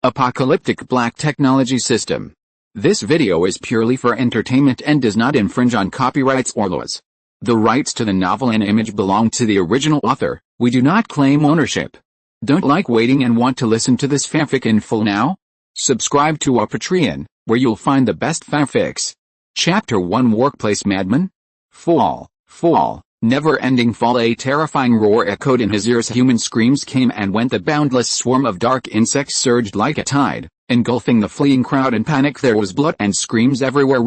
Apocalyptic Black Technology System. This video is purely for entertainment and does not infringe on copyrights or laws. The rights to the novel and image belong to the original author. We do not claim ownership. Don't like waiting and want to listen to this fanfic in full now? Subscribe to our Patreon, where you'll find the best fanfics. Chapter 1 Workplace Madman? Fall, never-ending fall. A terrifying roar echoed in his ears. Human screams came and went. The boundless swarm of dark insects surged like a tide, engulfing the fleeing crowd in panic. There was blood and screams everywhere.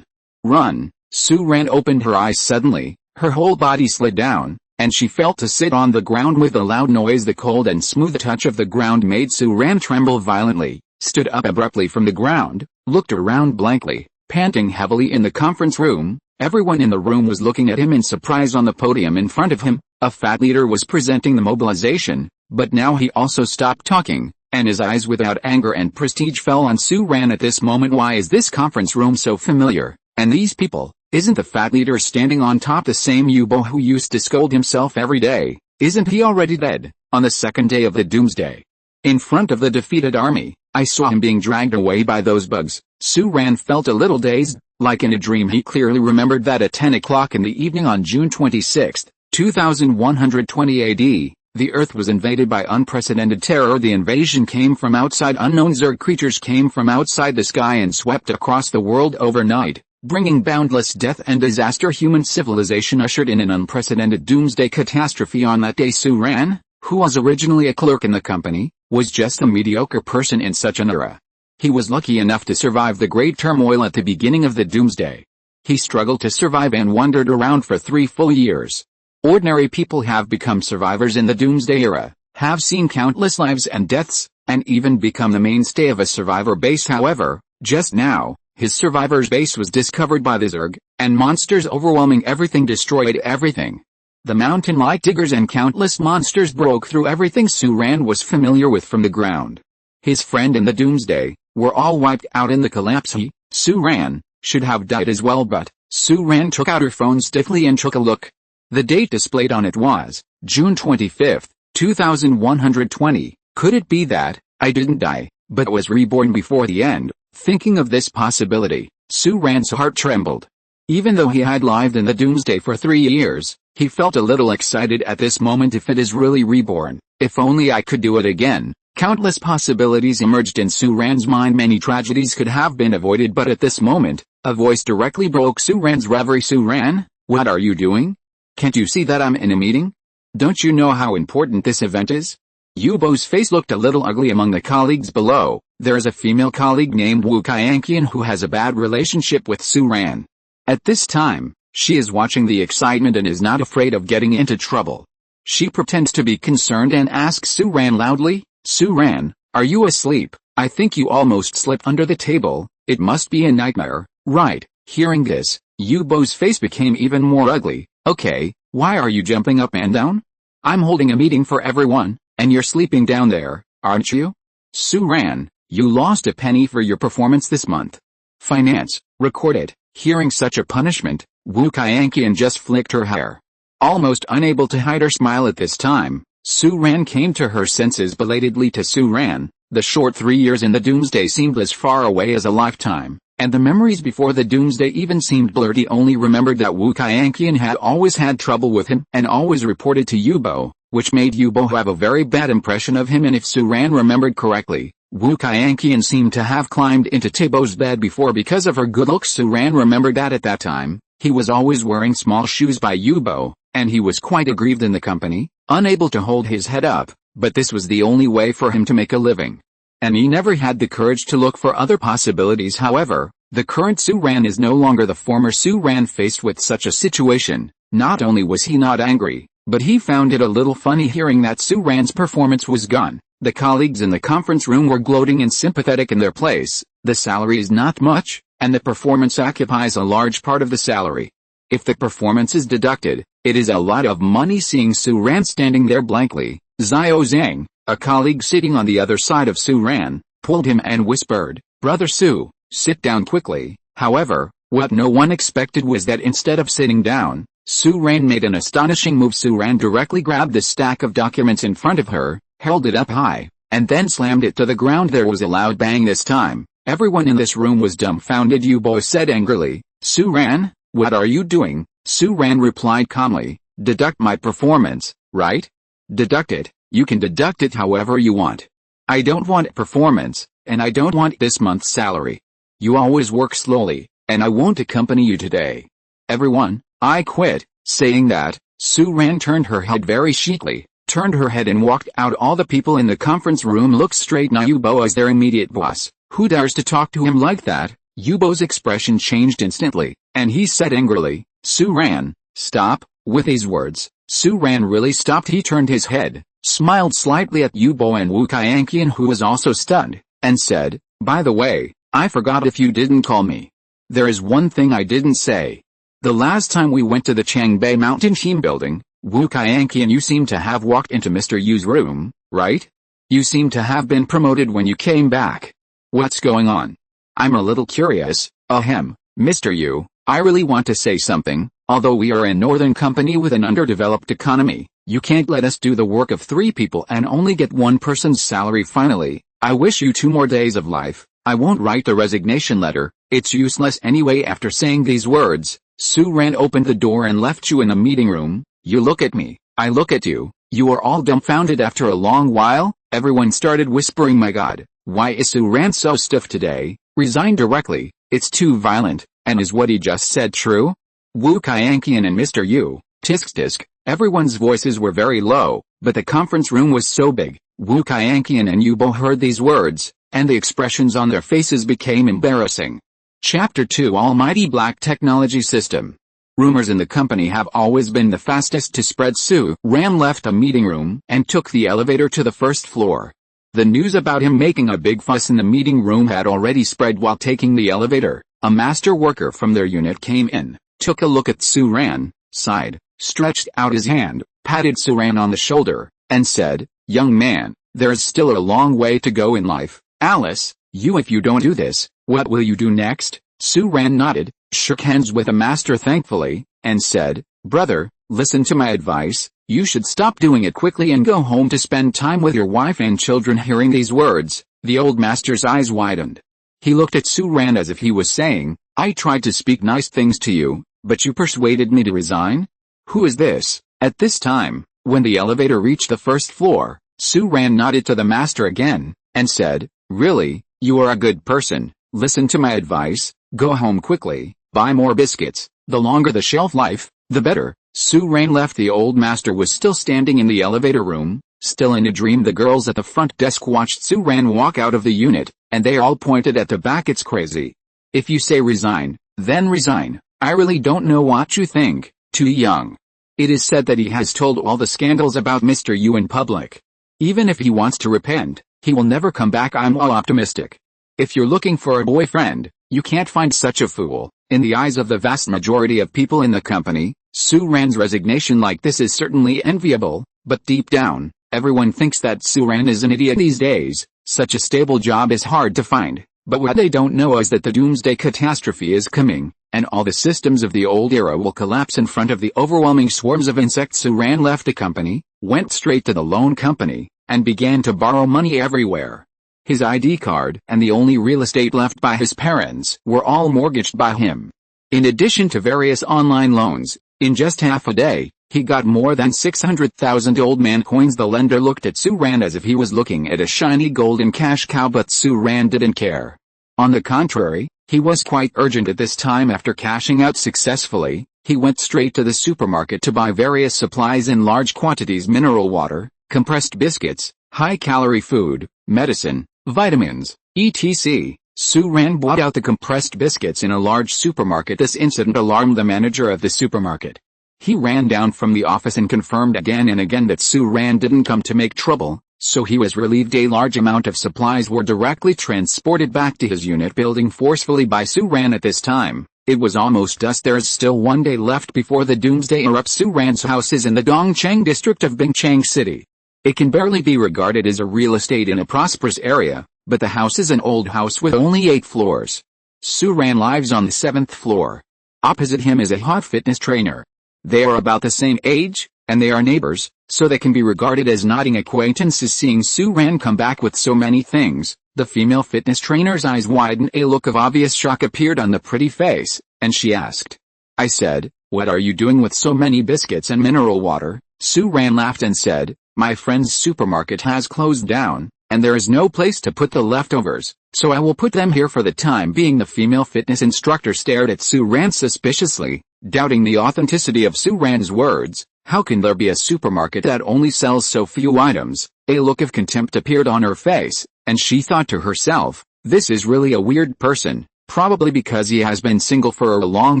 Run! Sue-Ran opened her eyes suddenly, her whole body slid down, and she felt to sit on the ground with a loud noise. The cold and smooth touch of the ground made Sue-Ran tremble violently, stood up abruptly from the ground, looked around blankly, panting heavily. In the conference room, everyone in the room was looking at him in surprise. On the podium in front of him, a fat leader was presenting the mobilization, but now he also stopped talking, and his eyes without anger and prestige fell on Sue-Ran at this moment. Why is this conference room so familiar? And these people, isn't the fat leader standing on top the same Yubo who used to scold himself every day? Isn't he already dead, on the second day of the doomsday? In front of the defeated army, I saw him being dragged away by those bugs. Sue-Ran felt a little dazed, like in a dream. He clearly remembered that at 10 o'clock in the evening on June 26, 2120 AD, the Earth was invaded by unprecedented terror. The invasion came from outside. Unknown Zerg creatures came from outside the sky and swept across the world overnight, bringing boundless death and disaster. Human civilization ushered in an unprecedented doomsday catastrophe. On that day, Sue-Ran, who was originally a clerk in the company, was just a mediocre person in such an era. He was lucky enough to survive the great turmoil at the beginning of the doomsday. He struggled to survive and wandered around for 3 full years. Ordinary people have become survivors in the doomsday era, have seen countless lives and deaths, and even become the mainstay of a survivor base. However, just now, his survivor's base was discovered by the Zerg, and monsters overwhelming everything destroyed everything. The mountain-like diggers and countless monsters broke through everything Sue-Ran was familiar with from the ground. His friend in the doomsday were all wiped out in the collapse. He, Sue-Ran, should have died as well, but Sue-Ran took out her phone stiffly and took a look. The date displayed on it was June 25, 2120. Could it be that I didn't die, but was reborn before the end? Thinking of this possibility, Sue-Ran's heart trembled. Even though he had lived in the doomsday for 3 years, he felt a little excited at this moment. If it is really reborn, if only I could do it again. Countless possibilities emerged in Sue-Ran's mind. Many tragedies could have been avoided, but at this moment, a voice directly broke Sue-Ran's reverie. Sue-Ran, what are you doing? Can't you see that I'm in a meeting? Don't you know how important this event is? Yubo's face looked a little ugly among the colleagues below. There is a female colleague named Wukayankian who has a bad relationship with Sue-Ran. At this time, she is watching the excitement and is not afraid of getting into trouble. She pretends to be concerned and asks Sue-Ran loudly, Sue-Ran, are you asleep? I think you almost slipped under the table. It must be a nightmare, right? Hearing this, Yubo's face became even more ugly. Okay, why are you jumping up and down? I'm holding a meeting for everyone, and you're sleeping down there, aren't you? Sue-Ran, you lost a penny for your performance this month. Finance, recorded. Hearing such a punishment, Wukayankian just flicked her hair. Almost unable to hide her smile at this time, Sue-Ran came to her senses. Belatedly to Sue-Ran, the short 3 years in the doomsday seemed as far away as a lifetime, and the memories before the doomsday even seemed blurred. He only remembered that Wukayankian had always had trouble with him and always reported to Yubo, which made Yubo have a very bad impression of him. And if Sue-Ran remembered correctly, Wukayankian seemed to have climbed into Tebo's bed before because of her good looks. Sue-Ran remembered that at that time, he was always wearing small shoes by Yubo, and he was quite aggrieved in the company, unable to hold his head up, but this was the only way for him to make a living. And he never had the courage to look for other possibilities. However, the current Sue-Ran is no longer the former Sue-Ran. Faced with such a situation, not only was he not angry, but he found it a little funny hearing that Sue-Ran's performance was gone. The colleagues in the conference room were gloating and sympathetic in their place. The salary is not much, and the performance occupies a large part of the salary. If the performance is deducted, it is a lot of money. Seeing Sue-Ran standing there blankly, Zio Zhang, a colleague sitting on the other side of Sue-Ran, pulled him and whispered, Brother Sue, sit down quickly. However, what no one expected was that instead of sitting down, Sue-Ran made an astonishing move. Sue-Ran directly grabbed the stack of documents in front of her, held it up high, and then slammed it to the ground. There was a loud bang this time. Everyone in this room was dumbfounded. U-Boy said angrily. Su-ran, what are you doing? Su-ran replied calmly. Deduct my performance, right? Deduct it. You can deduct it however you want. I don't want performance, and I don't want this month's salary. You always work slowly, and I won't accompany you today. Everyone, I quit. Saying that, Su-ran turned her head very chicly, turned her head and walked out. All the people in the conference room looked straight at U-Boy as their immediate boss. Who dares to talk to him like that? U-Boy's expression changed instantly, and he said angrily, Su-ran, stop. With these words, Su-ran really stopped. He turned his head, smiled slightly at U-Boy and Wu-Kai-Ankian, who was also stunned, and said, by the way, I forgot if you didn't call me. There is one thing I didn't say. The last time we went to the Changbei Mountain team building, Wu-Kai-Ankian, you seem to have walked into Mr. Yu's room, right? You seem to have been promoted when you came back. What's going on? I'm a little curious. Ahem, Mr. Yu, I really want to say something. Although we are a northern company with an underdeveloped economy, you can't let us do the work of 3 people and only get one person's salary. Finally, I wish you 2 more days of life. I won't write the resignation letter, it's useless anyway. After saying these words, Su-ran opened the door and left you in the meeting room. You look at me, I look at you, you are all dumbfounded. After a long while, everyone started whispering, my god, why is Su-ran so stiff today? Resign directly, it's too violent, and is what he just said true? Wu-Kai-Ankian and Mr. Yu, tisk. Everyone's voices were very low, but the conference room was so big. Wu-Kai-Ankian and U-Boy heard these words, and the expressions on their faces became embarrassing. Chapter 2 Almighty Black Technology System. Rumors in the company have always been the fastest to spread. Su-ran left a meeting room and took the elevator to the first floor. The news about him making a big fuss in the meeting room had already spread. While taking the elevator, a master worker from their unit came in, took a look at Su-ran, sighed, stretched out his hand, patted Su-ran on the shoulder, and said, young man, there's still a long way to go in life. Alice, if you don't do this, what will you do next? Su-ran nodded, shook hands with the master thankfully, and said, brother, listen to my advice, you should stop doing it quickly and go home to spend time with your wife and children. Hearing these words, the old master's eyes widened. He looked at Su-ran as if he was saying, I tried to speak nice things to you, but you persuaded me to resign? Who is this? At this time, when the elevator reached the first floor, Su-ran nodded to the master again, and said, really, you are a good person, listen to my advice, go home quickly, buy more biscuits, the longer the shelf life, the better. Su-ran left. The old master was still standing in the elevator room, still in a dream. The girls at the front desk watched Su-ran walk out of the unit, and they all pointed at the back. It's crazy. If you say resign, then resign. I really don't know what you think, too young. It is said that he has told all the scandals about Mr. Yu in public. Even if he wants to repent, he will never come back. I'm all optimistic. If you're looking for a boyfriend, you can't find such a fool. In the eyes of the vast majority of people in the company, Su-ran's resignation like this is certainly enviable, but deep down, everyone thinks that Su-ran is an idiot these days. Such a stable job is hard to find, but what they don't know is that the doomsday catastrophe is coming, and all the systems of the old era will collapse in front of the overwhelming swarms of insects. Su-ran left the company, went straight to the loan company, and began to borrow money everywhere. His ID card and the only real estate left by his parents were all mortgaged by him. In addition to various online loans, in just half a day, he got more than 600,000 old man coins. The lender looked at Su-ran as if he was looking at a shiny golden cash cow, but Su-ran didn't care. On the contrary, he was quite urgent at this time. After cashing out successfully, he went straight to the supermarket to buy various supplies in large quantities: mineral water, compressed biscuits, high-calorie food, medicine, vitamins, etc. Su-ran bought out the compressed biscuits in a large supermarket. This incident alarmed the manager of the supermarket. He ran down from the office and confirmed again and again that Su-ran didn't come to make trouble, so he was relieved. A large amount of supplies were directly transported back to his unit building forcefully by Su-ran. At this time, it was almost dusk. There is still one day left before the doomsday erupts. Su-ran's house is in the Dongcheng district of Bingchang City. It can barely be regarded as a real estate in a prosperous area, but the house is an old house with only 8 floors. Su-ran lives on the 7th floor. Opposite him is a hot fitness trainer. They are about the same age, and they are neighbors, so they can be regarded as nodding acquaintances. Seeing Su-Ran come back with so many things, the female fitness trainer's eyes widened. A look of obvious shock appeared on the pretty face, and she asked. I said, what are you doing with so many biscuits and mineral water? Su-Ran laughed and said, my friend's supermarket has closed down, and there is no place to put the leftovers, so I will put them here for the time being. The female fitness instructor stared at Su-Ran suspiciously, doubting the authenticity of Su-Ran's words. How can there be a supermarket that only sells so few items? A look of contempt appeared on her face, and she thought to herself, this is really a weird person, probably because he has been single for a long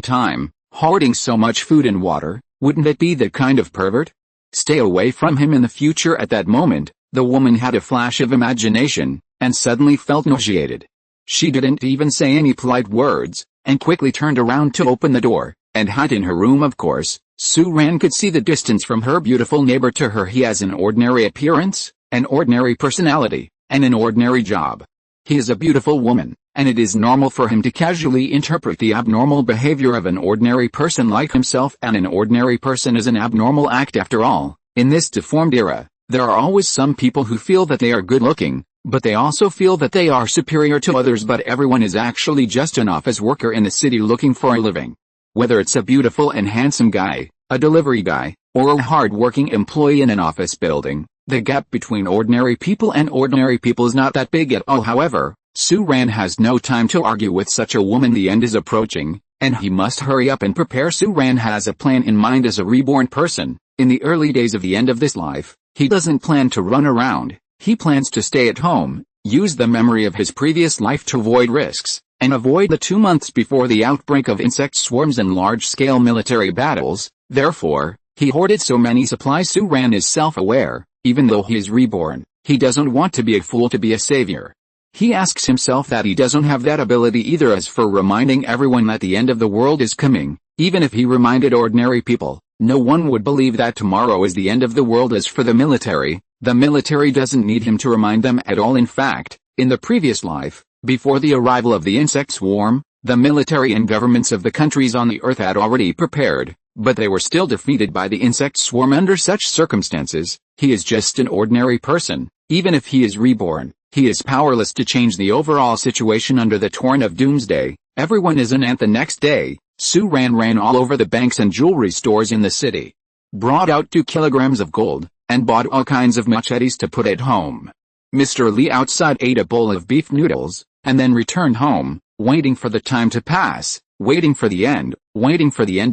time, hoarding so much food and water. Wouldn't it be the kind of pervert? Stay away from him in the future. At that moment, the woman had a flash of imagination, and suddenly felt nauseated. She didn't even say any polite words, and quickly turned around to open the door, and hide in her room. Of course, Su-Ran could see the distance from her beautiful neighbor to her. He has an ordinary appearance, an ordinary personality, and an ordinary job. He is a beautiful woman, and it is normal for him to casually interpret the abnormal behavior of an ordinary person like himself, and an ordinary person is an abnormal act. After all, in this deformed era, there are always some people who feel that they are good looking, but they also feel that they are superior to others. But everyone is actually just an office worker in the city looking for a living. Whether it's a beautiful and handsome guy, a delivery guy, or a hard-working employee in an office building, the gap between ordinary people and ordinary people is not that big at all. However, Su-Ran has no time to argue with such a woman. The end is approaching, and he must hurry up and prepare. Su-Ran has a plan in mind. As a reborn person, in the early days of the end of this life, he doesn't plan to run around. He plans to stay at home, use the memory of his previous life to avoid risks, and avoid the 2 months before the outbreak of insect swarms and large-scale military battles. Therefore, he hoarded so many supplies. Su-Ran is self-aware. Even though he is reborn, he doesn't want to be a fool to be a savior. He asks himself that he doesn't have that ability either. As for reminding everyone that the end of the world is coming, even if he reminded ordinary people, no one would believe that tomorrow is the end of the world. As for the military doesn't need him to remind them at all. In fact, in the previous life, before the arrival of the insect swarm, the military and governments of the countries on the earth had already prepared, but they were still defeated by the insect swarm. Under such circumstances, he is just an ordinary person. Even if he is reborn, he is powerless to change the overall situation. Under the torrent of doomsday, everyone is an ant. The next day, Su-Ran ran all over the banks and jewelry stores in the city, brought out 2 kilograms of gold, and bought all kinds of machetes to put at home. Mr. Lee outside ate a bowl of beef noodles, and then returned home, waiting for the time to pass, waiting for the end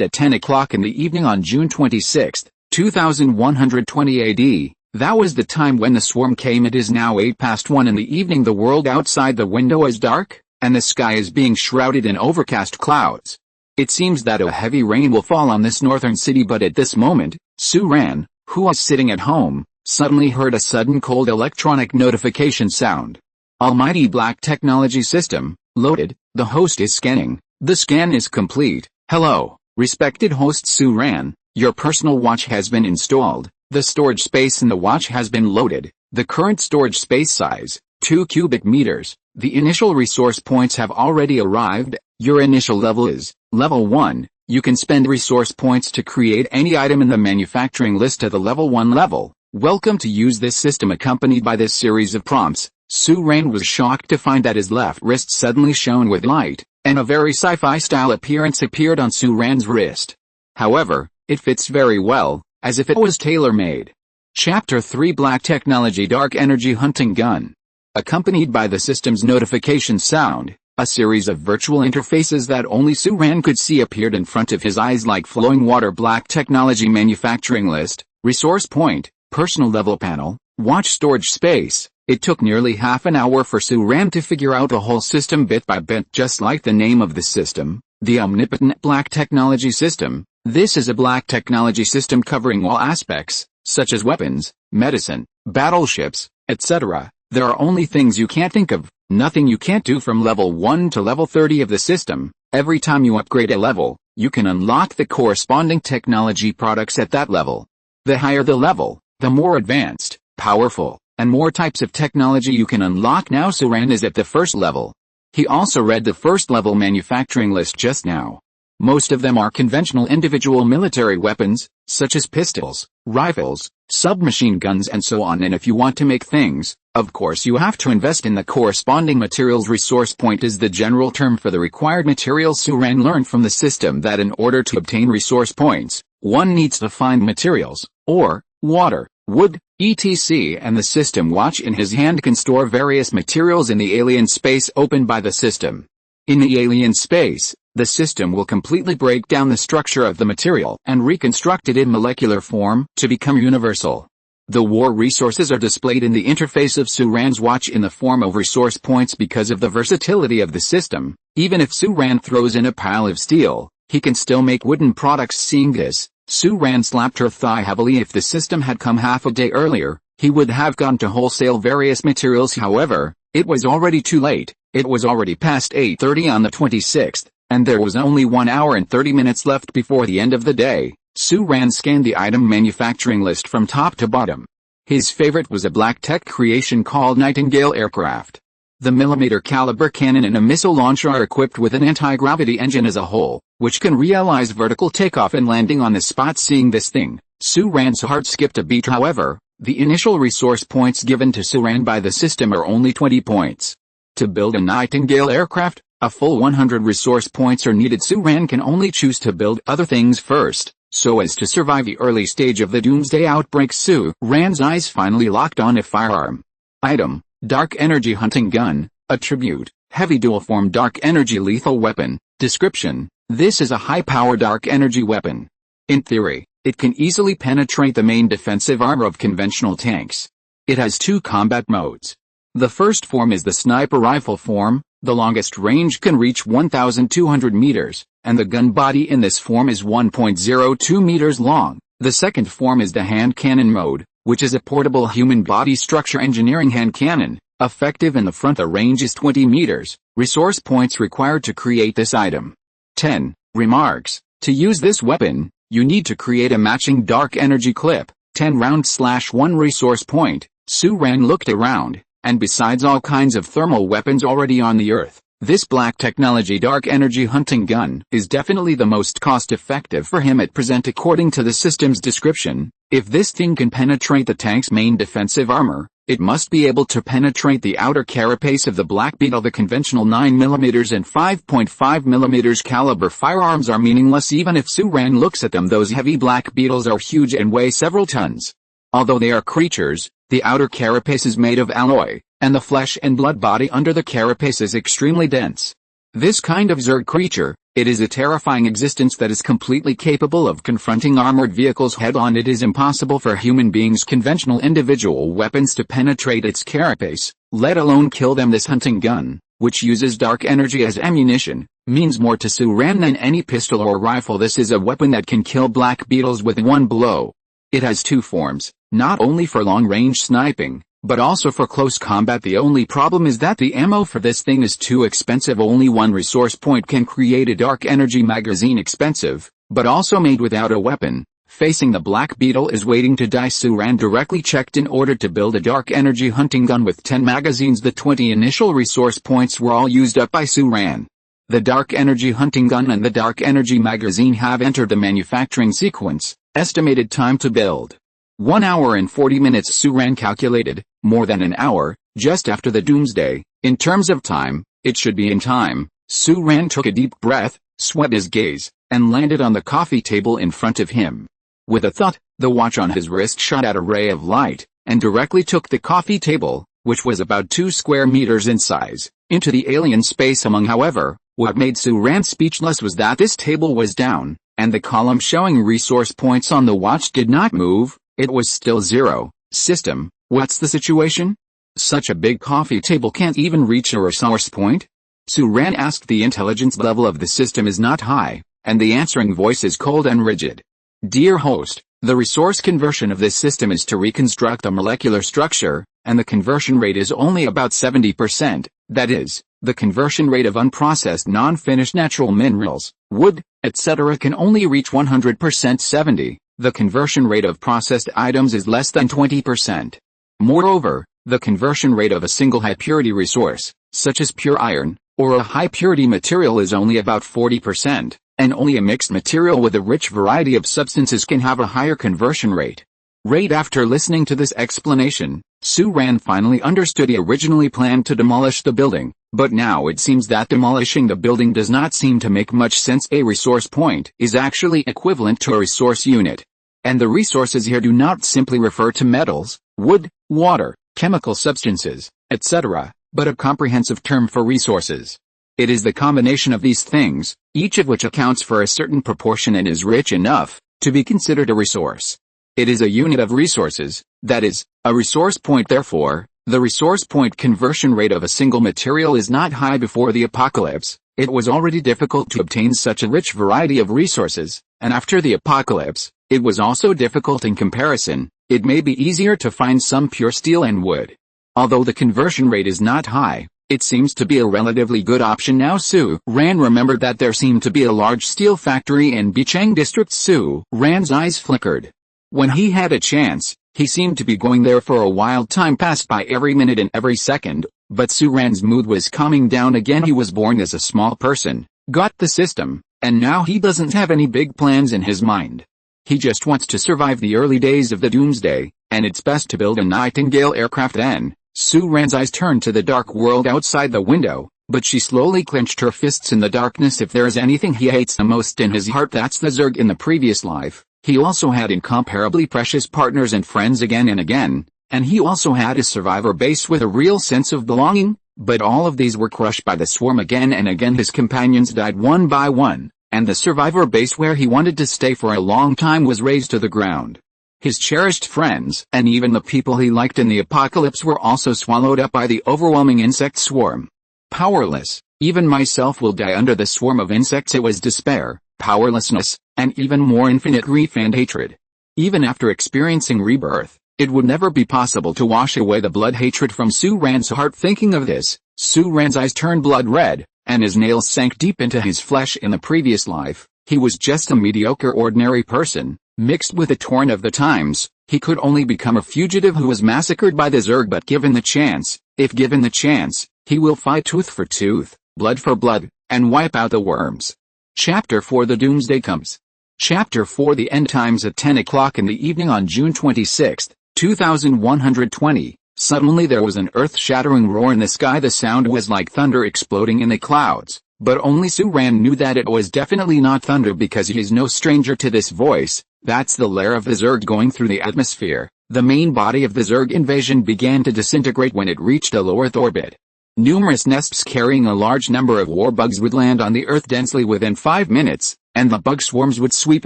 at 10 o'clock in the evening on June 26, 2120 AD. That was the time when the swarm came. It is now 1:08 in the evening. The world outside the window is dark, and the sky is being shrouded in overcast clouds. It seems that a heavy rain will fall on this northern city, but at this moment, Su-Ran, who was sitting at home, suddenly heard a sudden cold electronic notification sound. Almighty Black Technology System, loaded. The host is scanning. The scan is complete. Hello, respected host Su-Ran, your personal watch has been installed. The storage space in the watch has been loaded. The current storage space size, 2 cubic meters. The initial resource points have already arrived. Your initial level is level 1. You can spend resource points to create any item in the manufacturing list to the level 1 level. Welcome to use this system. Accompanied by this series of prompts, Su-Ran was shocked to find that his left wrist suddenly shone with light, and a very sci-fi style appearance appeared on Su-Ran's wrist. However, it fits very well, as if it was tailor-made. Chapter 3 Black Technology Dark Energy Hunting Gun. Accompanied by the system's notification sound, a series of virtual interfaces that only Su-Ran could see appeared in front of his eyes like flowing water. Black Technology Manufacturing List, Resource Point, Personal Level Panel, Watch Storage Space. It took nearly half an hour for Su-Ran to figure out the whole system bit by bit, just like the name of the system, the Omnipotent Black Technology System. This is a black technology system covering all aspects, such as weapons, medicine, battleships, etc. There are only things you can't think of, nothing you can't do. From level 1 to level 30 of the system. Every time you upgrade a level, you can unlock the corresponding technology products at that level. The higher the level, the more advanced, powerful, and more types of technology you can unlock. Now Su-Ran is at the first level. He also read the first level manufacturing list just now. Most of them are conventional individual military weapons, such as pistols, rifles, submachine guns and so on, and if you want to make things, of course you have to invest in the corresponding materials. Resource point is the general term for the required materials. Suran learned from the system that in order to obtain resource points, one needs to find materials, ore, water, wood, etc., and the system watch in his hand can store various materials in the alien space opened by the system. In the alien space, the system will completely break down the structure of the material and reconstruct it in molecular form to become universal. The war resources are displayed in the interface of Suran's watch in the form of resource points. Because of the versatility of the system, even if Suran throws in a pile of steel, he can still make wooden products. Seeing this, Suran slapped her thigh heavily. If the system had come half a day earlier, he would have gone to wholesale various materials. However, it was already too late. It was already past 8:30 on the 26th. And there was only 1 hour and 30 minutes left before the end of the day. Suran scanned the item manufacturing list from top to bottom. His favorite was a black tech creation called Nightingale aircraft. The millimeter caliber cannon and a missile launcher are equipped with an anti-gravity engine as a whole, which can realize vertical takeoff and landing on the spot. Seeing this thing, Suran's heart skipped a beat. However, the initial resource points given to Suran by the system are only 20 points. To build a Nightingale aircraft, a full 100 resource points are needed. Suran can only choose to build other things first, so as to survive the early stage of the doomsday outbreak. Suran's eyes finally locked on a firearm. Item: Dark Energy Hunting Gun, Attribute: Heavy Dual-Form Dark Energy Lethal Weapon. Description: This is a high-power dark energy weapon. In theory, it can easily penetrate the main defensive armor of conventional tanks. It has two combat modes. The first form is the sniper rifle form. The longest range can reach 1,200 meters, and the gun body in this form is 1.02 meters long. The second form is the hand cannon mode, which is a portable human body structure engineering hand cannon, effective in the front. The range is 20 meters. Resource points required to create this item: 10. Remarks: To use this weapon, you need to create a matching dark energy clip, 10 round/1 resource point. Suran looked around, and besides all kinds of thermal weapons already on the Earth, this black technology dark energy hunting gun is definitely the most cost-effective for him at present. According to the system's description, if this thing can penetrate the tank's main defensive armor, it must be able to penetrate the outer carapace of the Black Beetle. The conventional 9mm and 5.5mm caliber firearms are meaningless even if Suran looks at them. Those heavy Black Beetles are huge and weigh several tons. Although they are creatures, the outer carapace is made of alloy, and the flesh and blood body under the carapace is extremely dense. This kind of Zerg creature, it is a terrifying existence that is completely capable of confronting armored vehicles head-on. It is impossible for human beings' conventional individual weapons to penetrate its carapace, let alone kill them. This hunting gun, which uses dark energy as ammunition, means more to Suran than any pistol or rifle. This is a weapon that can kill Black Beetles with one blow. It has two forms, not only for long-range sniping, but also for close combat. The only problem is that the ammo for this thing is too expensive. Only one resource point can create a dark energy magazine. Expensive, but also made without a weapon. Facing the Black Beetle is waiting to die. Suran directly checked in order to build a dark energy hunting gun with 10 magazines. The 20 initial resource points were all used up by Suran. The dark energy hunting gun and the dark energy magazine have entered the manufacturing sequence. Estimated time to build: 1 hour and 40 minutes. Suran calculated, more than an hour, just after the doomsday. In terms of time, it should be in time. Suran took a deep breath, swept his gaze, and landed on the coffee table in front of him. With a thud, the watch on his wrist shot out a ray of light, and directly took the coffee table, which was about 2 square meters in size, into the alien space among. However, what made Suran speechless was that this table was down, and the column showing resource points on the watch did not move. It was still 0. System, what's the situation? Such a big coffee table can't even reach a resource point? Suran asked. The intelligence level of the system is not high, and the answering voice is cold and rigid. Dear host, the resource conversion of this system is to reconstruct a molecular structure, and the conversion rate is only about 70%, that is, the conversion rate of unprocessed non-finished natural minerals, wood, etc. can only reach 100%. 70. The conversion rate of processed items is less than 20%. Moreover, the conversion rate of a single high-purity resource, such as pure iron, or a high-purity material is only about 40%. and only a mixed material with a rich variety of substances can have a higher conversion rate. Right after listening to this explanation, Su-Ran finally understood he originally planned to demolish the building, but now it seems that demolishing the building does not seem to make much sense. A resource point is actually equivalent to a resource unit. And the resources here do not simply refer to metals, wood, water, chemical substances, etc., but a comprehensive term for resources. It is the combination of these things, each of which accounts for a certain proportion and is rich enough to be considered a resource. It is a unit of resources, that is, a resource point. Therefore, the resource point conversion rate of a single material is not high. Before the apocalypse, it was already difficult to obtain such a rich variety of resources, and after the apocalypse, it was also difficult in comparison. It may be easier to find some pure steel and wood. Although the conversion rate is not high, it seems to be a relatively good option now. Su-Ran remembered that there seemed to be a large steel factory in Bicheng district. Su-Ran's eyes flickered. When he had a chance, he seemed to be going there for a while. Time passed by every minute and every second, but Su-Ran's mood was calming down again. He was born as a small person, got the system, and now he doesn't have any big plans in his mind. He just wants to survive the early days of the doomsday, and it's best to build a Nightingale aircraft. Then, Su-Ran's eyes turned to the dark world outside the window, but she slowly clenched her fists in the darkness. If there is anything he hates the most in his heart, that's the Zerg. In the previous life, he also had incomparably precious partners and friends again and again, and he also had a survivor base with a real sense of belonging, but all of these were crushed by the swarm again and again. His companions died one by one, and the survivor base where he wanted to stay for a long time was razed to the ground. His cherished friends, and even the people he liked in the apocalypse, were also swallowed up by the overwhelming insect swarm. Powerless, even myself will die under the swarm of insects. It was despair, powerlessness, and even more infinite grief and hatred. Even after experiencing rebirth, it would never be possible to wash away the blood hatred from Su-Ran's heart. Thinking of this, Su-Ran's eyes turned blood red, and his nails sank deep into his flesh. In the previous life, he was just a mediocre ordinary person, mixed with the torrent of the times. He could only become a fugitive who was massacred by the Zerg, but given the chance, if given the chance, he will fight tooth for tooth, blood for blood, and wipe out the worms. Chapter 4: The Doomsday Comes. Chapter 4: The End Times. At 10 o'clock in the evening on June 26, 2120, suddenly there was an earth-shattering roar in the sky. The sound was like thunder exploding in the clouds, but only Su-Ran knew that it was definitely not thunder, because he is no stranger to this voice. That's the lair of the Zerg going through the atmosphere. The main body of the Zerg invasion began to disintegrate when it reached a low Earth orbit. Numerous nests carrying a large number of war bugs would land on the Earth densely within 5 minutes, and the bug swarms would sweep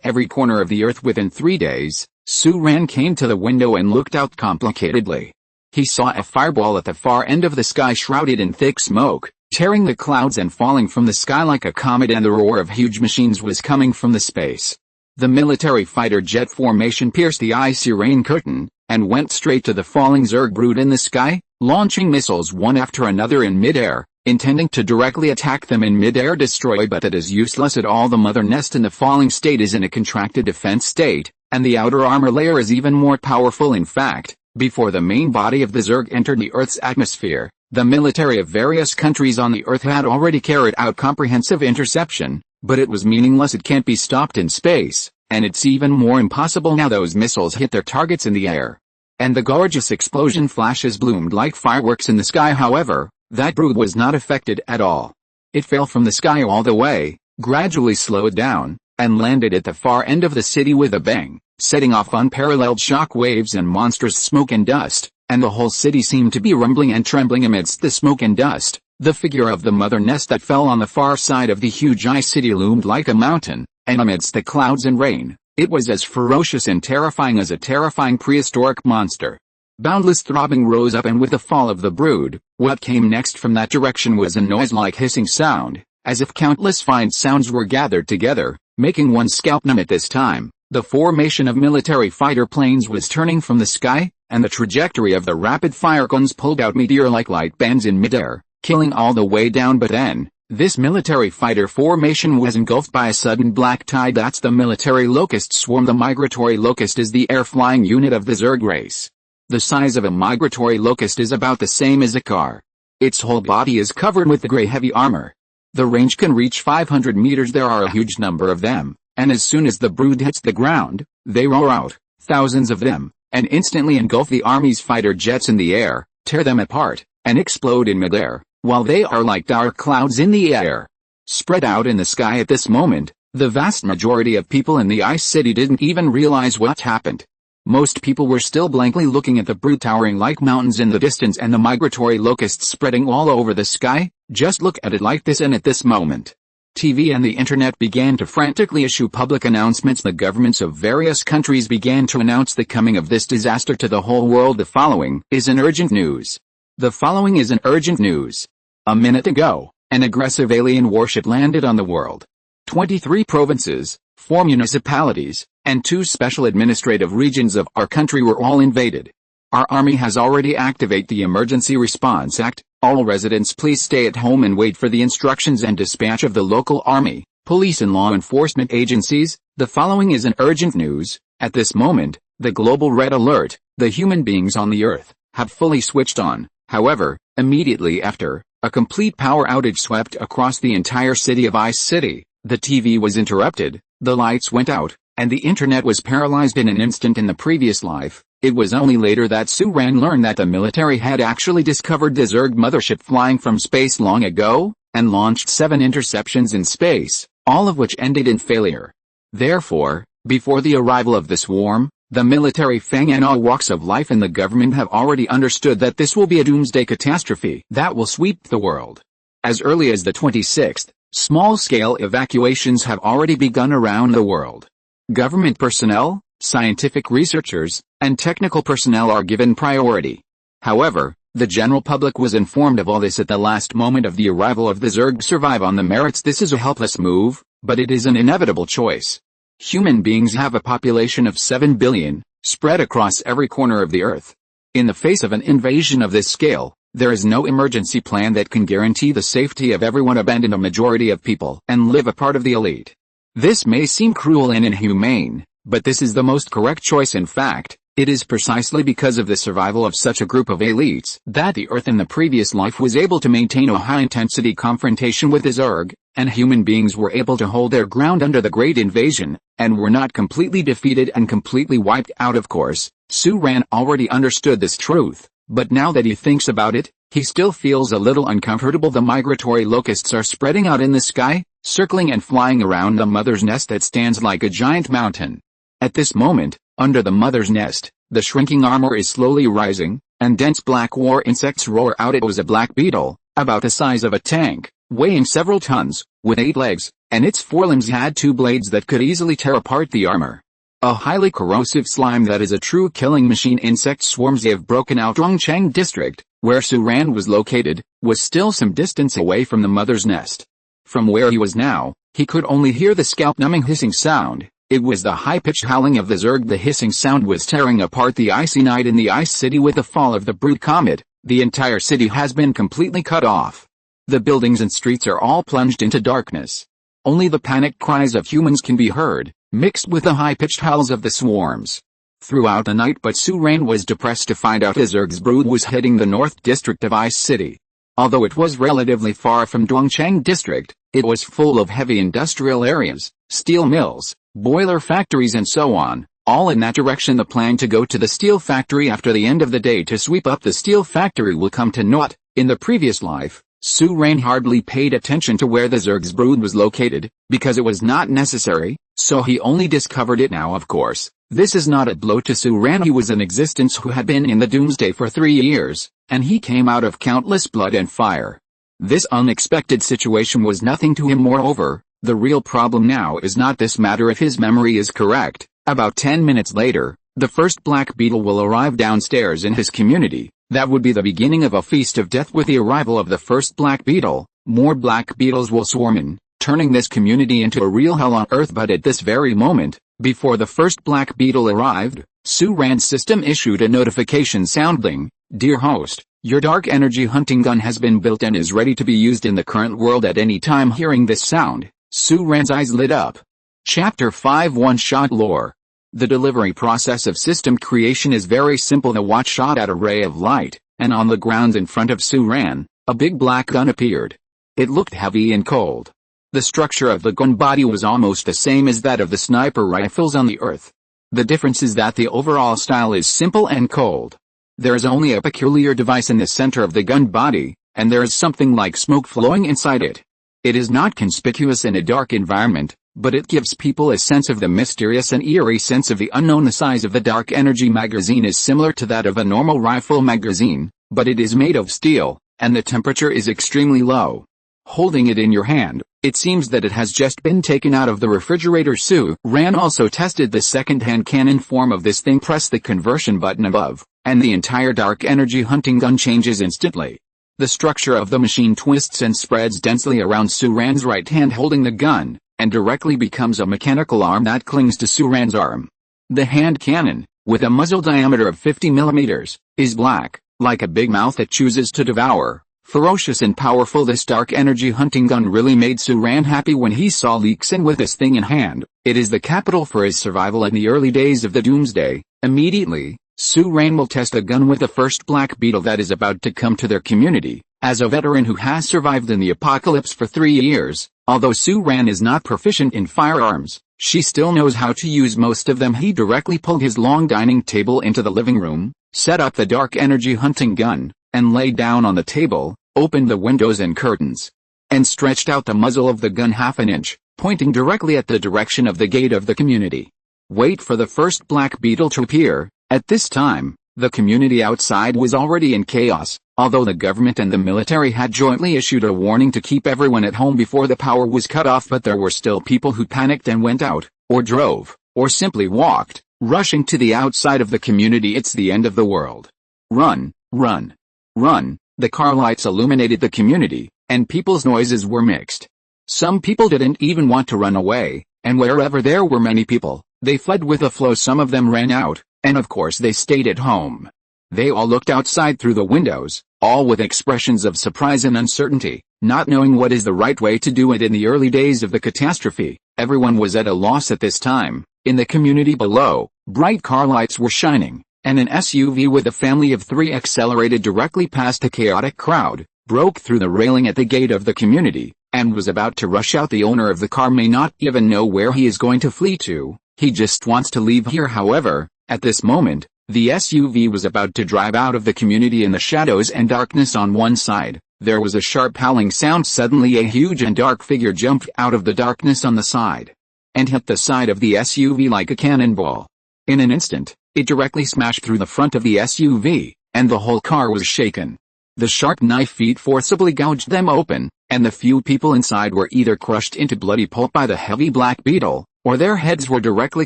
every corner of the Earth within 3 days. Su-Ran came to the window and looked out complicatedly. He saw a fireball at the far end of the sky, shrouded in thick smoke, tearing the clouds and falling from the sky like a comet, and the roar of huge machines was coming from the space. The military fighter jet formation pierced the icy rain curtain, and went straight to the falling Zerg brood in the sky, launching missiles one after another in midair, intending to directly attack them in midair, destroy. But it is useless at all. The mother nest in the falling state is in a contracted defense state, and the outer armor layer is even more powerful. In fact, before the main body of the Zerg entered the Earth's atmosphere, the military of various countries on the Earth had already carried out comprehensive interception, but it was meaningless. It can't be stopped in space, and it's even more impossible now. Those missiles hit their targets in the air, and the gorgeous explosion flashes bloomed like fireworks in the sky. However, that brood was not affected at all. It fell from the sky all the way, gradually slowed down, and landed at the far end of the city with a bang, setting off unparalleled shock waves and monstrous smoke and dust, and the whole city seemed to be rumbling and trembling amidst the smoke and dust. The figure of the mother nest that fell on the far side of the huge ice city loomed like a mountain, and amidst the clouds and rain, it was as ferocious and terrifying as a terrifying prehistoric monster. Boundless throbbing rose up, and with the fall of the brood, what came next from that direction was a noise like hissing sound, as if countless fine sounds were gathered together, making one's scalp numb. At this time, the formation of military fighter planes was turning from the sky, and the trajectory of the rapid-fire guns pulled out meteor-like light bands in midair, killing all the way down. But then, this military fighter formation was engulfed by a sudden black tide. That's the military locust swarm. The migratory locust is the air-flying unit of the Zerg race. The size of a migratory locust is about the same as a car. Its whole body is covered with the gray heavy armor. The range can reach 500 meters. There are a huge number of them, and as soon as the brood hits the ground, they roar out, thousands of them, and instantly engulf the Army's fighter jets in the air, tear them apart, and explode in midair, while they are like dark clouds in the air. Spread out in the sky at this moment, the vast majority of people in the Ice City didn't even realize what happened. Most people were still blankly looking at the brood towering like mountains in the distance and the migratory locusts spreading all over the sky. Just look at it like this, and at this moment, TV and the internet began to frantically issue public announcements. The governments of various countries began to announce the coming of this disaster to the whole world. The following is an urgent news. The following is an urgent news. A minute ago, an aggressive alien warship landed on the world. 23 provinces, 4 municipalities, and 2 special administrative regions of our country were all invaded. Our army has already activated the Emergency Response Act. All residents please stay at home and wait for the instructions and dispatch of the local army, police and law enforcement agencies. The following is an urgent news. At this moment, the global red alert, the human beings on the earth, have fully switched on. However, immediately after, a complete power outage swept across the entire city of Ice City. The TV was interrupted, the lights went out, and the internet was paralyzed in an instant. In the previous life, it was only later that Suran learned that the military had actually discovered the Zerg mothership flying from space long ago, and launched 7 interceptions in space, all of which ended in failure. Therefore, before the arrival of the swarm, the military Fang and all walks of life in the government have already understood that this will be a doomsday catastrophe that will sweep the world. As early as the 26th, small-scale evacuations have already begun around the world. Government personnel, scientific researchers, and technical personnel are given priority. However, the general public was informed of all this at the last moment of the arrival of the Zerg. Survive on the merits. This is a helpless move, but it is an inevitable choice. Human beings have a population of 7 billion, spread across every corner of the earth. In the face of an invasion of this scale, there is no emergency plan that can guarantee the safety of everyone. Abandon a majority of people and live a part of the elite. This may seem cruel and inhumane, but this is the most correct choice. In fact, it is precisely because of the survival of such a group of elites that the Earth in the previous life was able to maintain a high-intensity confrontation with the Zerg, and human beings were able to hold their ground under the Great Invasion, and were not completely defeated and completely wiped out. Of course, Suran already understood this truth, but now that he thinks about it, he still feels a little uncomfortable. The migratory locusts are spreading out in the sky, circling and flying around the mother's nest that stands like a giant mountain. At this moment, under the mother's nest, the shrinking armor is slowly rising, and dense black war insects roar out. It was a black beetle, about the size of a tank, weighing several tons, with 8 legs, and its forelimbs had 2 blades that could easily tear apart the armor. A highly corrosive slime that is a true killing machine. Insect swarms have broken out. Dongcheng district, where Suran was located, was still some distance away from the mother's nest. From where he was now, he could only hear the scalp-numbing hissing sound. It was the high-pitched howling of the Zerg. The hissing sound was tearing apart the icy night in the Ice City. With the fall of the Brood Comet, the entire city has been completely cut off. The buildings and streets are all plunged into darkness. Only the panicked cries of humans can be heard, mixed with the high-pitched howls of the swarms. Throughout the night, but Suran was depressed to find out his Zerg's brood was heading the North District of Ice City. Although it was relatively far from Dongcheng District, it was full of heavy industrial areas, steel mills, boiler factories and so on, all in that direction. The plan to go to the steel factory after the end of the day to sweep up the steel factory will come to naught. In the previous life, Suran hardly paid attention to where the Zerg's brood was located, because it was not necessary, so he only discovered it now. Of course, this is not a blow to Suran. He was an existence who had been in the doomsday for 3 years, and he came out of countless blood and fire. This unexpected situation was nothing to him. Moreover, the real problem now is not this matter. If his memory is correct, about 10 minutes later, the first Black Beetle will arrive downstairs in his community. That would be the beginning of a feast of death. With the arrival of the first Black Beetle, more Black Beetles will swarm in, turning this community into a real hell on earth. But at this very moment, before the first Black Beetle arrived, Suran's system issued a notification sounding, "Dear host, your dark energy hunting gun has been built and is ready to be used in the current world at any time." Hearing this sound, Suran's eyes lit up. Chapter 5 One-Shot Lore. The delivery process of system creation is very simple. The watch shot at a ray of light, and on the ground in front of Suran, a big black gun appeared. It looked heavy and cold. The structure of the gun body was almost the same as that of the sniper rifles on the Earth. The difference is that the overall style is simple and cold. There is only a peculiar device in the center of the gun body, and there is something like smoke flowing inside it. It is not conspicuous in a dark environment, but it gives people a sense of the mysterious and eerie sense of the unknown. The size of the dark energy magazine is similar to that of a normal rifle magazine, but it is made of steel, and the temperature is extremely low. Holding it in your hand, it seems that it has just been taken out of the refrigerator. Su Ran also tested the second-hand cannon form of this thing. Press the conversion button above, and the entire dark energy hunting gun changes instantly. The structure of the machine twists and spreads densely around Su Ran's right hand holding the gun, and directly becomes a mechanical arm that clings to Su Ran's arm. The hand cannon, with a muzzle diameter of 50 millimeters, is black, like a big mouth that chooses to devour. Ferocious and powerful, this dark energy hunting gun really made Su Ran happy when he saw Li Xin with this thing in hand. It is the capital for his survival in the early days of the Doomsday. Immediately, Su Ran will test the gun with the first Black Beetle that is about to come to their community. As a veteran who has survived in the apocalypse for 3 years, although Su Ran is not proficient in firearms, she still knows how to use most of them. He directly pulled his long dining table into the living room, set up the dark energy hunting gun, and laid down on the table, opened the windows and curtains, and stretched out the muzzle of the gun half an inch, pointing directly at the direction of the gate of the community. Wait for the first Black Beetle to appear. At this time, the community outside was already in chaos, although the government and the military had jointly issued a warning to keep everyone at home before the power was cut off. But there were still people who panicked and went out, or drove, or simply walked, rushing to the outside of the community. It's the end of the world. Run, run, run. The car lights illuminated the community, and people's noises were mixed. Some people didn't even want to run away, and wherever there were many people, they fled with the flow. Some of them ran out, and of course they stayed at home. They all looked outside through the windows, all with expressions of surprise and uncertainty, not knowing what is the right way to do it. In the early days of the catastrophe, everyone was at a loss at this time. In the community below, bright car lights were shining, and an SUV with a family of 3 accelerated directly past a chaotic crowd, broke through the railing at the gate of the community, and was about to rush out. The owner of the car may not even know where he is going to flee to, he just wants to leave here. However, at this moment, the SUV was about to drive out of the community. In the shadows and darkness on one side, there was a sharp howling sound. Suddenly a huge and dark figure jumped out of the darkness on the side, and hit the side of the SUV like a cannonball. In an instant, it directly smashed through the front of the SUV, and the whole car was shaken. The sharp knife feet forcibly gouged them open, and the few people inside were either crushed into bloody pulp by the heavy Black Beetle, or their heads were directly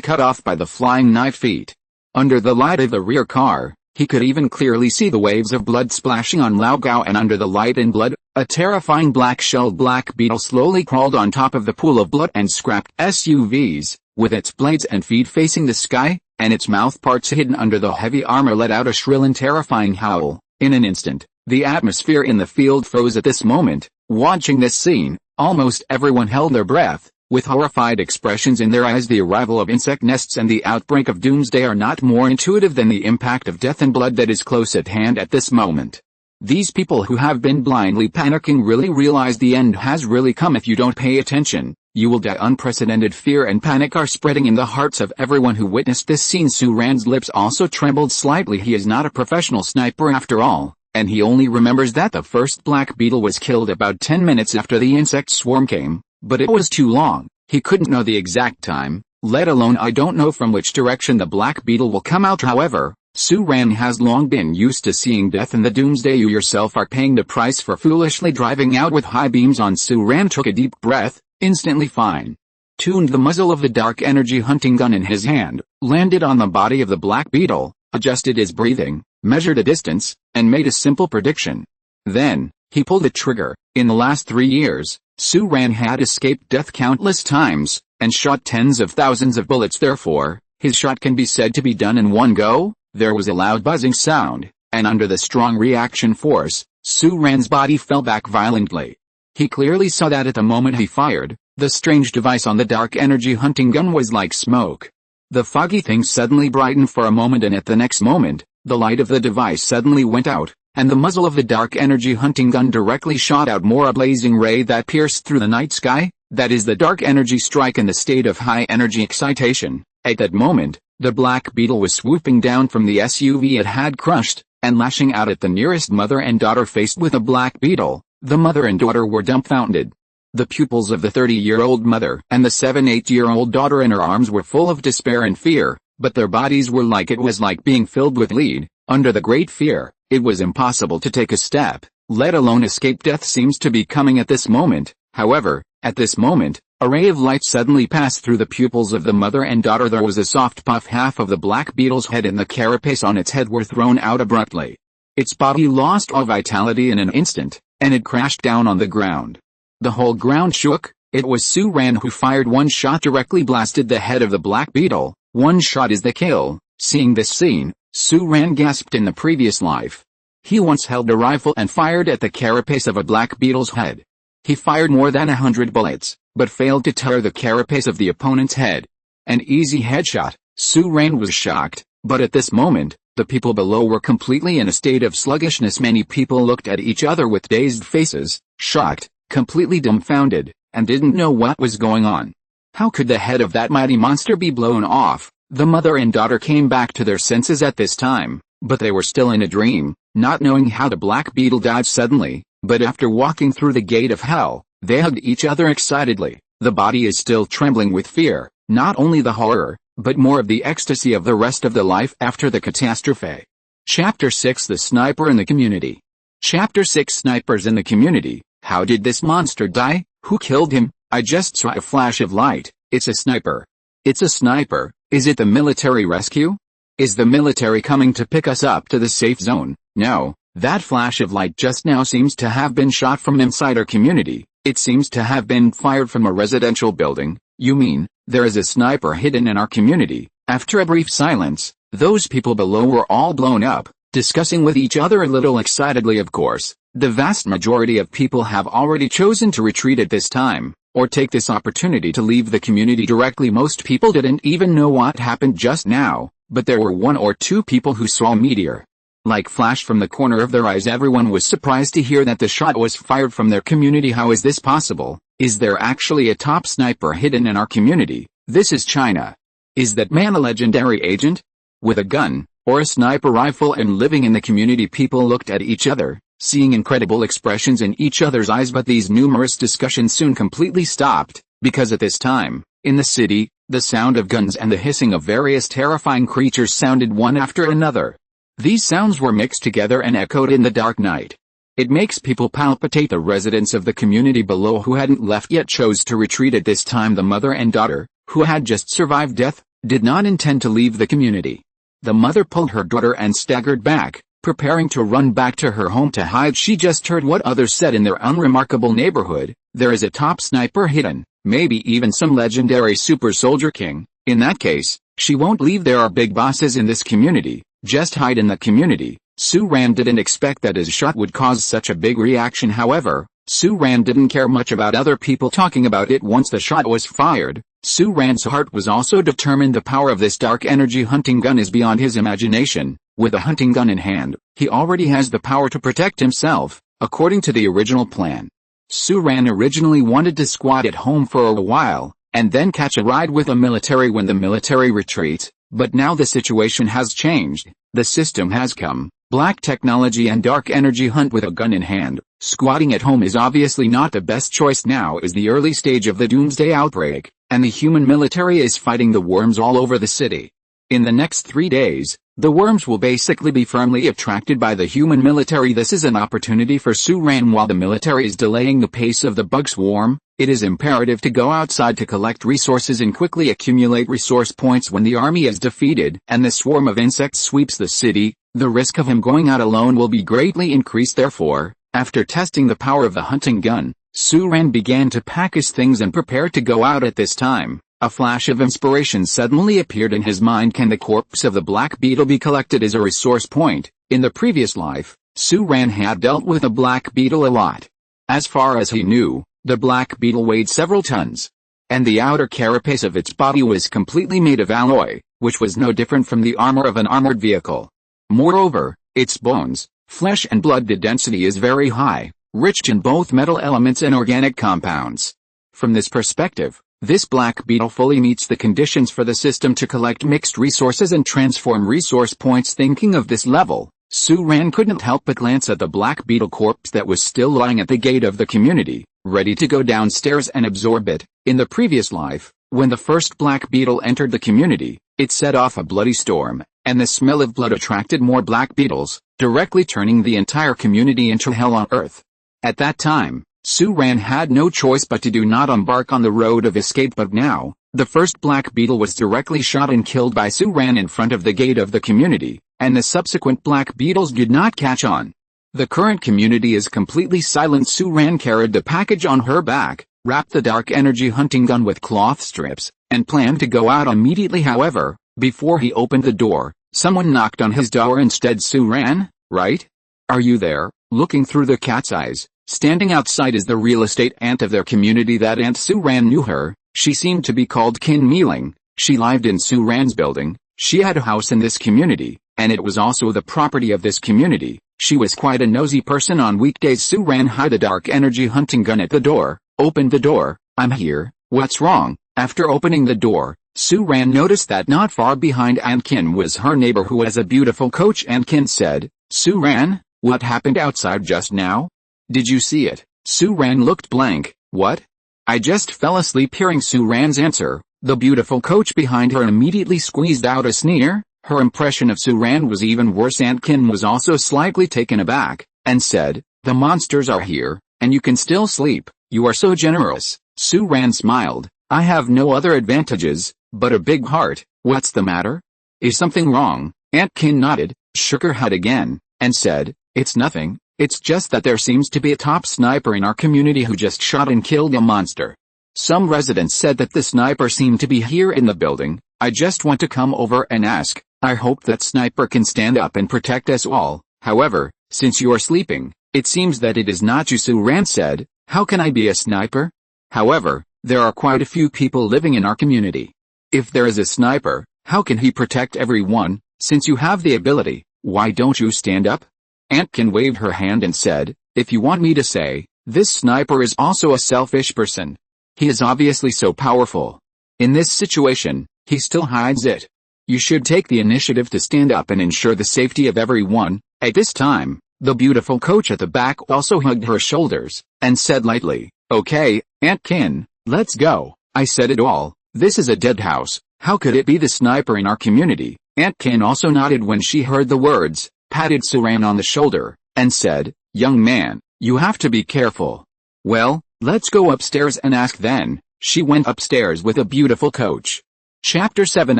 cut off by the flying knife feet. Under the light of the rear car, he could even clearly see the waves of blood splashing on Lao Gao, and under the light and blood, a terrifying black-shelled Black Beetle slowly crawled on top of the pool of blood and scrapped SUVs, with its blades and feet facing the sky, and its mouth parts hidden under the heavy armor. Let out a shrill and terrifying howl. In an instant, the atmosphere in the field froze. At this moment, watching this scene, almost everyone held their breath, with horrified expressions in their eyes. The arrival of insect nests and the outbreak of doomsday are not more intuitive than the impact of death and blood that is close at hand at this moment. These people who have been blindly panicking really realize the end has really come. If you don't pay attention, you will die. Unprecedented fear and panic are spreading in the hearts of everyone who witnessed this scene. Su Ran's lips also trembled slightly. He is not a professional sniper after all, and he only remembers that the first Black Beetle was killed about 10 minutes after the insect swarm came, but it was too long. He couldn't know the exact time, let alone I don't know from which direction the Black Beetle will come out. However, Su Ran has long been used to seeing death in the doomsday. You yourself are paying the price for foolishly driving out with high beams on. Su Ran took a deep breath, instantly fine-tuned the muzzle of the dark energy hunting gun in his hand, landed on the body of the Black Beetle, adjusted his breathing, measured a distance, and made a simple prediction. Then, he pulled the trigger. In the last 3 years, Su Ran had escaped death countless times, and shot tens of thousands of bullets. Therefore, his shot can be said to be done in one go. There was a loud buzzing sound, and under the strong reaction force, Su Ran's body fell back violently. He clearly saw that at the moment he fired, the strange device on the dark energy hunting gun was like smoke. The foggy thing suddenly brightened for a moment, and at the next moment, the light of the device suddenly went out, and the muzzle of the dark energy hunting gun directly shot out more a blazing ray that pierced through the night sky. That is the dark energy strike in the state of high energy excitation. At that moment, the Black Beetle was swooping down from the SUV it had crushed, and lashing out at the nearest mother and daughter. Faced with a Black Beetle, the mother and daughter were dumbfounded. The pupils of the 30-year-old mother and the 7-8-year-old daughter in her arms were full of despair and fear, but their bodies were like it was like being filled with lead. Under the great fear, it was impossible to take a step, let alone escape. Death seems to be coming at this moment. However, at this moment, a ray of light suddenly passed through the pupils of the mother and daughter. There was a soft puff. Half of the Black Beetle's head and the carapace on its head were thrown out abruptly. Its body lost all vitality in an instant, and it crashed down on the ground. The whole ground shook. It was Su-Ran who fired. One shot directly blasted the head of the Black Beetle. One shot is the kill. Seeing this scene, Su-Ran gasped. In the previous life, he once held a rifle and fired at the carapace of a Black Beetle's head. He fired more than 100 bullets, but failed to tear the carapace of the opponent's head. An easy headshot. Su-Ran was shocked, but at this moment, the people below were completely in a state of sluggishness. Many people looked at each other with dazed faces, shocked, completely dumbfounded, and didn't know what was going on. How could the head of that mighty monster be blown off? The mother and daughter came back to their senses at this time, but they were still in a dream, not knowing how the Black Beetle died suddenly. But after walking through the gate of hell, they hugged each other excitedly. The body is still trembling with fear, not only the horror, but more of the ecstasy of the rest of the life after the catastrophe. Chapter 6: The Sniper in the Community. Chapter 6: Snipers in the Community. How did this monster die? Who killed him? I just saw a flash of light. It's a sniper. It's a sniper. Is it the military rescue? Is the military coming to pick us up to the safe zone? No. That flash of light just now seems to have been shot from inside our community. It seems to have been fired from a residential building. You mean, there is a sniper hidden in our community? After a brief silence, those people below were all blown up, discussing with each other a little excitedly. Of course, the vast majority of people have already chosen to retreat at this time, or take this opportunity to leave the community directly. Most people didn't even know what happened just now, but there were one or two people who saw a meteor like flash from the corner of their eyes. Everyone was surprised to hear that the shot was fired from their community. How is this possible? Is there actually a top sniper hidden in our community? This is China. Is that man a legendary agent? With a gun, or a sniper rifle and living in the community? People looked at each other, seeing incredible expressions in each other's eyes. But these numerous discussions soon completely stopped, because at this time, in the city, the sound of guns and the hissing of various terrifying creatures sounded one after another. These sounds were mixed together and echoed in the dark night. It makes people palpitate. The residents of the community below who hadn't left yet chose to retreat at this time. The mother and daughter, who had just survived death, did not intend to leave the community. The mother pulled her daughter and staggered back, preparing to run back to her home to hide. She just heard what others said in their unremarkable neighborhood. There is a top sniper hidden, maybe even some legendary super soldier king. In that case, she won't leave. There are big bosses in this community. Just hide in the community. Su-Ran didn't expect that his shot would cause such a big reaction. However, Su-Ran didn't care much about other people talking about it. Once the shot was fired, Su-Ran's heart was also determined. The power of this dark energy hunting gun is beyond his imagination. With a hunting gun in hand, he already has the power to protect himself, according to the original plan. Su-Ran originally wanted to squat at home for a while, and then catch a ride with the military when the military retreats. But now the situation has changed. The system has come. Black technology and dark energy hunt with a gun in hand. Squatting at home is obviously not the best choice. Now is the early stage of the doomsday outbreak, and the human military is fighting the worms all over the city. In the next 3 days, the worms will basically be firmly attracted by the human military. This is an opportunity for Su-Ran. While the military is delaying the pace of the bug swarm, it is imperative to go outside to collect resources and quickly accumulate resource points. When the army is defeated and the swarm of insects sweeps the city, the risk of him going out alone will be greatly increased. Therefore, after testing the power of the hunting gun, Su-Ran began to pack his things and prepare to go out. At this time, a flash of inspiration suddenly appeared in his mind. Can the corpse of the Black Beetle be collected as a resource point? In the previous life, Su-Ran had dealt with a Black Beetle a lot. As far as he knew, the Black Beetle weighed several tons, and the outer carapace of its body was completely made of alloy, which was no different from the armor of an armored vehicle. Moreover, its bones, Flesh and blood density is very high, rich in both metal elements and organic compounds. From this perspective, this Black Beetle fully meets the conditions for the system to collect mixed resources and transform resource points. Thinking of this level, Su-Ran couldn't help but glance at the Black Beetle corpse that was still lying at the gate of the community, ready to go downstairs and absorb it. In the previous life, when the first Black Beetle entered the community, it set off a bloody storm, and the smell of blood attracted more Black Beetles, directly turning the entire community into hell on earth. At that time, Su-Ran had no choice but to do not embark on the road of escape, but now, the first Black Beetle was directly shot and killed by Su-Ran in front of the gate of the community, and the subsequent Black Beetles did not catch on. The current community is completely silent. Su-Ran carried the package on her back, wrapped the dark energy hunting gun with cloth strips, and planned to go out immediately. However, before he opened the door, someone knocked on his door instead. Su-Ran, right? Are you there? Looking through the cat's eyes, standing outside is the real estate aunt of their community. That aunt Su-Ran knew her. She seemed to be called Kin Mealing. She lived in Su-Ran's building. She had a house in this community, and it was also the property of this community. She was quite a nosy person. On weekdays, Su-Ran hid the dark energy hunting gun at the door, opened the door. I'm here, what's wrong? After opening the door, Su-Ran noticed that not far behind Aunt Kin was her neighbor, who has a beautiful coach. Aunt Kin said, Su-Ran, what happened outside just now? Did you see it? Su-Ran looked blank. What? I just fell asleep. Hearing Su-Ran's answer, the beautiful coach behind her immediately squeezed out a sneer. Her impression of Su-Ran was even worse. Aunt Kin was also slightly taken aback, and said, the monsters are here, and you can still sleep. You are so generous. Su-Ran smiled. I have no other advantages, but a big heart. What's the matter? Is something wrong? Aunt Kin nodded, shook her head again, and said, it's nothing. It's just that there seems to be a top sniper in our community who just shot and killed a monster. Some residents said that the sniper seemed to be here in the building. I just want to come over and ask. I hope that sniper can stand up and protect us all. However, since you are sleeping, it seems that it is not you. Su-Ran said, how can I be a sniper? However, there are quite a few people living in our community. If there is a sniper, how can he protect everyone? Since you have the ability, why don't you stand up? Aunt Kin waved her hand and said, if you want me to say, this sniper is also a selfish person. He is obviously so powerful. In this situation, he still hides it. You should take the initiative to stand up and ensure the safety of everyone. At this time, the beautiful coach at the back also hugged her shoulders, and said lightly, okay, Aunt Kin, let's go. I said it all. This is a dead house. How could it be the sniper in our community? Aunt Kin also nodded when she heard the words, patted Su-Ran on the shoulder, and said, young man, you have to be careful. Well, let's go upstairs and ask then. She went upstairs with a beautiful coach. Chapter 7: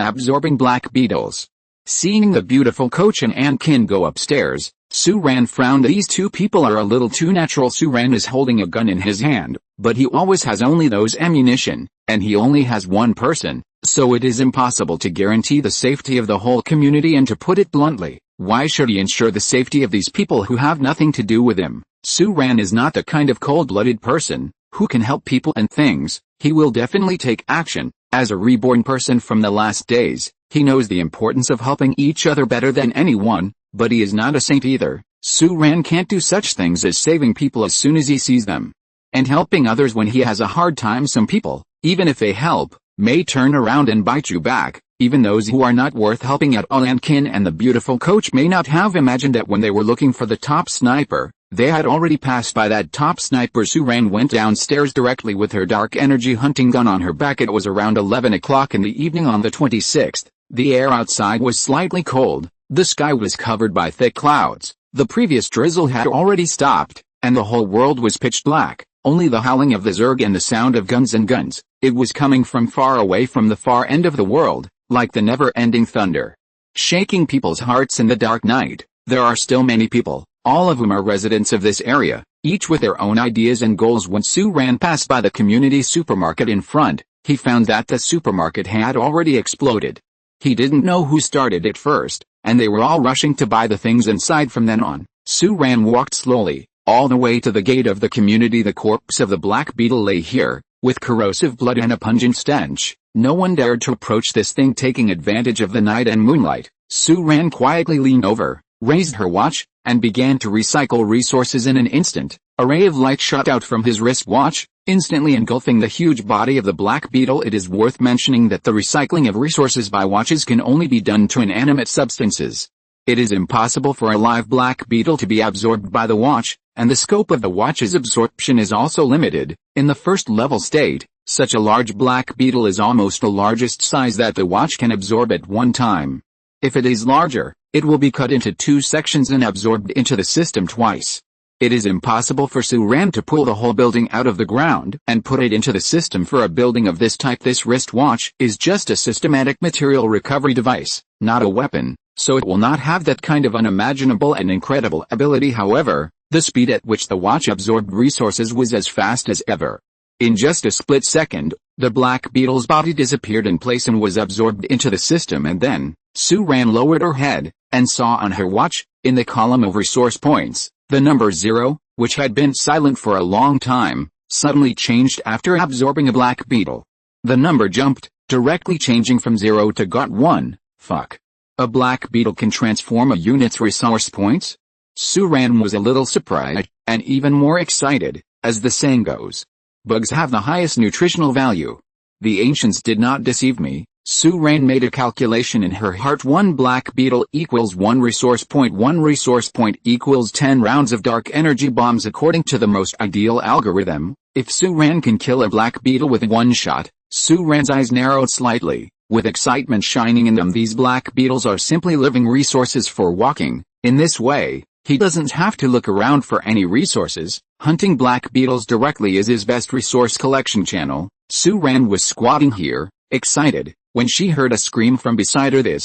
Absorbing Black Beetles. Seeing the beautiful coach and Aunt Kin go upstairs, Su-Ran frowned. These two people are a little too natural. Su-Ran is holding a gun in his hand, but he always has only those ammunition, and he only has one person, so it is impossible to guarantee the safety of the whole community. And to put it bluntly, why should he ensure the safety of these people who have nothing to do with him? Su-Ran is not the kind of cold-blooded person who can help people and things. He will definitely take action. As a reborn person from the last days, he knows the importance of helping each other better than anyone, but he is not a saint either. Su-Ran can't do such things as saving people as soon as he sees them, and helping others when he has a hard time. Some people, even if they help, may turn around and bite you back, even those who are not worth helping at all. Aunt Kin and the beautiful coach may not have imagined that when they were looking for the top sniper, they had already passed by that top sniper. Su-Ran went downstairs directly with her dark energy hunting gun on her back. It was around 11 o'clock in the evening on the 26th. The air outside was slightly cold. The sky was covered by thick clouds. The previous drizzle had already stopped, and the whole world was pitch black. Only the howling of the Zerg and the sound of guns and guns. It was coming from far away, from the far end of the world, like the never-ending thunder, shaking people's hearts in the dark night. There are still many people, all of whom are residents of this area, each with their own ideas and goals. When Su-Ran passed by the community supermarket in front, he found that the supermarket had already exploded. He didn't know who started it first, and they were all rushing to buy the things inside. From then on, Su-Ran walked slowly, all the way to the gate of the community. The corpse of the Black Beetle lay here, with corrosive blood and a pungent stench. No one dared to approach this thing. Taking advantage of the night and moonlight, Su-Ran quietly leaned over, raised her watch, and began to recycle resources in an instant. A ray of light shot out from his wristwatch, instantly engulfing the huge body of the Black Beetle. It is worth mentioning that the recycling of resources by watches can only be done to inanimate substances. It is impossible for a live Black Beetle to be absorbed by the watch, and the scope of the watch's absorption is also limited. In the first level state, such a large Black Beetle is almost the largest size that the watch can absorb at one time. If it is larger, it will be cut into two sections and absorbed into the system twice. It is impossible for Suran to pull the whole building out of the ground and put it into the system for a building of this type. This wristwatch is just a systematic material recovery device, not a weapon, so it will not have that kind of unimaginable and incredible ability. However, the speed at which the watch absorbed resources was as fast as ever. In just a split second, the Black Beetle's body disappeared in place and was absorbed into the system, and then, Suran lowered her head, and saw on her watch, in the column of resource points, the number 0, which had been silent for a long time, suddenly changed after absorbing a Black Beetle. The number jumped, directly changing from 0 to got1. Fuck. A Black Beetle can transform a unit's resource points? Suran was a little surprised, and even more excited, as the saying goes. Bugs have the highest nutritional value. The ancients did not deceive me. Suran made a calculation in her heart. 1 Black Beetle equals 1 resource point. 1 resource point equals 10 rounds of dark energy bombs. According to the most ideal algorithm, if Suran can kill a Black Beetle with one shot, Suran's eyes narrowed slightly, with excitement shining in them. These Black Beetles are simply living resources for walking. In this way, he doesn't have to look around for any resources. Hunting Black Beetles directly is his best resource collection channel. Suran was squatting here, excited, when she heard a scream from beside her.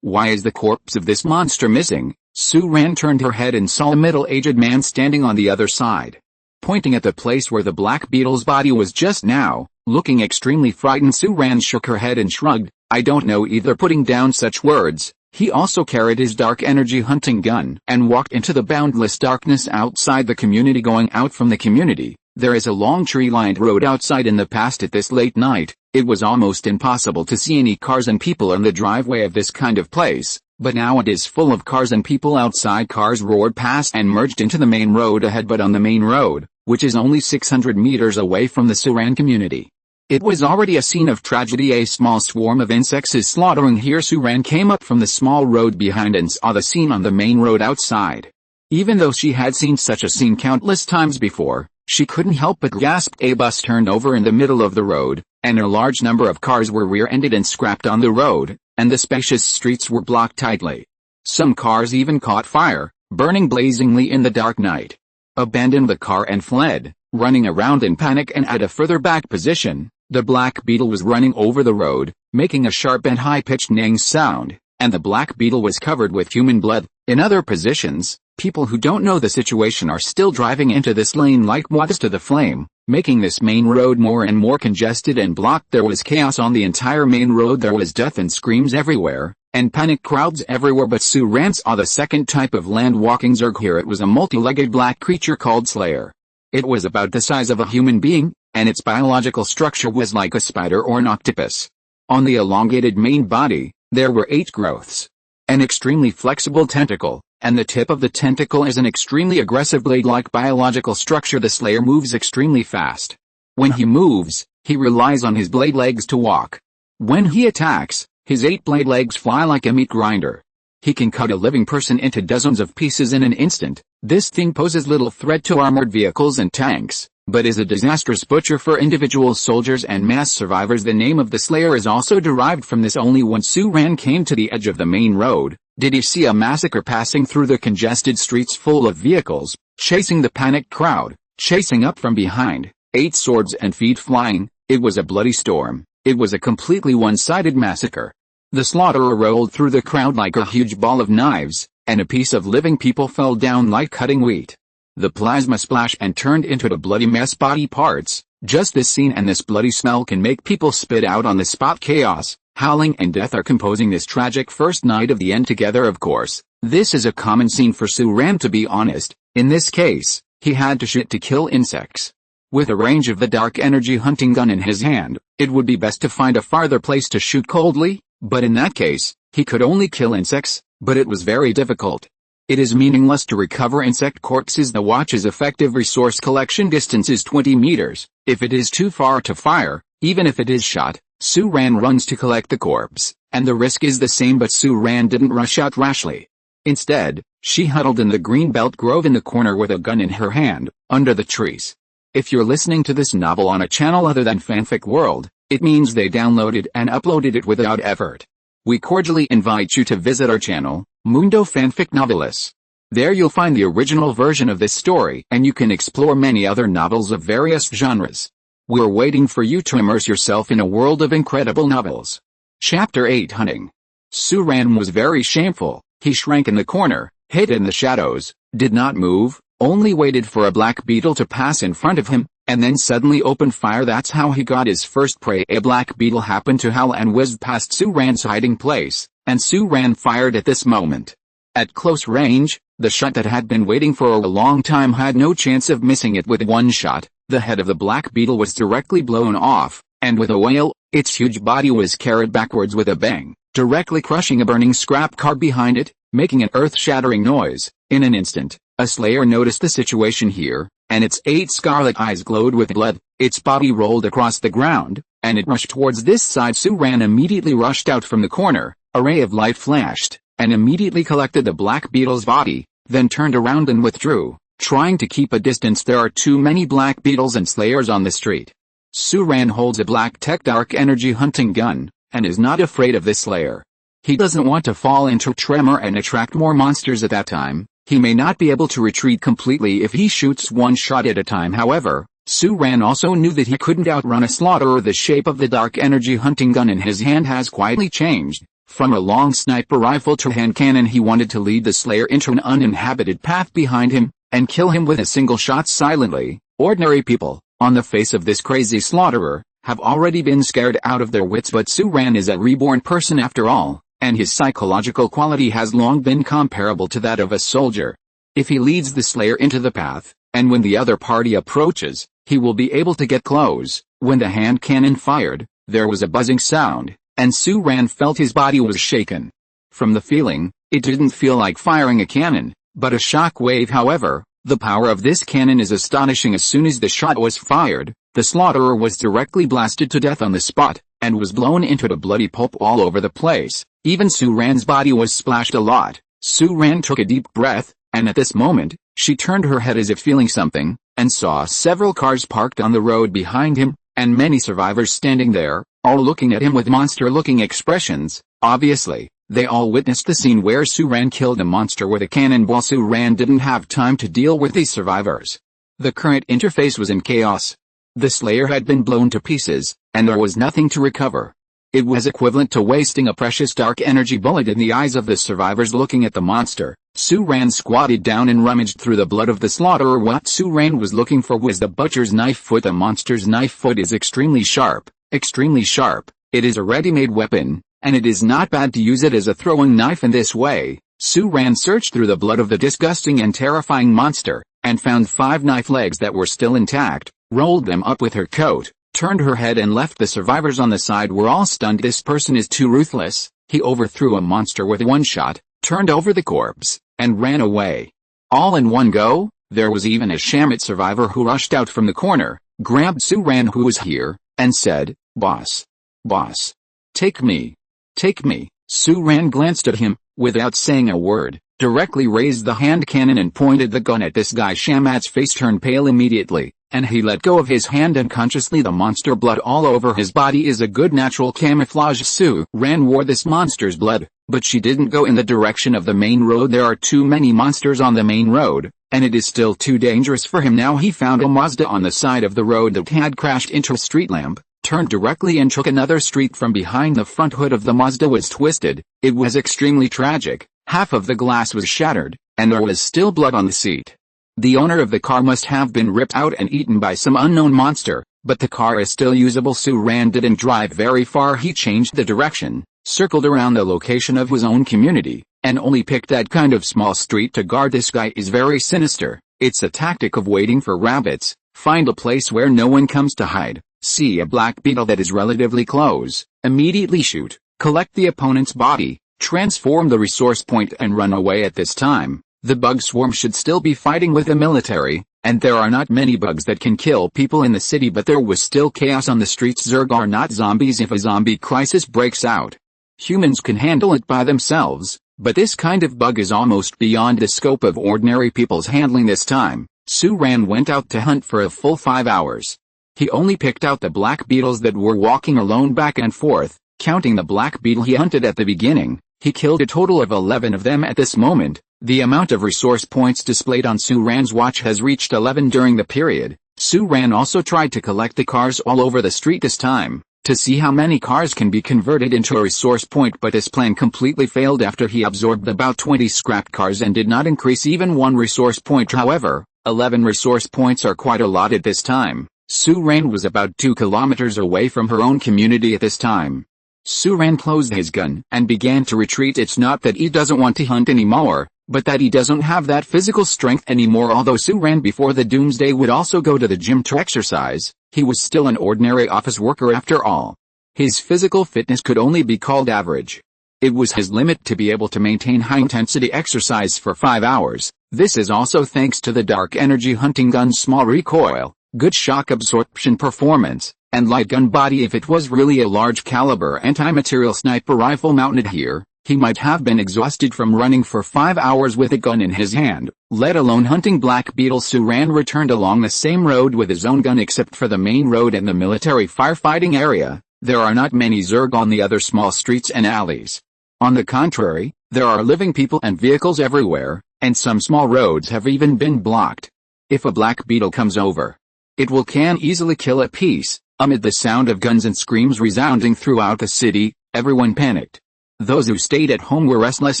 Why is the corpse of this monster missing? Suran turned her head and saw a middle-aged man standing on the other side. Pointing at the place where the Black Beetle's body was just now, looking extremely frightened. Suran shook her head and shrugged. I don't know either. Putting down such words, he also carried his dark energy hunting gun and walked into the boundless darkness outside the community. Going out from the community, there is a long tree-lined road outside. In the past at this late night, it was almost impossible to see any cars and people in the driveway of this kind of place, but now it is full of cars and people outside. Cars roared past and merged into the main road ahead, but on the main road, which is only 600 meters away from the Suran community, it was already a scene of tragedy. A small swarm of insects is slaughtering here. Suran came up from the small road behind and saw the scene on the main road outside. Even though she had seen such a scene countless times before, she couldn't help but gasp. A bus turned over in the middle of the road, and a large number of cars were rear-ended and scrapped on the road, and the spacious streets were blocked tightly. Some cars even caught fire, burning blazingly in the dark night. Abandoned the car and fled, running around in panic. And at a further back position, the Black Beetle was running over the road, making a sharp and high-pitched neighing sound, and the Black Beetle was covered with human blood. In other positions, people who don't know the situation are still driving into this lane like moths to the flame, making this main road more and more congested and blocked. There was chaos on the entire main road. There was death and screams everywhere, and panic crowds everywhere. But Suran saw the second type of land-walking Zerg here. It was a multi-legged black creature called Slayer. It was about the size of a human being, and its biological structure was like a spider or an octopus. On the elongated main body, there were 8 growths. An extremely flexible tentacle, and the tip of the tentacle is an extremely aggressive blade-like biological structure. The Slayer moves extremely fast. When he moves, he relies on his blade legs to walk. When he attacks, his 8 blade legs fly like a meat grinder. He can cut a living person into dozens of pieces in an instant. This thing poses little threat to armored vehicles and tanks, but is a disastrous butcher for individual soldiers and mass survivors. The name of the Slayer is also derived from this. Only when Suran came to the edge of the main road, did he see a massacre passing through the congested streets full of vehicles, chasing the panicked crowd, chasing up from behind, 8 swords and feet flying. It was a bloody storm. It was a completely one-sided massacre. The slaughterer rolled through the crowd like a huge ball of knives, and a piece of living people fell down like cutting wheat. The plasma splashed and turned into a bloody mess. Body parts. Just this scene and this bloody smell can make people spit out on the spot. Chaos, howling and death are composing this tragic first night of the end together. Of course, this is a common scene for Suran. To be honest, in this case, he had to shoot to kill insects. With a range of the dark energy hunting gun in his hand, it would be best to find a farther place to shoot coldly, but in that case, he could only kill insects, but it was very difficult. It is meaningless to recover insect corpses. The watch's effective resource collection distance is 20 meters. If it is too far to fire, even if it is shot, Su-ran runs to collect the corpse, and the risk is the same, but Su-ran didn't rush out rashly. Instead, she huddled in the greenbelt grove in the corner with a gun in her hand, under the trees. If you're listening to this novel on a channel other than Fanfic World, it means they downloaded and uploaded it without effort. We cordially invite you to visit our channel, Mundo Fanfic Novelis. There you'll find the original version of this story, and you can explore many other novels of various genres. We're waiting for you to immerse yourself in a world of incredible novels. Chapter 8 Hunting. Su-ran was very shameful. He shrank in the corner, hid in the shadows, did not move, only waited for a black beetle to pass in front of him, and then suddenly opened fire. That's how he got his first prey. A black beetle happened to howl and whizzed past Su-ran's hiding place, and Su-ran fired at this moment. At close range, the shot that had been waiting for a long time had no chance of missing it. With one shot, the head of the black beetle was directly blown off, and with a wail, its huge body was carried backwards with a bang, directly crushing a burning scrap car behind it, making an earth-shattering noise. In an instant, a slayer noticed the situation here, and its 8 scarlet eyes glowed with blood. Its body rolled across the ground, and it rushed towards this side. Su-ran immediately rushed out from the corner. A ray of light flashed, and immediately collected the black beetle's body, then turned around and withdrew, trying to keep a distance. There are too many black beetles and slayers on the street. Su-ran holds a black tech dark energy hunting gun, and is not afraid of this slayer. He doesn't want to fall into tremor and attract more monsters at that time. He may not be able to retreat completely if he shoots one shot at a time. However, Su-ran also knew that he couldn't outrun a slaughterer. The shape of the dark energy hunting gun in his hand has quietly changed. From a long sniper rifle to hand cannon, he wanted to lead the slayer into an uninhabited path behind him, and kill him with a single shot silently. Ordinary people, on the face of this crazy slaughterer, have already been scared out of their wits, but Su-ran is a reborn person after all, and his psychological quality has long been comparable to that of a soldier. If he leads the slayer into the path, and when the other party approaches, he will be able to get close. When the hand cannon fired, there was a buzzing sound, and Su-ran felt his body was shaken. From the feeling, it didn't feel like firing a cannon, but a shock wave. However, the power of this cannon is astonishing. As soon as the shot was fired, the slaughterer was directly blasted to death on the spot, and was blown into a bloody pulp all over the place. Even Su-ran's body was splashed a lot. Su-ran took a deep breath, and at this moment, she turned her head as if feeling something, and saw several cars parked on the road behind him, and many survivors standing there, all looking at him with monster-looking expressions. Obviously, they all witnessed the scene where Su-ran killed a monster with a cannonball. Su-ran didn't have time to deal with these survivors. The current interface was in chaos. The slayer had been blown to pieces, and there was nothing to recover. It was equivalent to wasting a precious dark energy bullet in the eyes of the survivors looking at the monster. Su-ran squatted down and rummaged through the blood of the slaughterer. What Su-ran was looking for was the butcher's knife foot. The monster's knife foot is extremely sharp. Extremely sharp. It is a ready-made weapon, and it is not bad to use it as a throwing knife in this way. Su-ran searched through the blood of the disgusting and terrifying monster, and found 5 knife legs that were still intact, rolled them up with her coat, turned her head and left. The survivors on the side were all stunned. This person is too ruthless. He overthrew a monster with one shot, turned over the corpse, and ran away. All in one go. There was even a Shamit survivor who rushed out from the corner, grabbed Su-ran who was here, and said, "Boss. Boss. Take me. Take me." Su-ran glanced at him, without saying a word, directly raised the hand cannon and pointed the gun at this guy. Shamat's face turned pale immediately, and he let go of his hand unconsciously. The monster blood all over his body is a good natural camouflage. Su-ran wore this monster's blood, but she didn't go in the direction of the main road. There are too many monsters on the main road, and it is still too dangerous for him. Now he found a Mazda on the side of the road that had crashed into a street lamp, turned directly and took another street from behind. The front hood of the Mazda was twisted. It was extremely tragic. Half of the glass was shattered, and there was still blood on the seat. The owner of the car must have been ripped out and eaten by some unknown monster, but the car is still usable. Su-ran didn't drive very far. He changed the direction, circled around the location of his own community, and only picked that kind of small street to guard. This guy is very sinister. It's a tactic of waiting for rabbits. Find a place where no one comes to hide. See a black beetle that is relatively close, immediately shoot, collect the opponent's body, transform the resource point and run away. At this time, The bug swarm should still be fighting with the military, and there are not many bugs that can kill people in the city, but there was still chaos on the streets. Zerg are not zombies if a zombie crisis breaks out. Humans can handle it by themselves, but this kind of bug is almost beyond the scope of ordinary people's handling this time. Suran went out to hunt for a full 5 hours. He only picked out the black beetles that were walking alone back and forth. Counting the black beetle he hunted at the beginning, he killed a total of 11 of them at this moment. The amount of resource points displayed on Suran's watch has reached 11 during the period. Suran also tried to collect the cars all over the street this time, to see how many cars can be converted into a resource point, but this plan completely failed after he absorbed about 20 scrapped cars and did not increase even one resource point. However, 11 resource points are quite a lot at this time. Suran was about 2 kilometers away from her own community at this time. Suran closed his gun and began to retreat. It's not that he doesn't want to hunt anymore, but that he doesn't have that physical strength anymore. Although Suran before the doomsday would also go to the gym to exercise, he was still an ordinary office worker after all. His physical fitness could only be called average. It was his limit to be able to maintain high-intensity exercise for 5 hours. This is also thanks to the dark energy hunting gun's small recoil, good shock absorption performance, and light gun body. If it was really a large caliber anti-material sniper rifle mounted here, he might have been exhausted from running for 5 hours with a gun in his hand, let alone hunting black beetle. Suran returned along the same road with his own gun except for the main road and the military firefighting area. There are not many Zerg on the other small streets and alleys. On the contrary, there are living people and vehicles everywhere, and some small roads have even been blocked. If a black beetle comes over, it can easily kill a piece. Amid the sound of guns and screams resounding throughout the city, everyone panicked. Those who stayed at home were restless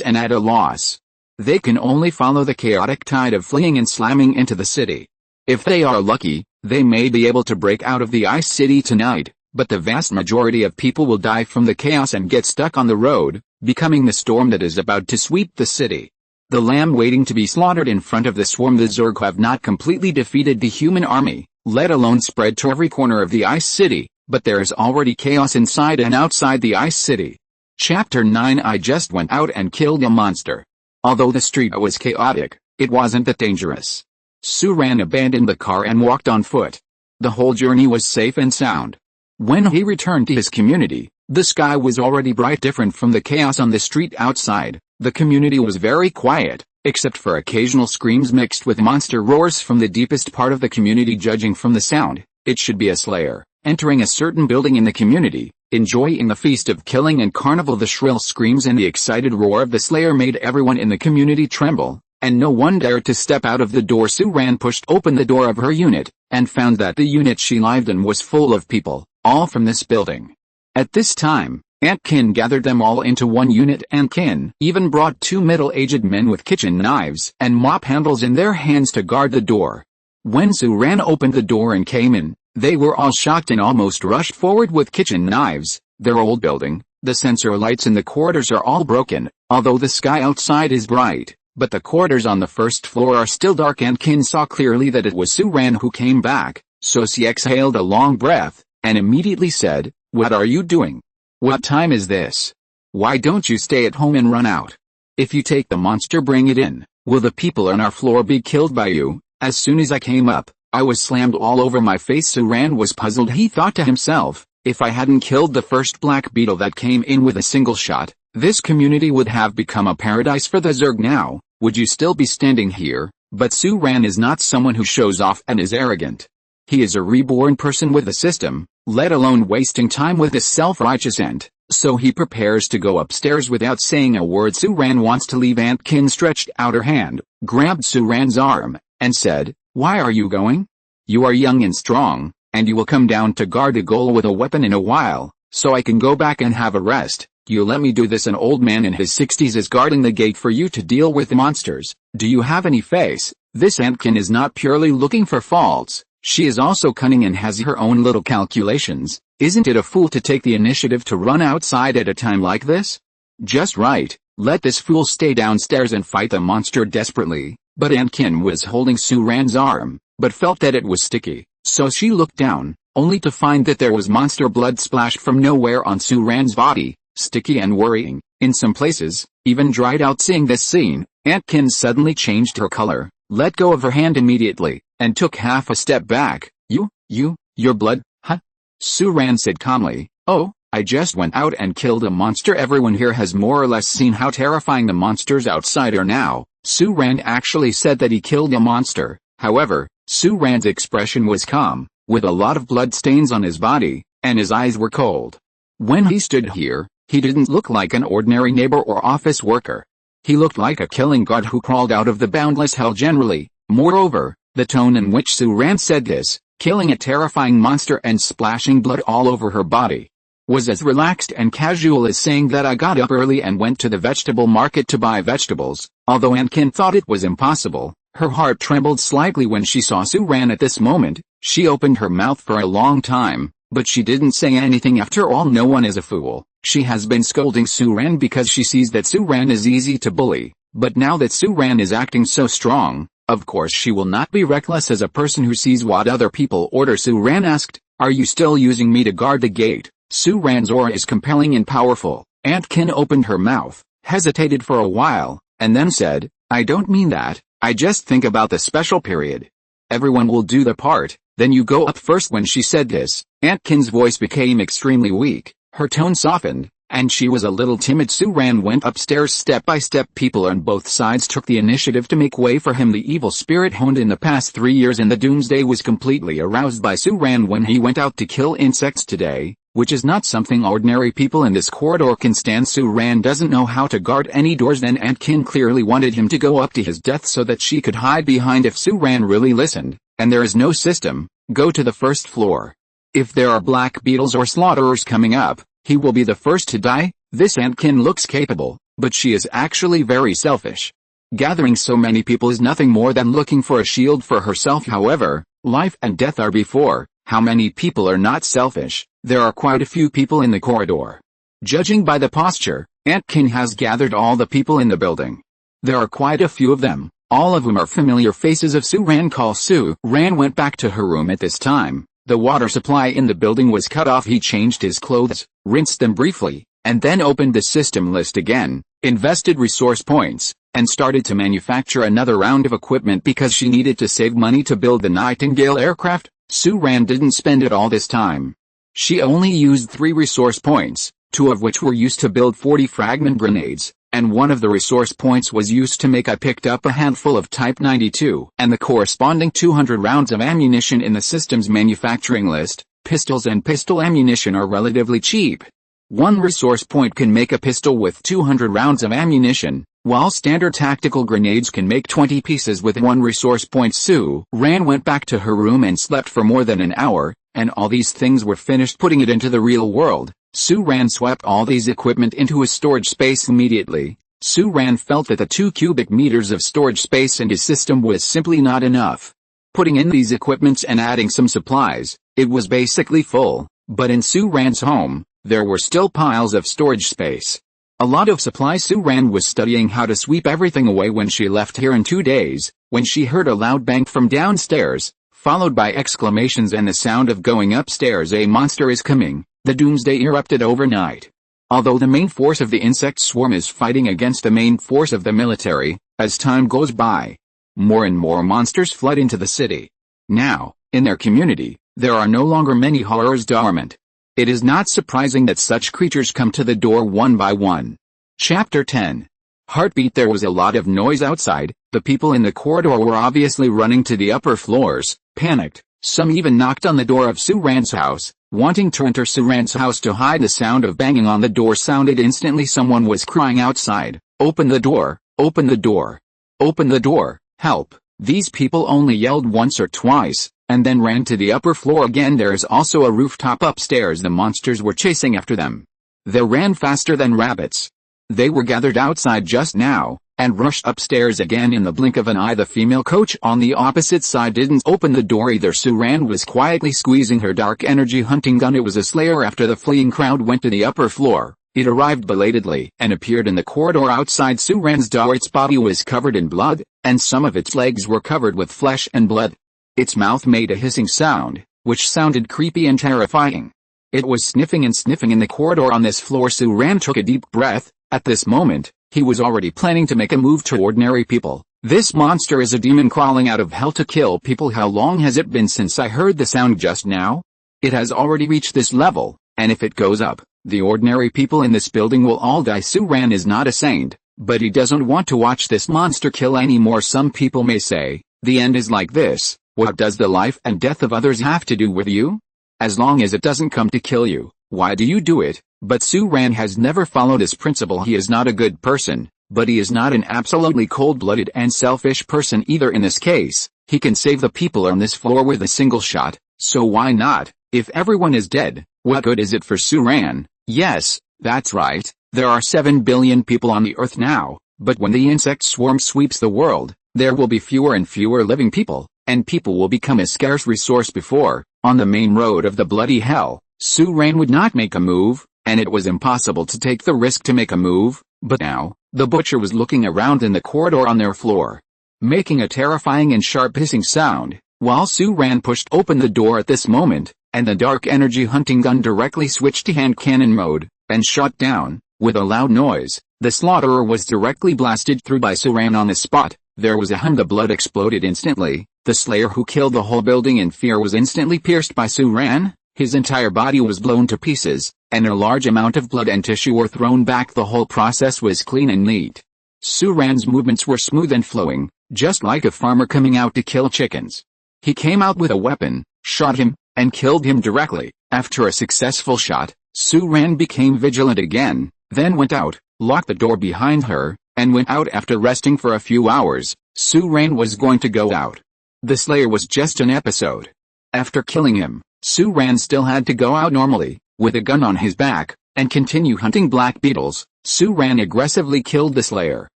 and at a loss. They can only follow the chaotic tide of fleeing and slamming into the city. If they are lucky, they may be able to break out of the ice city tonight, but the vast majority of people will die from the chaos and get stuck on the road, becoming the storm that is about to sweep the city. The lamb waiting to be slaughtered in front of the swarm. The Zerg have not completely defeated the human army, let alone spread to every corner of the ice city, but there is already chaos inside and outside the ice city. Chapter 9. I just went out and killed a monster. Although the street was chaotic, it wasn't that dangerous. Suran abandoned the car and walked on foot. The whole journey was safe and sound. When he returned to his community, the sky was already bright, different from the chaos on the street outside. The community was very quiet, except for occasional screams mixed with monster roars from the deepest part of the community. Judging from the sound, it should be a slayer entering a certain building in the community, enjoying the feast of killing and carnival. The shrill screams and the excited roar of the slayer made everyone in the community tremble, and no one dared to step out of the door. Suran pushed open the door of her unit, and found that the unit she lived in was full of people, all from this building. At this time, Antkin gathered them all into one unit. Antkin even brought 2 middle-aged men with kitchen knives and mop handles in their hands to guard the door. When Suran opened the door and came in, they were all shocked and almost rushed forward with kitchen knives. Their old building, the sensor lights in the corridors are all broken, although the sky outside is bright, but the corridors on the first floor are still dark. Antkin saw clearly that it was Suran who came back, so she exhaled a long breath, and immediately said, "What are you doing? What time is this? Why don't you stay at home and run out? If you take the monster, bring it in. Will the people on our floor be killed by you?" As soon as I came up, I was slammed all over my face. Suran was puzzled. He thought to himself, if I hadn't killed the first black beetle that came in with a single shot, this community would have become a paradise for the Zerg now. Would you still be standing here? But Suran is not someone who shows off and is arrogant. He is a reborn person with a system, let alone wasting time with a self-righteous ant, so he prepares to go upstairs without saying a word. Suran wants to leave. Antkin stretched out her hand, grabbed Suran's arm, and said, "Why are you going? You are young and strong, and you will come down to guard a goal with a weapon in a while, so I can go back and have a rest. You let me do this. An old man in his 60s is guarding the gate for you to deal with monsters. Do you have any face?" This Antkin is not purely looking for faults. She is also cunning and has her own little calculations. Isn't it a fool to take the initiative to run outside at a time like this? Just right, let this fool stay downstairs and fight the monster desperately. But Antkin was holding Suran's arm, but felt that it was sticky, so she looked down, only to find that there was monster blood splashed from nowhere on Suran's body, sticky and worrying, in some places, even dried out. Seeing this scene, Antkin suddenly changed her color, let go of her hand immediately, and took half a step back. Your blood, huh? Su-Ran said calmly. Oh, I just went out and killed a monster. Everyone here has more or less seen how terrifying the monsters outside are now. Su-Ran actually said that he killed a monster. However, Su-Ran's expression was calm, with a lot of blood stains on his body, and his eyes were cold. When he stood here, he didn't look like an ordinary neighbor or office worker. He looked like a killing god who crawled out of the boundless hell generally. Moreover, the tone in which Su-Ran said this, killing a terrifying monster and splashing blood all over her body, was as relaxed and casual as saying that I got up early and went to the vegetable market to buy vegetables. Although Antkin thought it was impossible, her heart trembled slightly when she saw Su-Ran at this moment. She opened her mouth for a long time, but she didn't say anything. After all, no one is a fool. She has been scolding Su-Ran because she sees that Su-Ran is easy to bully, but now that Su-Ran is acting so strong, of course she will not be reckless as a person who sees what other people order. Su-Ran asked, "Are you still using me to guard the gate?" Su-Ran's aura is compelling and powerful. Antkin opened her mouth, hesitated for a while, and then said, "I don't mean that, I just think about the special period. Everyone will do the part, then you go up first." When she said this, Antkin's voice became extremely weak, her tone softened, and she was a little timid. Su-Ran went upstairs step by step. People on both sides took the initiative to make way for him. The evil spirit honed in the past 3 years in the Doomsday was completely aroused by Su-Ran when he went out to kill insects today, which is not something ordinary people in this corridor can stand. Su-Ran doesn't know how to guard any doors. Then Antkin clearly wanted him to go up to his death so that she could hide behind. If Su-Ran really listened, and there is no system, go to the first floor. If there are black beetles or slaughterers coming up, he will be the first to die. This Antkin looks capable, but she is actually very selfish. Gathering so many people is nothing more than looking for a shield for herself. However, life and death are before. How many people are not selfish? There are quite a few people in the corridor. Judging by the posture, Antkin has gathered all the people in the building. There are quite a few of them, all of whom are familiar faces of Su-Ran. Su-Ran went back to her room at this time. The water supply in the building was cut off. He changed his clothes, rinsed them briefly, and then opened the system list again, invested resource points, and started to manufacture another round of equipment because she needed to save money to build the Nightingale aircraft. Su-Ran didn't spend it all this time. She only used 3 resource points, 2 of which were used to build 40 fragment grenades, and 1 of the resource points was used to make. I picked up a handful of Type 92 and the corresponding 200 rounds of ammunition in the system's manufacturing list. Pistols and pistol ammunition are relatively cheap. 1 resource point can make a pistol with 200 rounds of ammunition, while standard tactical grenades can make 20 pieces with 1 resource point. Su-Ran went back to her room and slept for more than an hour, and all these things were finished. Putting it into the real world, Su-Ran swept all these equipment into his storage space immediately. Su-Ran felt that the 2 cubic meters of storage space in his system was simply not enough. Putting in these equipments and adding some supplies, it was basically full, but in Su-Ran's home, there were still piles of storage space. A lot of supplies. Su-Ran was studying how to sweep everything away when she left here in 2 days, when she heard a loud bang from downstairs, followed by exclamations and the sound of going upstairs. A monster is coming. The Doomsday erupted overnight. Although the main force of the insect swarm is fighting against the main force of the military, as time goes by, more and more monsters flood into the city. Now, in their community, there are no longer many horrors dormant. It is not surprising that such creatures come to the door one by one. Chapter 10. Heartbeat. There was a lot of noise outside. The people in the corridor were obviously running to the upper floors, panicked. Some even knocked on the door of Su-Ran's house, wanting to enter Su-Ran's house to hide. The sound of banging on the door sounded instantly. Someone was crying outside, "Open the door, open the door, open the door, help." These people only yelled once or twice, and then ran to the upper floor again. There is also a rooftop upstairs. The monsters were chasing after them. They ran faster than rabbits. They were gathered outside just now, and rushed upstairs again in the blink of an eye. The female coach on the opposite side didn't open the door either. Su-Ran was quietly squeezing her dark energy hunting gun. It was a slayer. After the fleeing crowd went to the upper floor, it arrived belatedly and appeared in the corridor outside Su-Ran's door. Its body was covered in blood, and some of its legs were covered with flesh and blood. Its mouth made a hissing sound, which sounded creepy and terrifying. It was sniffing and sniffing in the corridor on this floor. Su-Ran took a deep breath. At this moment, He was already planning to make a move to ordinary people. This monster is a demon crawling out of hell to kill people. How long has it been since I heard the sound just now? It has already reached this level, and if it goes up, the ordinary people in this building will all die. Suran is not a saint, but he doesn't want to watch this monster kill anymore. Some people may say, the end is like this. What does the life and death of others have to do with you? As long as it doesn't come to kill you, why do you do it? But Suran has never followed this principle. He is not a good person, but he is not an absolutely cold-blooded and selfish person either. In this case, he can save the people on this floor with a single shot, so why not? If everyone is dead, what good is it for Suran? Yes, that's right, there are 7 billion people on the earth now, but when the insect swarm sweeps the world, there will be fewer and fewer living people, and people will become a scarce resource. Before, on the main road of the bloody hell, Suran would not make a move, and it was impossible to take the risk to make a move, but now, the butcher was looking around in the corridor on their floor, making a terrifying and sharp hissing sound, while Suran pushed open the door at this moment, and the dark energy hunting gun directly switched to hand cannon mode, and shot down. With a loud noise, the slaughterer was directly blasted through by Suran on the spot. There was a hum. The blood exploded instantly. The slayer who killed the whole building in fear was instantly pierced by Suran. His entire body was blown to pieces, and a large amount of blood and tissue were thrown back. The whole process was clean and neat. Suran's movements were smooth and flowing, just like a farmer coming out to kill chickens. He came out with a weapon, shot him, and killed him directly. After a successful shot, Suran became vigilant again, then went out, locked the door behind her, and went out. After resting for a few hours, Suran was going to go out. The slayer was just an episode. After killing him, Suran still had to go out normally, with a gun on his back, and continue hunting black beetles. Suran aggressively killed the slayer,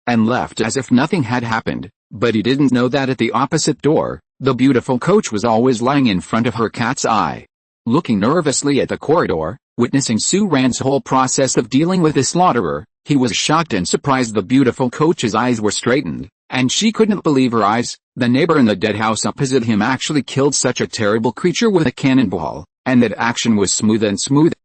and left as if nothing had happened, but he didn't know that at the opposite door, the beautiful coach was always lying in front of her cat's eye. Looking nervously at the corridor, witnessing Suran's whole process of dealing with the slaughterer, he was shocked and surprised. The beautiful coach's eyes were straightened, and she couldn't believe her eyes. The neighbor in the dead house opposite him actually killed such a terrible creature with a cannonball, and that action was smooth,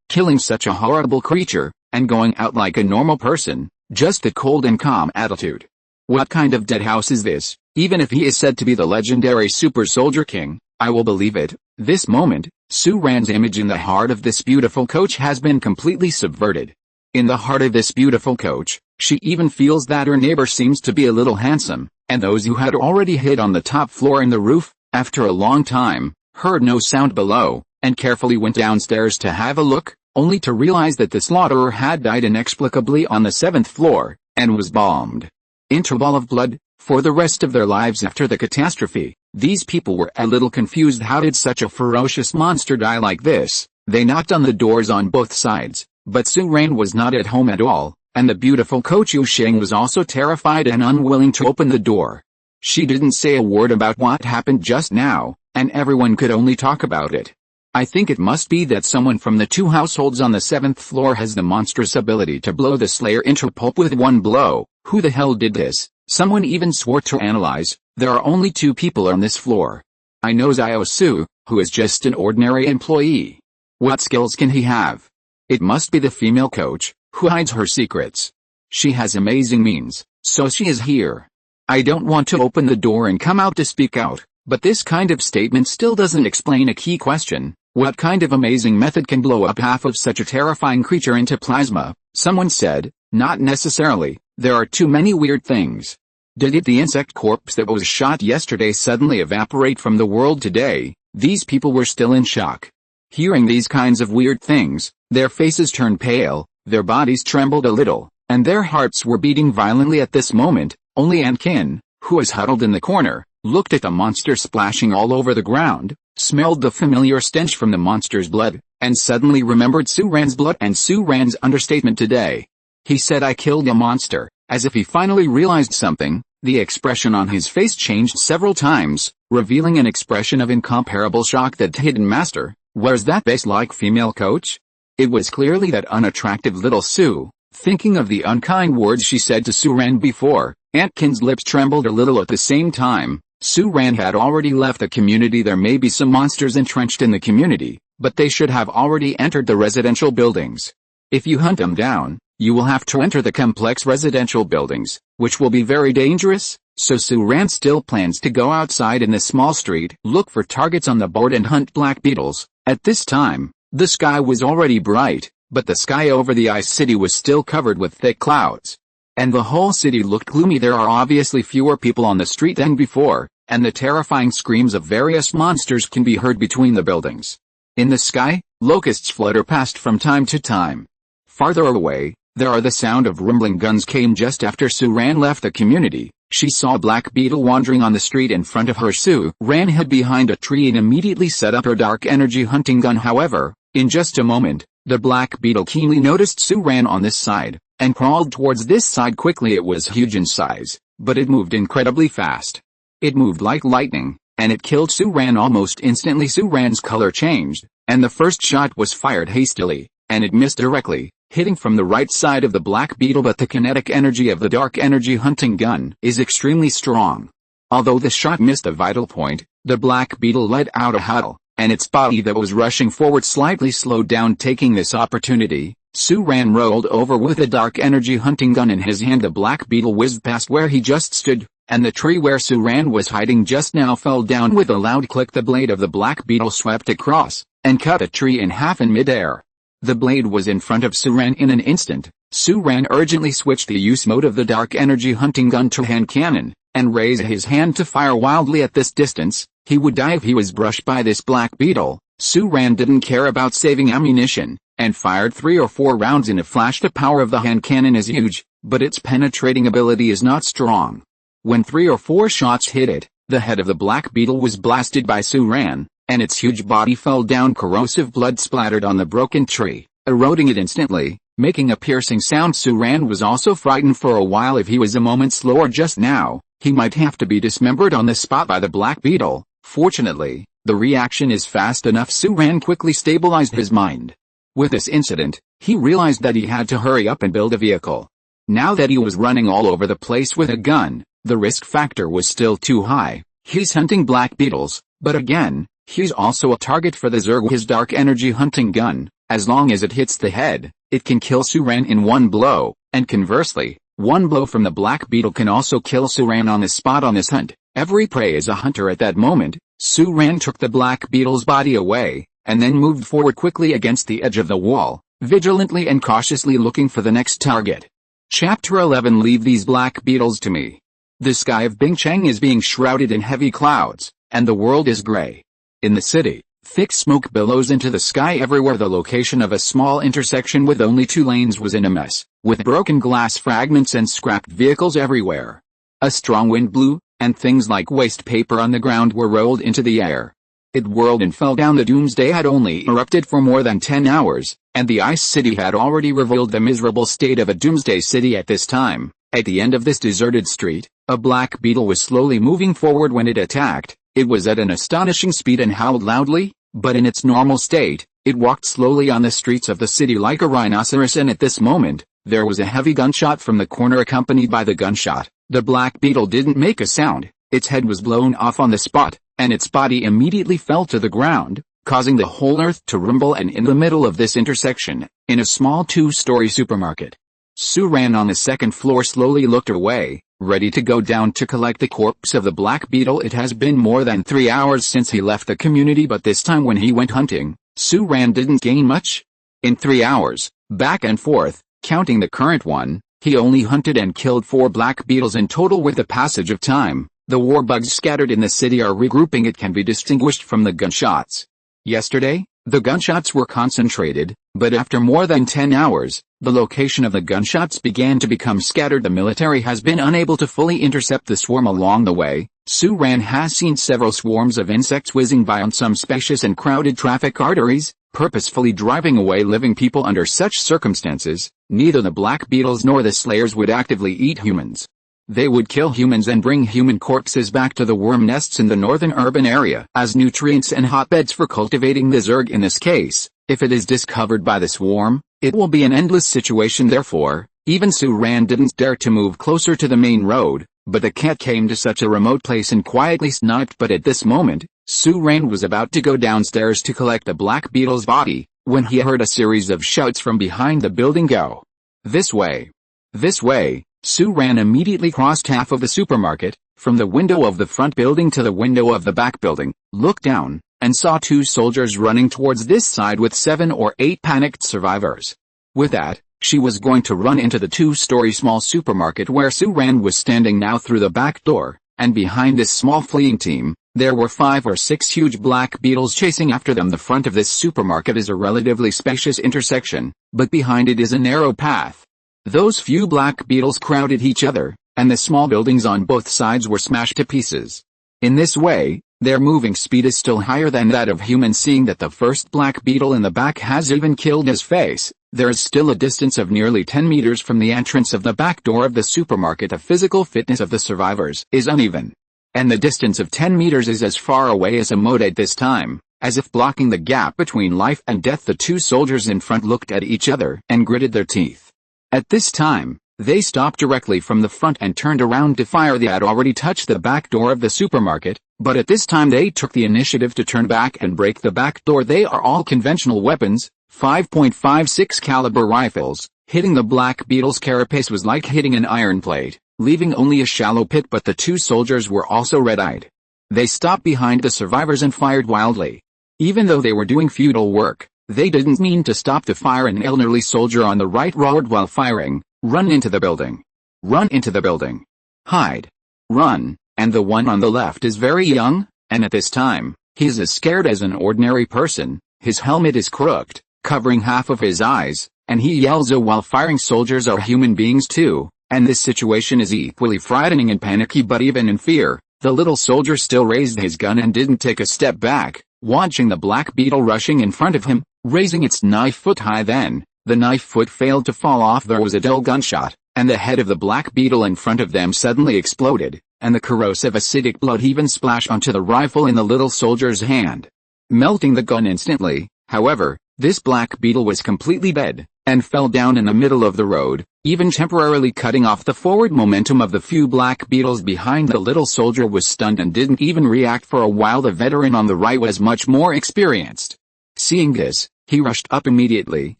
killing such a horrible creature, and going out like a normal person, just a cold and calm attitude. What kind of dead house is this? Even if he is said to be the legendary super soldier king, I will believe it. This moment, Suran's image in the heart of this beautiful coach has been completely subverted. In the heart of this beautiful coach, she even feels that her neighbor seems to be a little handsome, and those who had already hid on the top floor in the roof, after a long time, heard no sound below, and carefully went downstairs to have a look, only to realize that the slaughterer had died inexplicably on the 7th floor, and was bombed into a ball of blood, for the rest of their lives. After the catastrophe, these people were a little confused. How did such a ferocious monster die like this? They knocked on the doors on both sides, but Suran was not at home at all, and the beautiful coach Yusheng was also terrified and unwilling to open the door. She didn't say a word about what happened just now, and everyone could only talk about it. I think it must be that someone from the 2 households on the 7th floor has the monstrous ability to blow the slayer into pulp with one blow. Who the hell did this? Someone even swore to analyze. There are only 2 people on this floor. I know Xiao Su, who is just an ordinary employee. What skills can he have? It must be the female coach, who hides her secrets. She has amazing means, so she is here. I don't want to open the door and come out to speak out, but this kind of statement still doesn't explain a key question. What kind of amazing method can blow up half of such a terrifying creature into plasma? Someone said, not necessarily, there are too many weird things. Did the insect corpse that was shot yesterday suddenly evaporate from the world today? These people were still in shock. Hearing these kinds of weird things, their faces turned pale, their bodies trembled a little, and their hearts were beating violently at this moment. Only Ankin, who was huddled in the corner, looked at the monster splashing all over the ground, smelled the familiar stench from the monster's blood, and suddenly remembered Suran's blood and Suran's understatement today. He said, I killed a monster, as if he finally realized something. The expression on his face changed several times, revealing an expression of incomparable shock. That hidden master, where's that base-like female coach? It was clearly that unattractive little Sue. Thinking of the unkind words she said to Suran before, Antkin's lips trembled a little at the same time. Suran had already left the community. There may be some monsters entrenched in the community, but they should have already entered the residential buildings. If you hunt them down, You will have to enter the complex residential buildings, which will be very dangerous, so Su-Ran still plans to go outside in the small street, look for targets on the board and hunt black beetles. At this time, the sky was already bright, but the sky over the ice city was still covered with thick clouds. And the whole city looked gloomy. There are obviously fewer people on the street than before, and the terrifying screams of various monsters can be heard between the buildings. In the sky, locusts flutter past from time to time. Farther away, there are the sound of rumbling guns. Came just after Su-Ran left the community. She saw Black Beetle wandering on the street in front of her. Su-Ran hid behind a tree and immediately set up her dark energy hunting gun. However, in just a moment, the Black Beetle keenly noticed Su-Ran on this side, and crawled towards this side quickly. It was huge in size, but it moved incredibly fast. It moved like lightning, and it killed Su-Ran almost instantly. Su-Ran's color changed, and the first shot was fired hastily, and it missed directly, hitting from the right side of the Black Beetle. But the kinetic energy of the dark energy hunting gun is extremely strong. Although the shot missed a vital point, the Black Beetle let out a howl, and its body that was rushing forward slightly slowed down. Taking this opportunity, Su-Ran rolled over with a dark energy hunting gun in his hand. The Black Beetle whizzed past where he just stood, and the tree where Su-Ran was hiding just now fell down. With a loud click, the blade of the Black Beetle swept across, and cut the tree in half in midair. The blade was in front of Su-Ran in an instant. Su-Ran urgently switched the use mode of the dark energy hunting gun to hand cannon, and raised his hand to fire wildly. At this distance, he would die if he was brushed by this Black Beetle. Su-Ran didn't care about saving ammunition, and fired 3 or 4 rounds in a flash. The power of the hand cannon is huge, but its penetrating ability is not strong. When 3 or 4 shots hit it, the head of the Black Beetle was blasted by Su-Ran, and its huge body fell down. Corrosive blood splattered on the broken tree, eroding it instantly, making a piercing sound. Su-Ran was also frightened for a while. If he was a moment slower just now, he might have to be dismembered on the spot by the Black Beetle. Fortunately, the reaction is fast enough. Su-Ran quickly stabilized his mind. With this incident, he realized that he had to hurry up and build a vehicle. Now that he was running all over the place with a gun, the risk factor was still too high. He's hunting black beetles, but again, he's also a target for the Zerg. His dark energy hunting gun, as long as it hits the head, it can kill Su-Ran in one blow, and conversely, one blow from the Black Beetle can also kill Su-Ran on the spot. On this hunt, every prey is a hunter. At that moment, Su-Ran took the Black Beetle's body away, and then moved forward quickly against the edge of the wall, vigilantly and cautiously looking for the next target. Chapter 11. Leave these black beetles to me. The sky of Bingcheng is being shrouded in heavy clouds, and the world is gray. In the city, thick smoke billows into the sky everywhere. The location of a small intersection with only 2 lanes was in a mess, with broken glass fragments and scrapped vehicles everywhere. A strong wind blew, and things like waste paper on the ground were rolled into the air. It whirled and fell down. The doomsday had only erupted for more than 10 hours, and the ice city had already revealed the miserable state of a doomsday city at this time. At the end of this deserted street, a black beetle was slowly moving forward. When it attacked, it was at an astonishing speed and howled loudly, but in its normal state, it walked slowly on the streets of the city like a rhinoceros. And at this moment, there was a heavy gunshot from the corner. Accompanied by the gunshot, the black beetle didn't make a sound. Its head was blown off on the spot, and its body immediately fell to the ground, causing the whole earth to rumble. And in the middle of this intersection, in a small 2-story supermarket, Su-Ran on the second floor slowly looked away, ready to go down to collect the corpse of the black beetle. It has been more than 3 hours since he left the community, but this time when he went hunting, Su-Ran didn't gain much. In 3 hours, back and forth, counting the current one, he only hunted and killed 4 black beetles in total. With the passage of time, the war bugs scattered in the city are regrouping. It can be distinguished from the gunshots. Yesterday, the gunshots were concentrated, but after more than 10 hours, the location of the gunshots began to become scattered. The military has been unable to fully intercept the swarm along the way. Su-Ran has seen several swarms of insects whizzing by on some spacious and crowded traffic arteries, purposefully driving away living people. Under such circumstances, neither the black beetles nor the slayers would actively eat humans. They would kill humans and bring human corpses back to the worm nests in the northern urban area as nutrients and hotbeds for cultivating the Zerg. In this case, if it is discovered by the swarm, it will be an endless situation. Therefore, even Su-Ran didn't dare to move closer to the main road, but the cat came to such a remote place and quietly sniped. But at this moment, Su-Ran was about to go downstairs to collect the black beetle's body, when he heard a series of shouts from behind the building. Go! This way. This way. Su Ran immediately crossed half of the supermarket, from the window of the front building to the window of the back building, looked down, and saw 2 soldiers running towards this side with 7 or 8 panicked survivors. With that, she was going to run into the 2-story small supermarket where Su Ran was standing now through the back door, and behind this small fleeing team, there were 5 or 6 huge black beetles chasing after them. The front of this supermarket is a relatively spacious intersection, but behind it is a narrow path. Those few black beetles crowded each other, and the small buildings on both sides were smashed to pieces. In this way, their moving speed is still higher than that of humans. Seeing that the first black beetle in the back has even killed his face, there is still a distance of nearly 10 meters from the entrance of the back door of the supermarket. The physical fitness of the survivors is uneven, and the distance of 10 meters is as far away as a mote at this time, as if blocking the gap between life and death. The 2 soldiers in front looked at each other and gritted their teeth. At this time, they stopped directly from the front and turned around to fire. They had already touched the back door of the supermarket, but at this time they took the initiative to turn back and break the back door. They are all conventional weapons, 5.56 caliber rifles. Hitting the black beetle's carapace was like hitting an iron plate, leaving only a shallow pit. But the 2 soldiers were also red-eyed. They stopped behind the survivors and fired wildly. Even though they were doing futile work, they didn't mean to stop to fire. An elderly soldier on the right roared while firing, "Run into the building! Run into the building! Hide! Run!" And the one on the left is very young, and at this time, he is as scared as an ordinary person. His helmet is crooked, covering half of his eyes, and he yells "Oh!" while firing. Soldiers are human beings too, and this situation is equally frightening and panicky. But even in fear, the little soldier still raised his gun and didn't take a step back, watching the black beetle rushing in front of him, raising its knife foot high. Then, the knife foot failed to fall off. There was a dull gunshot, and the head of the black beetle in front of them suddenly exploded, and the corrosive acidic blood even splashed onto the rifle in the little soldier's hand, melting the gun instantly. However, this black beetle was completely dead, and fell down in the middle of the road, even temporarily cutting off the forward momentum of the few black beetles behind. The little soldier was stunned and didn't even react for a while. The veteran on the right was much more experienced. Seeing this, he rushed up immediately,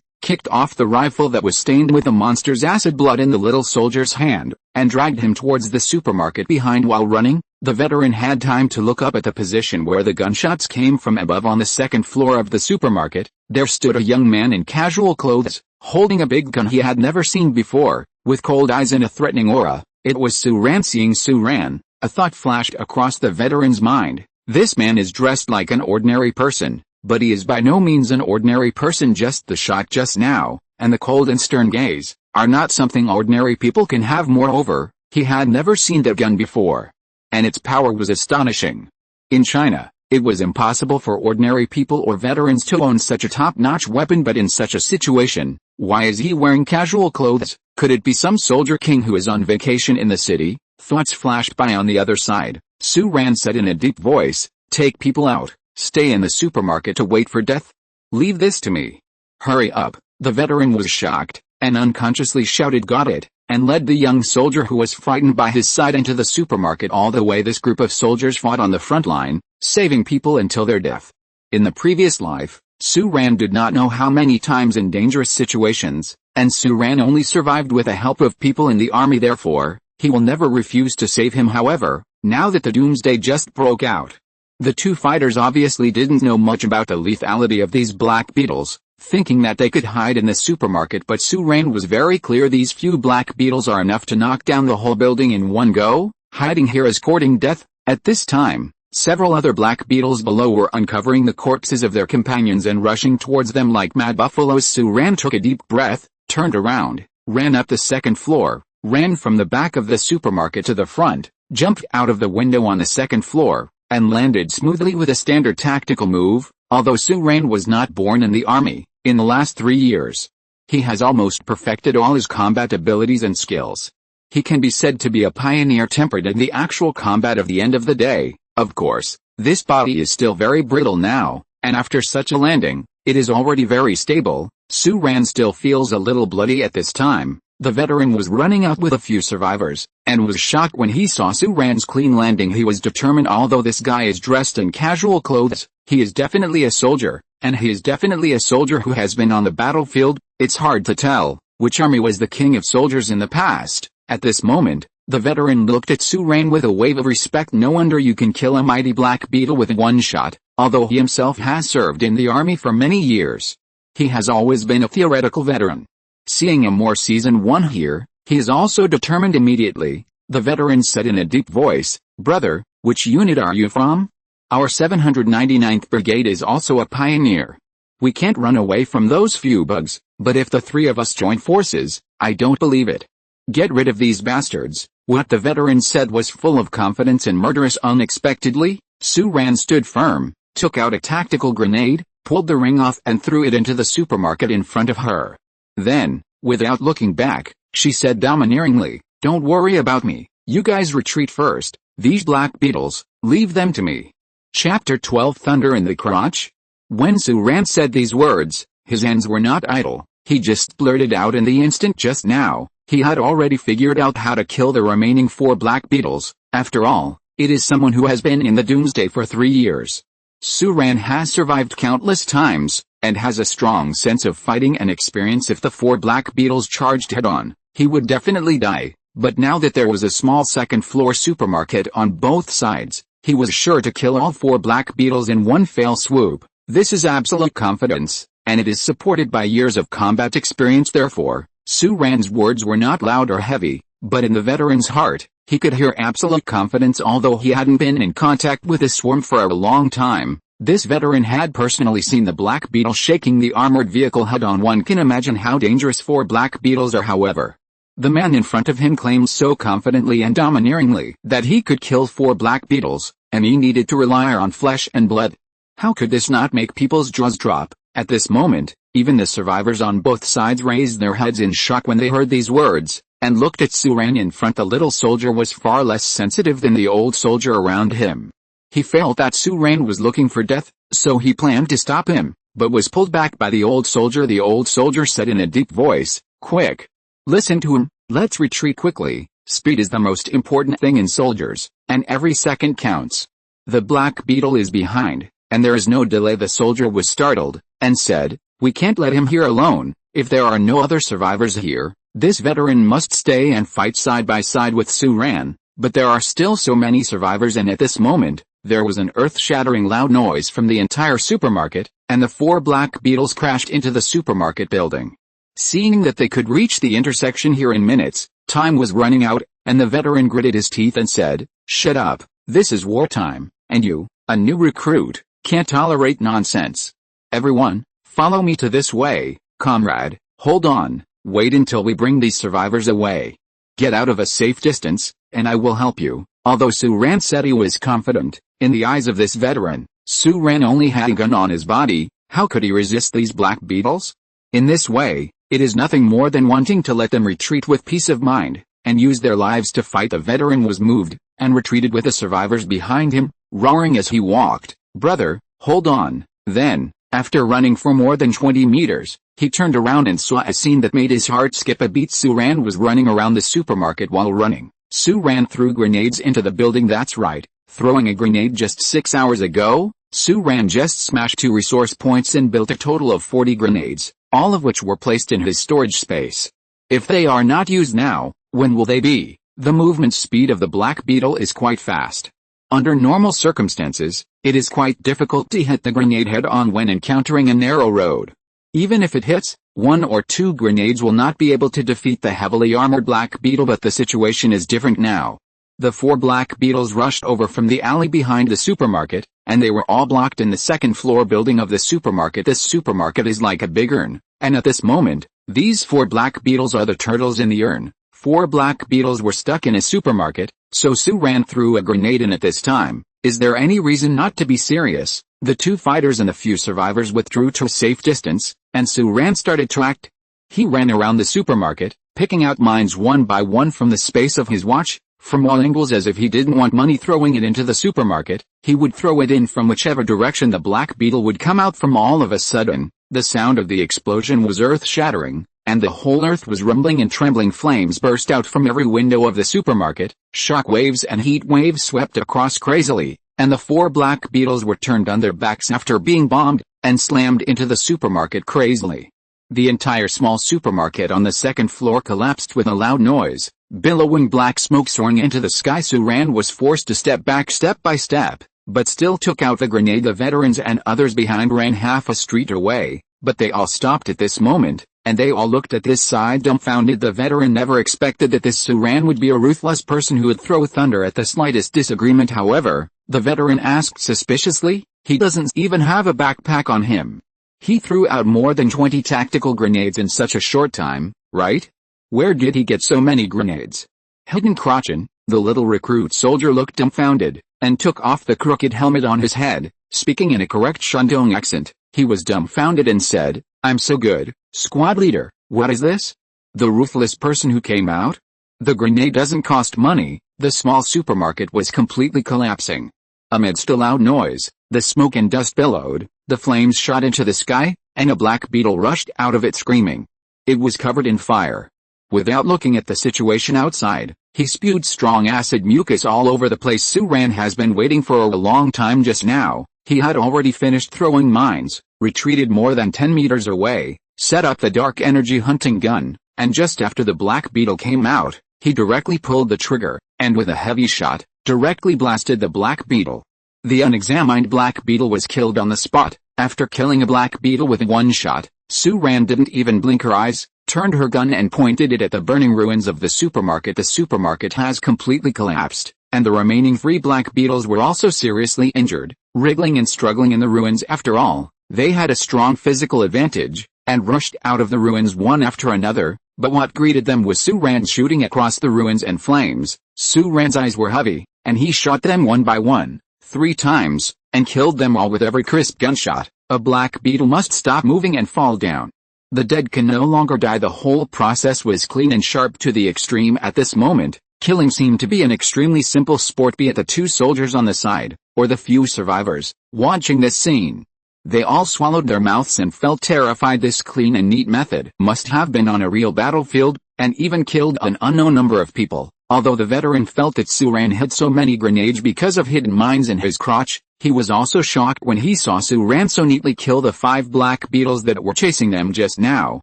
kicked off the rifle that was stained with the monster's acid blood in the little soldier's hand, and dragged him towards the supermarket behind. While running, the veteran had time to look up at the position where the gunshots came from. Above on the second floor of the supermarket, there stood a young man in casual clothes, holding a big gun he had never seen before, with cold eyes and a threatening aura. It was Su Ran. Seeing Su Ran, a thought flashed across the veteran's mind. This man is dressed like an ordinary person, but he is by no means an ordinary person. Just the shot just now, and the cold and stern gaze, are not something ordinary people can have. Moreover, he had never seen that gun before, and its power was astonishing. In China, it was impossible for ordinary people or veterans to own such a top-notch weapon. But in such a situation, why is he wearing casual clothes? Could it be some soldier king who is on vacation in the city? Thoughts flashed by on the other side. Su Ran said in a deep voice, "Take people out. Stay in the supermarket to wait for death. Leave this to me. Hurry up." The veteran was shocked, and unconsciously shouted "Got it," and led the young soldier who was frightened by his side into the supermarket. All the way this group of soldiers fought on the front line, saving people until their death. In the previous life, Su Ran did not know how many times in dangerous situations, and Su Ran only survived with the help of people in the army. Therefore, he will never refuse to save him. However, now that the doomsday just broke out, the 2 fighters obviously didn't know much about the lethality of these black beetles, thinking that they could hide in the supermarket. But Su Ran was very clear these few black beetles are enough to knock down the whole building in one go. Hiding here is courting death. At this time, several other black beetles below were uncovering the corpses of their companions and rushing towards them like mad buffaloes. Su Ran took a deep breath, turned around, ran up the second floor, ran from the back of the supermarket to the front, jumped out of the window on the second floor, and landed smoothly with a standard tactical move. Although Su Ran was not born in the army, in the last 3 years, he has almost perfected all his combat abilities and skills. He can be said to be a pioneer tempered in the actual combat. Of the end of the day, of course, this body is still very brittle now, and after such a landing, it is already very stable. Su Ran still feels a little bloody at this time. The veteran was running out with a few survivors, and was shocked when he saw Su Ran's clean landing. He was determined. Although this guy is dressed in casual clothes, he is definitely a soldier, and he is definitely a soldier who has been on the battlefield. It's hard to tell, Which army was the king of soldiers in the past? At this moment, the veteran looked at Suran with a wave of respect. No wonder you can kill a mighty Black Beetle with one shot, although he himself has served in the army for many years. He has always been a theoretical veteran. Seeing a more seasoned one here, he is also determined. Immediately, the veteran said in a deep voice, "Brother, which unit are you from?" "Our 799th Brigade is also a pioneer. We can't run away from those few bugs, but if the three of us join forces, I don't believe it. Get rid of these bastards." What the veteran said was full of confidence and murderous. Unexpectedly, Suran stood firm, took out a tactical grenade, pulled the ring off and threw it into the supermarket in front of her. Then, without looking back, she said domineeringly, "Don't worry about me, you guys retreat first. These Black Beetles, leave them to me." Chapter 12 Thunder in the Crotch? When Suran said these words, his hands were not idle. He just blurted out in the instant just now. He had already figured out how to kill the remaining 4 Black Beetles. After all, it is someone who has been in the Doomsday for 3 years. Suran has survived countless times, and has a strong sense of fighting and experience. If the 4 Black Beetles charged head-on, he would definitely die. But now that there was a small second-floor supermarket on both sides, he was sure to kill all 4 Black Beetles in one fell swoop. This is absolute confidence, and it is supported by years of combat experience. Therefore, Suran's words were not loud or heavy, but in the veteran's heart, he could hear absolute confidence. Although he hadn't been in contact with the swarm for a long time, this veteran had personally seen the Black Beetle shaking the armored vehicle head-on. One can imagine how dangerous 4 Black Beetles are. However, the man in front of him claimed so confidently and domineeringly that he could kill 4 Black Beetles, and he needed to rely on flesh and blood. How could this not make people's jaws drop? At this moment, even the survivors on both sides raised their heads in shock when they heard these words, and looked at Suran in front. The little soldier was far less sensitive than the old soldier around him. He felt that Suran was looking for death, so he planned to stop him, but was pulled back by the old soldier. The old soldier said in a deep voice, "Quick! Listen to him, let's retreat quickly. Speed is the most important thing in soldiers, and every second counts. The Black Beetle is behind, and there is no delay." The soldier was startled, and said, "We can't let him here alone. If there are no other survivors here, this veteran must stay and fight side by side with Suran." But there are still so many survivors, and at this moment, there was an earth-shattering loud noise from the entire supermarket, and the 4 Black Beetles crashed into the supermarket building. Seeing that they could reach the intersection here in minutes, time was running out, and the veteran gritted his teeth and said, "Shut up, this is wartime, and you, a new recruit, can't tolerate nonsense. Everyone, follow me to this way." "Comrade, hold on, wait until we bring these survivors away. Get out of a safe distance, and I will help you." Although Suran said he was confident, in the eyes of this veteran, Suran only had a gun on his body. How could he resist these Black Beetles? In this way, it is nothing more than wanting to let them retreat with peace of mind, and use their lives to fight. The veteran was moved, and retreated with the survivors behind him, roaring as he walked, "Brother, hold on." Then, after running for more than 20 meters, he turned around and saw a scene that made his heart skip a beat. Suran was running around the supermarket. While running, Suran threw grenades into the building. That's right, throwing a grenade. Just 6 hours ago, Suran just smashed 2 resource points and built a total of 40 grenades, all of which were placed in his storage space. If they are not used now, when will they be? The movement speed of the Black Beetle is quite fast. Under normal circumstances, it is quite difficult to hit the grenade head-on when encountering a narrow road. Even if it hits, 1 or 2 grenades will not be able to defeat the heavily armored Black Beetle. But the situation is different now. The 4 Black Beetles rushed over from the alley behind the supermarket, and they were all blocked in the second-floor building of the supermarket. This supermarket is like a big urn, and at this moment, these 4 Black Beetles are the turtles in the urn. 4 Black Beetles were stuck in a supermarket, so Suran threw a grenade in at this time. Is there any reason not to be serious? The 2 fighters and the few survivors withdrew to a safe distance, and Suran started to act. He ran around the supermarket, picking out mines one by one from the space of his watch, from all angles. As if he didn't want money throwing it into the supermarket, he would throw it in from whichever direction the Black Beetle would come out from. All of a sudden, the sound of the explosion was earth-shattering, and the whole earth was rumbling, and trembling flames burst out from every window of the supermarket. Shock waves and heat waves swept across crazily, and the 4 Black Beetles were turned on their backs after being bombed, and slammed into the supermarket crazily. The entire small supermarket on the second floor collapsed with a loud noise, billowing black smoke soaring into the sky. Suran was forced to step back step by step, but still took out the grenade. The veterans and others behind ran half a street away, but they all stopped at this moment, and they all looked at this side dumbfounded. The veteran never expected that this Suran would be a ruthless person who would throw thunder at the slightest disagreement. However, the veteran asked suspiciously, "He doesn't even have a backpack on him. He threw out more than 20 tactical grenades in such a short time, right? Where did he get so many grenades?" Hidden Krachin, the little recruit soldier, looked dumbfounded, and took off the crooked helmet on his head. Speaking in a correct Shandong accent, he was dumbfounded and said, "I'm so good, squad leader. What is this? The ruthless person who came out? The grenade doesn't cost money." The small supermarket was completely collapsing. Amidst a loud noise, the smoke and dust billowed, the flames shot into the sky, and a black beetle rushed out of it screaming. It was covered in fire. Without looking at the situation outside, he spewed strong acid mucus all over the place. Suran has been waiting for a long time. Just now, he had already finished throwing mines, retreated more than 10 meters away, set up the dark energy hunting gun, and just after the black beetle came out, he directly pulled the trigger, and with a heavy shot, directly blasted the black beetle. The unexamined black beetle was killed on the spot. After killing a black beetle with one shot, Suran didn't even blink her eyes, turned her gun and pointed it at the burning ruins of the supermarket. The supermarket has completely collapsed, and the remaining 3 black beetles were also seriously injured, wriggling and struggling in the ruins. After all, they had a strong physical advantage, and rushed out of the ruins one after another, but what greeted them was Suran shooting across the ruins and flames. Suran's eyes were heavy, and he shot them one by one, 3 times, and killed them all with every crisp gunshot. A black beetle must stop moving and fall down. The dead can no longer die. The whole process was clean and sharp to the extreme. At this moment, killing seemed to be an extremely simple sport, be it the 2 soldiers on the side, or the few survivors, watching this scene. They all swallowed their mouths and felt terrified. This clean and neat method must have been on a real battlefield, and even killed an unknown number of people. Although the veteran felt that Suran hid so many grenades because of hidden mines in his crotch, he was also shocked when he saw Suran so neatly kill the 5 black beetles that were chasing them just now.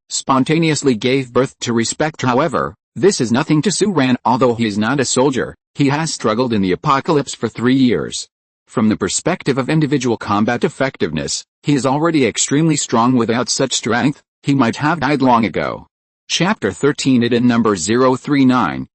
Spontaneously gave birth to respect. However, this is nothing to Suran. Although he is not a soldier, he has struggled in the apocalypse for 3 years. From the perspective of individual combat effectiveness, he is already extremely strong. Without such strength, he might have died long ago. Chapter 13. It in number 039,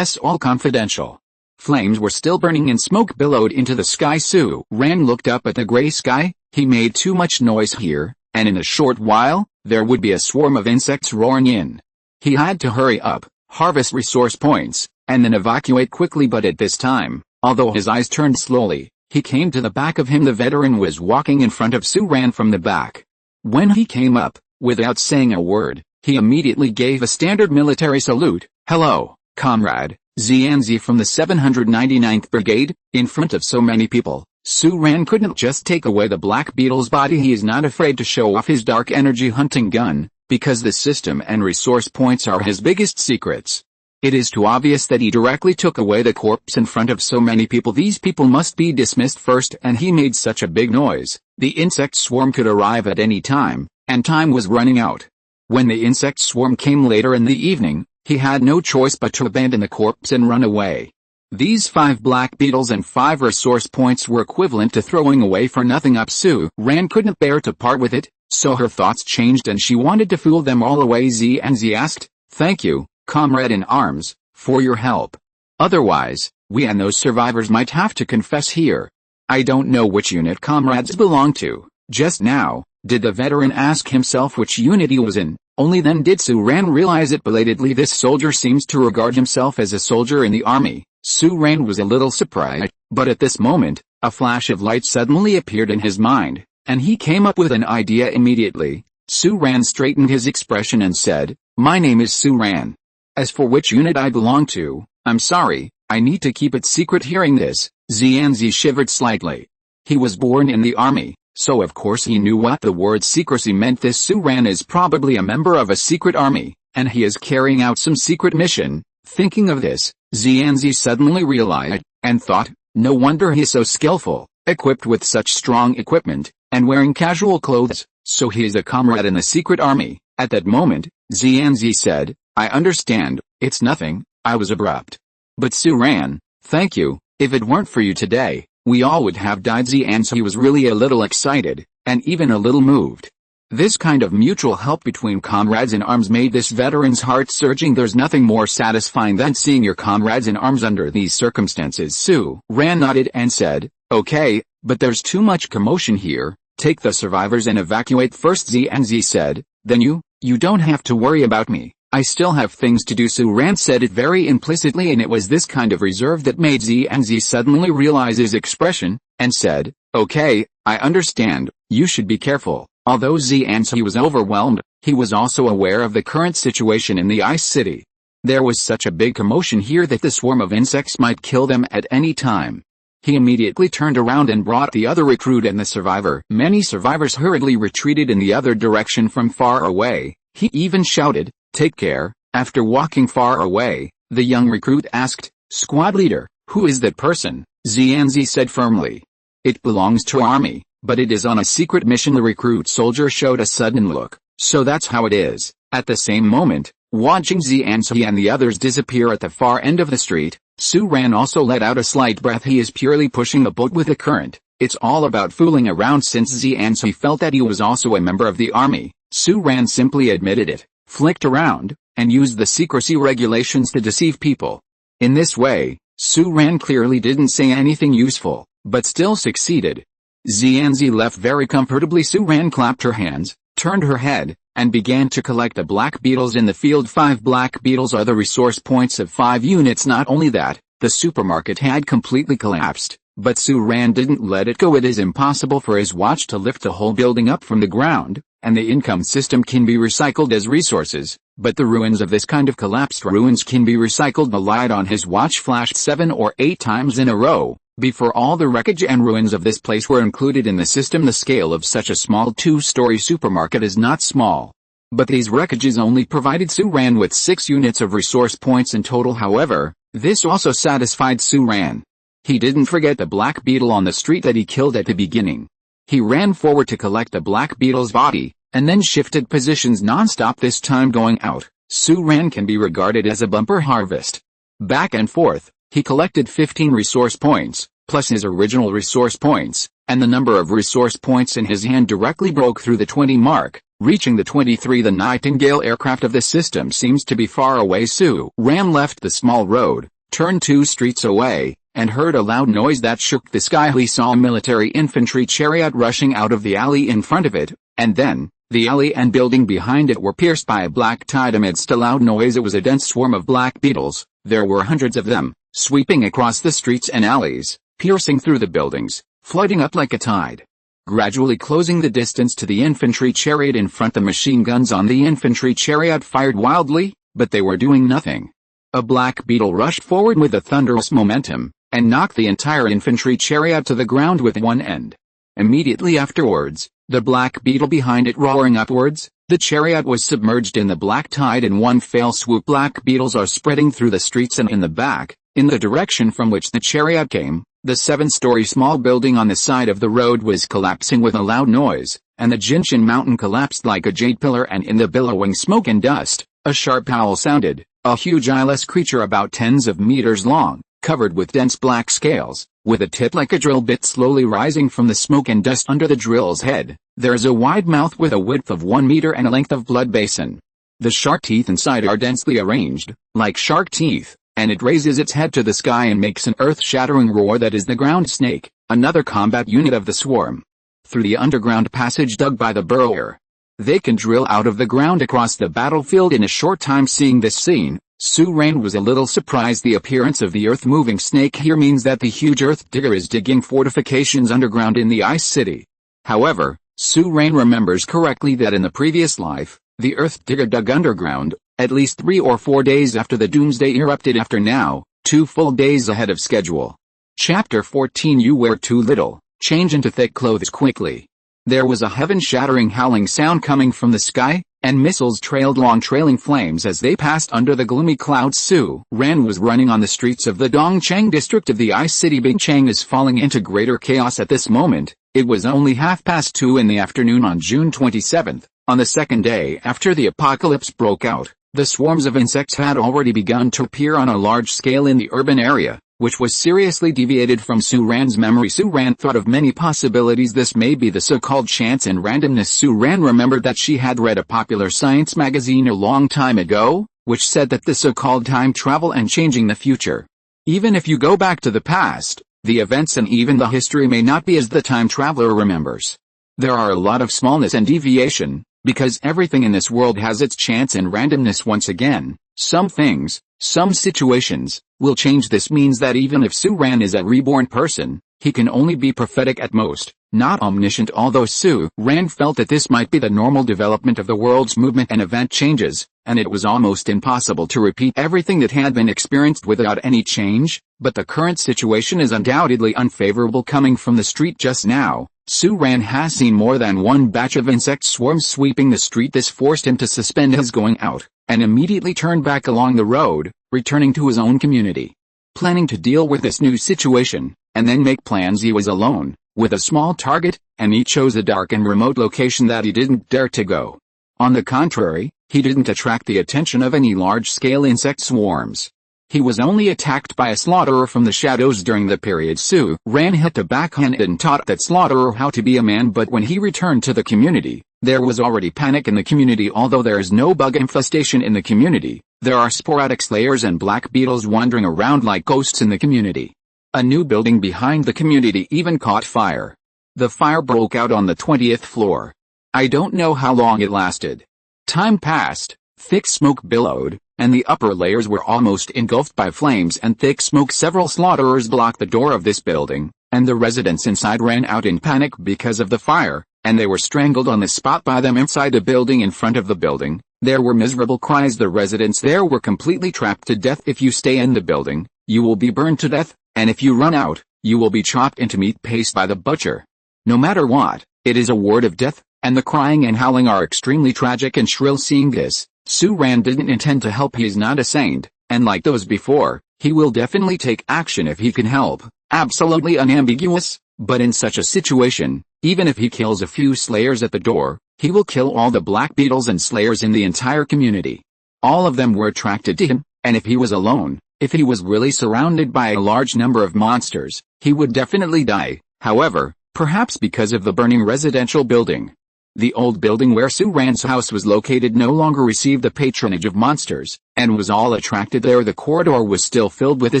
all confidential. Flames were still burning and smoke billowed into the sky. Suran looked up at the gray sky. He made too much noise here, and in a short while, there would be a swarm of insects roaring in. He had to hurry up, harvest resource points, and then evacuate quickly. But at this time, although his eyes turned slowly, he came to the back of him. The veteran was walking in front of Suran from the back. When he came up, without saying a word, he immediately gave a standard military salute. "Hello, comrade, Xianzi from the 799th Brigade." In front of so many people, Suran couldn't just take away the black beetle's body. He is not afraid to show off his dark energy hunting gun, because the system and resource points are his biggest secrets. It is too obvious that he directly took away the corpse in front of so many people. These people must be dismissed first, and he made such a big noise. The insect swarm could arrive at any time, and time was running out. When the insect swarm came later in the evening, he had no choice but to abandon the corpse and run away. These 5 black beetles and 5 resource points were equivalent to throwing away for nothing. Suran couldn't bear to part with it, so her thoughts changed and she wanted to fool them all away. Xianzi asked, "Thank you, comrade in arms, for your help. Otherwise, we and those survivors might have to confess here. I don't know which unit comrades belong to." Just now, did the veteran ask himself which unit he was in? Only then did Suran realize it belatedly. This soldier seems to regard himself as a soldier in the army. Suran was a little surprised, but at this moment, a flash of light suddenly appeared in his mind, and he came up with an idea immediately. Suran straightened his expression and said, "My name is Suran. As for which unit I belong to, I'm sorry, I need to keep it secret." Hearing this, Xianzi shivered slightly. He was born in the army, so of course he knew what the word secrecy meant. This Suran is probably a member of a secret army, and he is carrying out some secret mission. Thinking of this, Xianzi suddenly realized, and thought, no wonder he is so skillful, equipped with such strong equipment, and wearing casual clothes, so he is a comrade in the secret army. At that moment, Xianzi said, "I understand, it's nothing, I was abrupt." But Su ran, "Thank you, if it weren't for you today, we all would have died." Xianzi was really a little excited, and even a little moved. This kind of mutual help between comrades in arms made this veteran's heart surging. There's nothing more satisfying than seeing your comrades in arms under these circumstances. Su ran nodded and said, "Okay, but there's too much commotion here, take the survivors and evacuate first." Xianzi said, "Then you don't have to worry about me, I still have things to do." Su ran said it very implicitly, and it was this kind of reserve that made Xianzi suddenly realize his expression, and said, "Okay, I understand, you should be careful." Although Xianzi was overwhelmed, he was also aware of the current situation in the Ice City. There was such a big commotion here that the swarm of insects might kill them at any time. He immediately turned around and brought the other recruit and the survivor. Many survivors hurriedly retreated in the other direction from far away. He even shouted, "Take care." After walking far away, the young recruit asked, "Squad leader, who is that person?" Xianzi said firmly, "It belongs to army, but it is on a secret mission." The recruit soldier showed a sudden look, "So that's how it is." At the same moment, watching Xianzi and the others disappear at the far end of the street, Su ran also let out a slight breath. He is purely pushing a boat with the current. It's all about fooling around. Since Xianzi felt that he was also a member of the army, Su ran simply admitted it, flicked around, and used the secrecy regulations to deceive people. In this way, Su ran clearly didn't say anything useful, but still succeeded. Xianzi left very comfortably. Su ran clapped her hands, turned her head, and began to collect the black beetles in the field. 5 black beetles are the resource points of 5 units. Not only that, the supermarket had completely collapsed, but Su ran didn't let it go. It is impossible for his watch to lift the whole building up from the ground, and the income system can be recycled as resources, but the ruins of this kind of collapsed ruins can be recycled. The light on his watch flashed 7 or 8 times in a row. Before all the wreckage and ruins of this place were included in the system. The scale of such a small 2-story supermarket is not small. But these wreckages only provided Su ran with 6 units of resource points in total. However, this also satisfied Su ran. He didn't forget the black beetle on the street that he killed at the beginning. He ran forward to collect the black beetle's body, and then shifted positions non-stop. This time going out, Su ran can be regarded as a bumper harvest. Back and forth, he collected 15 resource points, plus his original resource points, and the number of resource points in his hand directly broke through the 20 mark, reaching the 23. The Nightingale aircraft of the system seems to be far away. Su ran left the small road, turned 2 streets away, and heard a loud noise that shook the sky. He saw a military infantry chariot rushing out of the alley in front of it, and then, the alley and building behind it were pierced by a black tide. Amidst a loud noise, it was a dense swarm of black beetles. There were hundreds of them, sweeping across the streets and alleys, piercing through the buildings, flooding up like a tide, gradually closing the distance to the infantry chariot in front. The machine guns on the infantry chariot fired wildly, but they were doing nothing. A black beetle rushed forward with a thunderous momentum, and knocked the entire infantry chariot to the ground with one end. Immediately afterwards, the black beetle behind it roaring upwards, the chariot was submerged in the black tide in one fell swoop. Black beetles are spreading through the streets, and in the back, in the direction from which the chariot came, the 7-story small building on the side of the road was collapsing with a loud noise, and the Jinshin mountain collapsed like a jade pillar. And in the billowing smoke and dust, a sharp howl sounded. A huge eyeless creature about tens of meters long, covered with dense black scales, with a tip like a drill bit slowly rising from the smoke and dust under the drill's head. There's a wide mouth with a width of 1 meter and a length of blood basin. The shark teeth inside are densely arranged, like shark teeth, and it raises its head to the sky and makes an earth-shattering roar that is the ground snake, another combat unit of the swarm. Through the underground passage dug by the burrower, they can drill out of the ground across the battlefield in a short time. Seeing this scene, Su ran was a little surprised. The appearance of the earth-moving snake here means that the huge earth digger is digging fortifications underground in the Ice City. However, Su ran remembers correctly that in the previous life, the earth digger dug underground, at least 3 or 4 days after the doomsday erupted. After now, 2 full days ahead of schedule. Chapter 14. You wear too little, change into thick clothes quickly. There was a heaven-shattering howling sound coming from the sky, and missiles trailed long trailing flames as they passed under the gloomy clouds. Su ran was running on the streets of the Dongcheng district of the Ice City. Bingcheng is falling into greater chaos at this moment. It was only 2:30 in the afternoon on June 27, On the second day after the apocalypse broke out, the swarms of insects had already begun to appear on a large scale in the urban area, which was seriously deviated from Su-Ran's memory. Su-Ran thought of many possibilities. This may be the so-called chance and randomness. Su-Ran remembered that she had read a popular science magazine a long time ago, which said that the so-called time travel and changing the future. Even if you go back to the past, the events and even the history may not be as the time traveler remembers. There are a lot of smallness and deviation, because everything in this world has its chance and randomness. Once again, some things, some situations, will change. This means that even if Su-Ran is a reborn person, he can only be prophetic at most, not omniscient. Although Su-Ran felt that this might be the normal development of the world's movement and event changes, and it was almost impossible to repeat everything that had been experienced without any change, but the current situation is undoubtedly unfavorable. Coming from the street just now, Su-Ran has seen more than one batch of insect swarms sweeping the street. This forced him to suspend his going out, and immediately turn back along the road, returning to his own community. Planning to deal with this new situation, and then make plans. He was alone, with a small target, and he chose a dark and remote location that he didn't dare to go. On the contrary, he didn't attract the attention of any large-scale insect swarms. He was only attacked by a slaughterer from the shadows. During the period Su-Ran had to backhand and taught that slaughterer how to be a man, but when he returned to the community, there was already panic in the community. Although there is no bug infestation in the community, there are sporadic slayers and black beetles wandering around like ghosts in the community. A new building behind the community even caught fire. The fire broke out on the 20th floor. I don't know how long it lasted. Time passed, thick smoke billowed, and the upper layers were almost engulfed by flames and thick smoke. Several slaughterers blocked the door of this building, and the residents inside ran out in panic because of the fire, and they were strangled on the spot by them inside the building. In front of the building, there were miserable cries. The residents there were completely trapped to death. If you stay in the building, you will be burned to death, and if you run out, you will be chopped into meat paste by the butcher. No matter what, it is a word of death, and the crying and howling are extremely tragic and shrill. Seeing this, Su-Ran didn't intend to help. He is not a saint, and like those before, he will definitely take action if he can help. Absolutely unambiguous, but in such a situation, even if he kills a few slayers at the door, he will kill all the black beetles and slayers in the entire community. All of them were attracted to him, and if he was alone, if he was really surrounded by a large number of monsters, he would definitely die. However, perhaps because of the burning residential building. The old building where Su-Ran's house was located no longer received the patronage of monsters, and was all attracted there. The corridor was still filled with the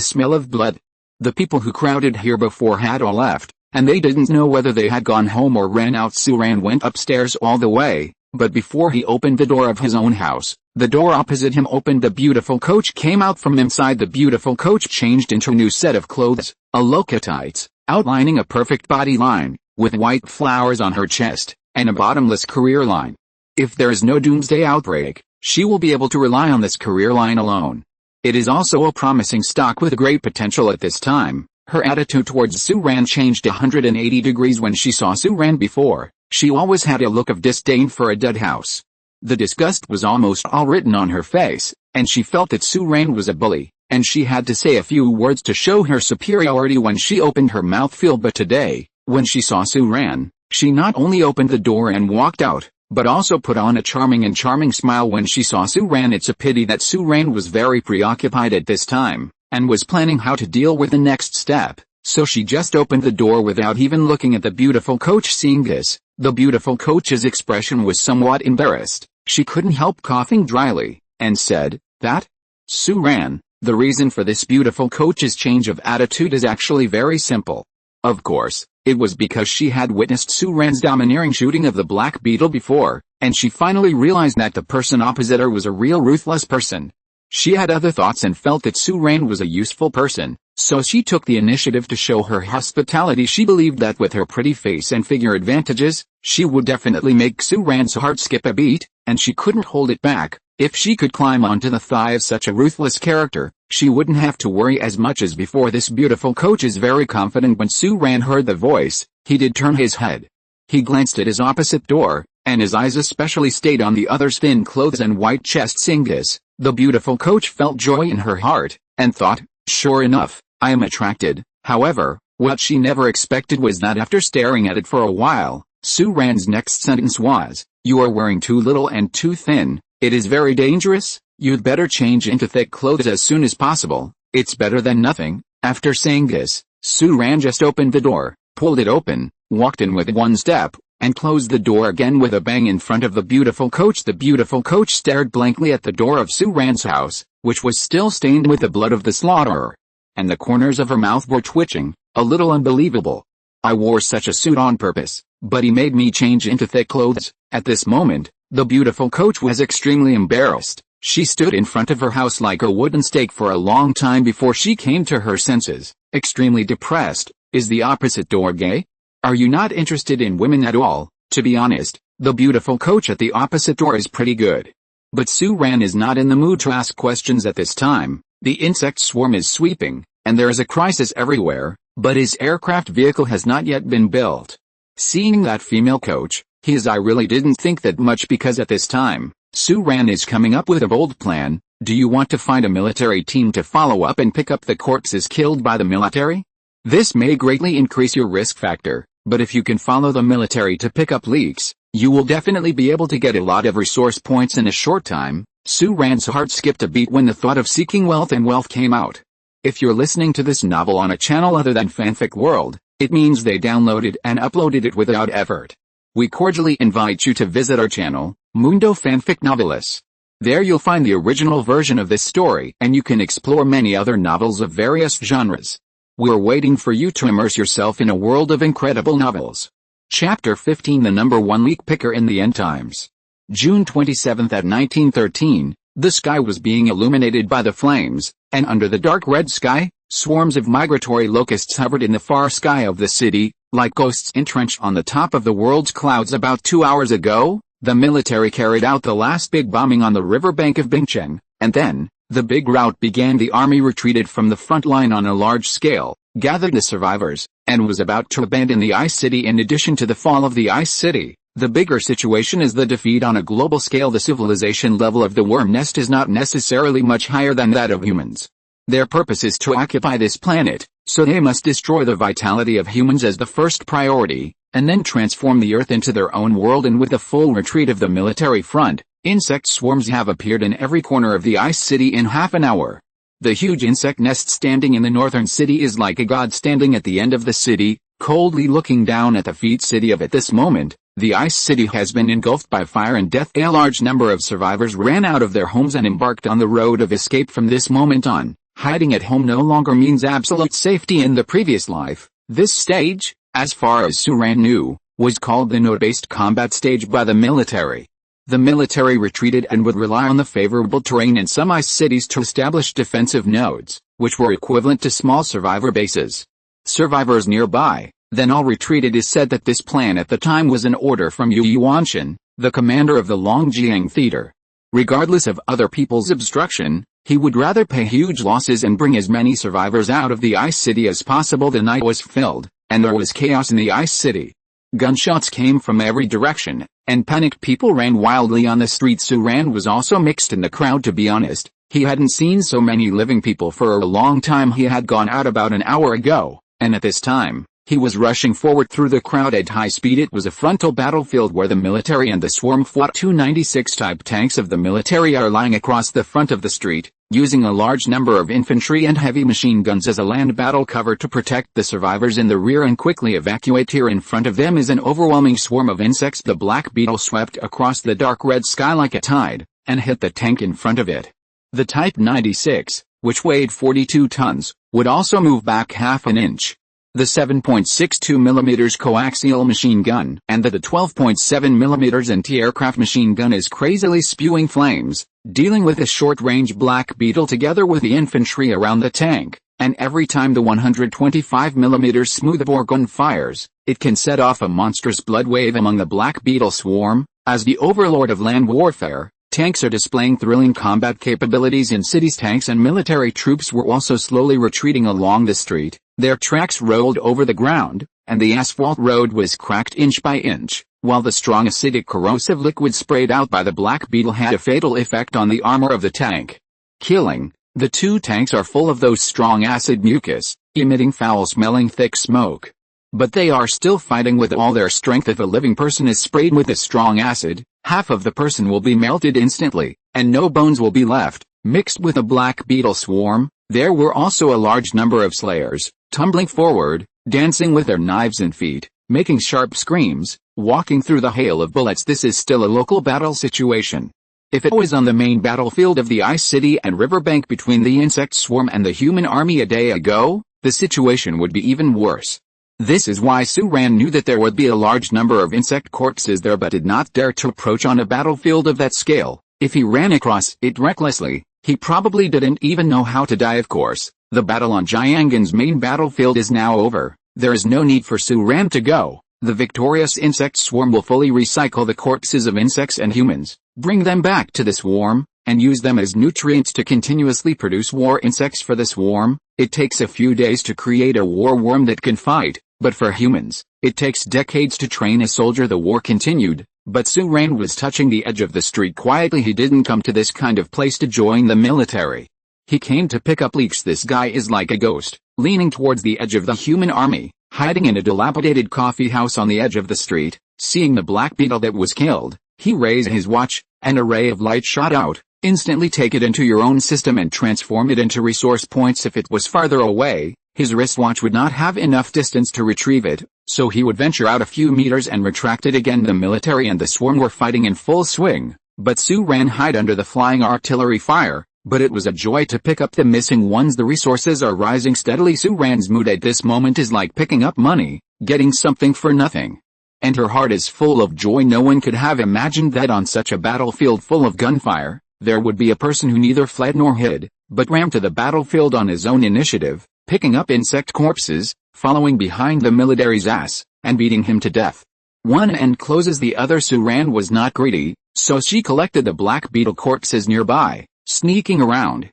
smell of blood. The people who crowded here before had all left, and they didn't know whether they had gone home or ran out. Su-Ran went upstairs all the way, but before he opened the door of his own house, the door opposite him opened. The beautiful coach came out from inside. The beautiful coach changed into a new set of clothes, a loca tights, outlining a perfect body line, with white flowers on her chest, and a bottomless career line. If there is no doomsday outbreak, she will be able to rely on this career line alone. It is also a promising stock with great potential at this time. Her attitude towards Su-Ran changed 180 degrees. When she saw Su-Ran before, she always had a look of disdain for a dead house. The disgust was almost all written on her face, and she felt that Su-Ran was a bully, and she had to say a few words to show her superiority when she opened her mouth filled. But today, when she saw Su-Ran, she not only opened the door and walked out, but also put on a charming smile when she saw Su-Ran. It's a pity that Su-Ran was very preoccupied at this time, and was planning how to deal with the next step, so she just opened the door without even looking at the beautiful coach. Seeing this, the beautiful coach's expression was somewhat embarrassed. She couldn't help coughing dryly, and said, "That? Su-Ran, the reason for this beautiful coach's change of attitude is actually very simple. Of course, it was because she had witnessed Su-Ran's domineering shooting of the Black Beetle before, and she finally realized that the person opposite her was a real ruthless person. She had other thoughts and felt that Su-Ran was a useful person, so she took the initiative to show her hospitality. She believed that with her pretty face and figure advantages, she would definitely make Su-Ran's heart skip a beat, and she couldn't hold it back. If she could climb onto the thigh of such a ruthless character, she wouldn't have to worry as much as before. This beautiful coach is very confident. When Su-Ran heard the voice, he did turn his head. He glanced at his opposite door, and his eyes especially stayed on the other's thin clothes and white chest. Seeing this, the beautiful coach felt joy in her heart, and thought, sure enough, I am attracted. However, what she never expected was that after staring at it for a while, Su Ran's next sentence was, "You are wearing too little and too thin, it is very dangerous, you'd better change into thick clothes as soon as possible, it's better than nothing." After saying this, Su Ran just opened the door, pulled it open, walked in with one step, and closed the door again with a bang in front of the beautiful coach. The beautiful coach stared blankly at the door of Su Ran's house, which was still stained with the blood of the slaughterer. And the corners of her mouth were twitching, a little unbelievable. "I wore such a suit on purpose, but he made me change into thick clothes." At this moment, the beautiful coach was extremely embarrassed. She stood in front of her house like a wooden stake for a long time before she came to her senses, extremely depressed. Is the opposite door gay? Are you not interested in women at all? To be honest, the beautiful coach at the opposite door is pretty good. But Su Ran is not in the mood to ask questions at this time. The insect swarm is sweeping, and there is a crisis everywhere, but his aircraft vehicle has not yet been built. Seeing that female coach, I really didn't think that much because at this time, Su Ran is coming up with a bold plan. Do you want to find a military team to follow up and pick up the corpses killed by the military? This may greatly increase your risk factor, but if you can follow the military to pick up leaks, you will definitely be able to get a lot of resource points in a short time. Su Ran's heart skipped a beat when the thought of seeking wealth and wealth came out. If you're listening to this novel on a channel other than Fanfic World, it means they downloaded and uploaded it without effort. We cordially invite you to visit our channel, Mundo Fanfic Novelis. There you'll find the original version of this story and you can explore many other novels of various genres. We're waiting for you to immerse yourself in a world of incredible novels. Chapter 15, The Number 1 Leak Picker in the End Times. June 27 at 1913, the sky was being illuminated by the flames, and under the dark red sky, swarms of migratory locusts hovered in the far sky of the city, like ghosts entrenched on the top of the world's clouds. About 2 hours ago, the military carried out the last big bombing on the riverbank of Bingcheng, and then, the big rout began. The army retreated from the front line on a large scale, gathered the survivors, and was about to abandon the Ice City. In addition to the fall of the Ice City, the bigger situation is the defeat on a global scale. The civilization level of the worm nest is not necessarily much higher than that of humans. Their purpose is to occupy this planet, so they must destroy the vitality of humans as the first priority, and then transform the Earth into their own world. And with the full retreat of the military front, insect swarms have appeared in every corner of the Ice City in half an hour. The huge insect nest standing in the northern city is like a god standing at the end of the city, coldly looking down at the feet city of it. This moment, the Ice City has been engulfed by fire and death. A large number of survivors ran out of their homes and embarked on the road of escape. From this moment on, hiding at home no longer means absolute safety. In the previous life, this stage, as far as Su Ran knew, was called the node-based combat stage by the military. The military retreated and would rely on the favorable terrain in some ice cities to establish defensive nodes, which were equivalent to small survivor bases. Survivors nearby then all retreated. It is said that this plan at the time was an order from Yu Yuanshan, the commander of the Longjiang Theater. Regardless of other people's obstruction, he would rather pay huge losses and bring as many survivors out of the Ice City as possible. The night was filled, and there was chaos in the Ice City. Gunshots came from every direction, and panicked people ran wildly on the streets. Su Ran was also mixed in the crowd. To be honest, he hadn't seen so many living people for a long time. He had gone out about an hour ago, and at this time, he was rushing forward through the crowd at high speed. It was a frontal battlefield where the military and the swarm fought. 296 type tanks of the military are lying across the front of the street, using a large number of infantry and heavy machine guns as a land battle cover to protect the survivors in the rear and quickly evacuate. Here in front of them is an overwhelming swarm of insects. The Black Beetle swept across the dark red sky like a tide, and hit the tank in front of it. The Type 96, which weighed 42 tons, would also move back half an inch. The 7.62mm coaxial machine gun and the 12.7mm anti-aircraft machine gun is crazily spewing flames, dealing with a short-range Black Beetle together with the infantry around the tank, and every time the 125mm smoothbore gun fires, it can set off a monstrous blood wave among the Black Beetle swarm. As the overlord of land warfare, tanks are displaying thrilling combat capabilities in cities. Tanks and military troops were also slowly retreating along the street. Their tracks rolled over the ground, and the asphalt road was cracked inch by inch, while the strong acidic corrosive liquid sprayed out by the Black Beetle had a fatal effect on the armor of the tank. Killing, the two tanks are full of those strong acid mucus, emitting foul-smelling thick smoke. but they are still fighting with all their strength. If a living person is sprayed with a strong acid, half of the person will be melted instantly, and no bones will be left. Mixed with a black beetle swarm, there were also a large number of slayers, tumbling forward, dancing with their knives and feet, making sharp screams, walking through the hail of bullets. This is still a local battle situation. If it was on the main battlefield of the ice city and riverbank between the insect swarm and the human army a day ago, the situation would be even worse. This is why Suran knew that there would be a large number of insect corpses there, but did not dare to approach on a battlefield of that scale. If he ran across it recklessly, he probably didn't even know how to die. Of course, the battle on Jiangan's main battlefield is now over. There is no need for Suran to go. The victorious insect swarm will fully recycle the corpses of insects and humans, bring them back to the swarm, and use them as nutrients to continuously produce war insects for the swarm. It takes a few days to create a war worm that can fight, but for humans, it takes decades to train a soldier. The war continued, but Suran was touching the edge of the street quietly. He didn't come to this kind of place to join the military. He came to pick up leaks. This guy is like a ghost, leaning towards the edge of the human army, hiding in a dilapidated coffee house on the edge of the street. Seeing the black beetle that was killed, he raised his watch. An array of light shot out. Instantly take it into your own system and transform it into resource points. If it was farther away, his wristwatch would not have enough distance to retrieve it, so he would venture out a few meters and retract it again. The military and the swarm were fighting in full swing, but Suran hid under the flying artillery fire. But it was a joy to pick up the missing ones. The resources are rising steadily. Suran's mood at this moment is like picking up money, getting something for nothing. And her heart is full of joy. No one could have imagined that on such a battlefield full of gunfire, there would be a person who neither fled nor hid, but ran to the battlefield on his own initiative, picking up insect corpses, following behind the military's ass, and beating him to death. One end closes the other. Suran was not greedy, so she collected the black beetle corpses nearby, sneaking around,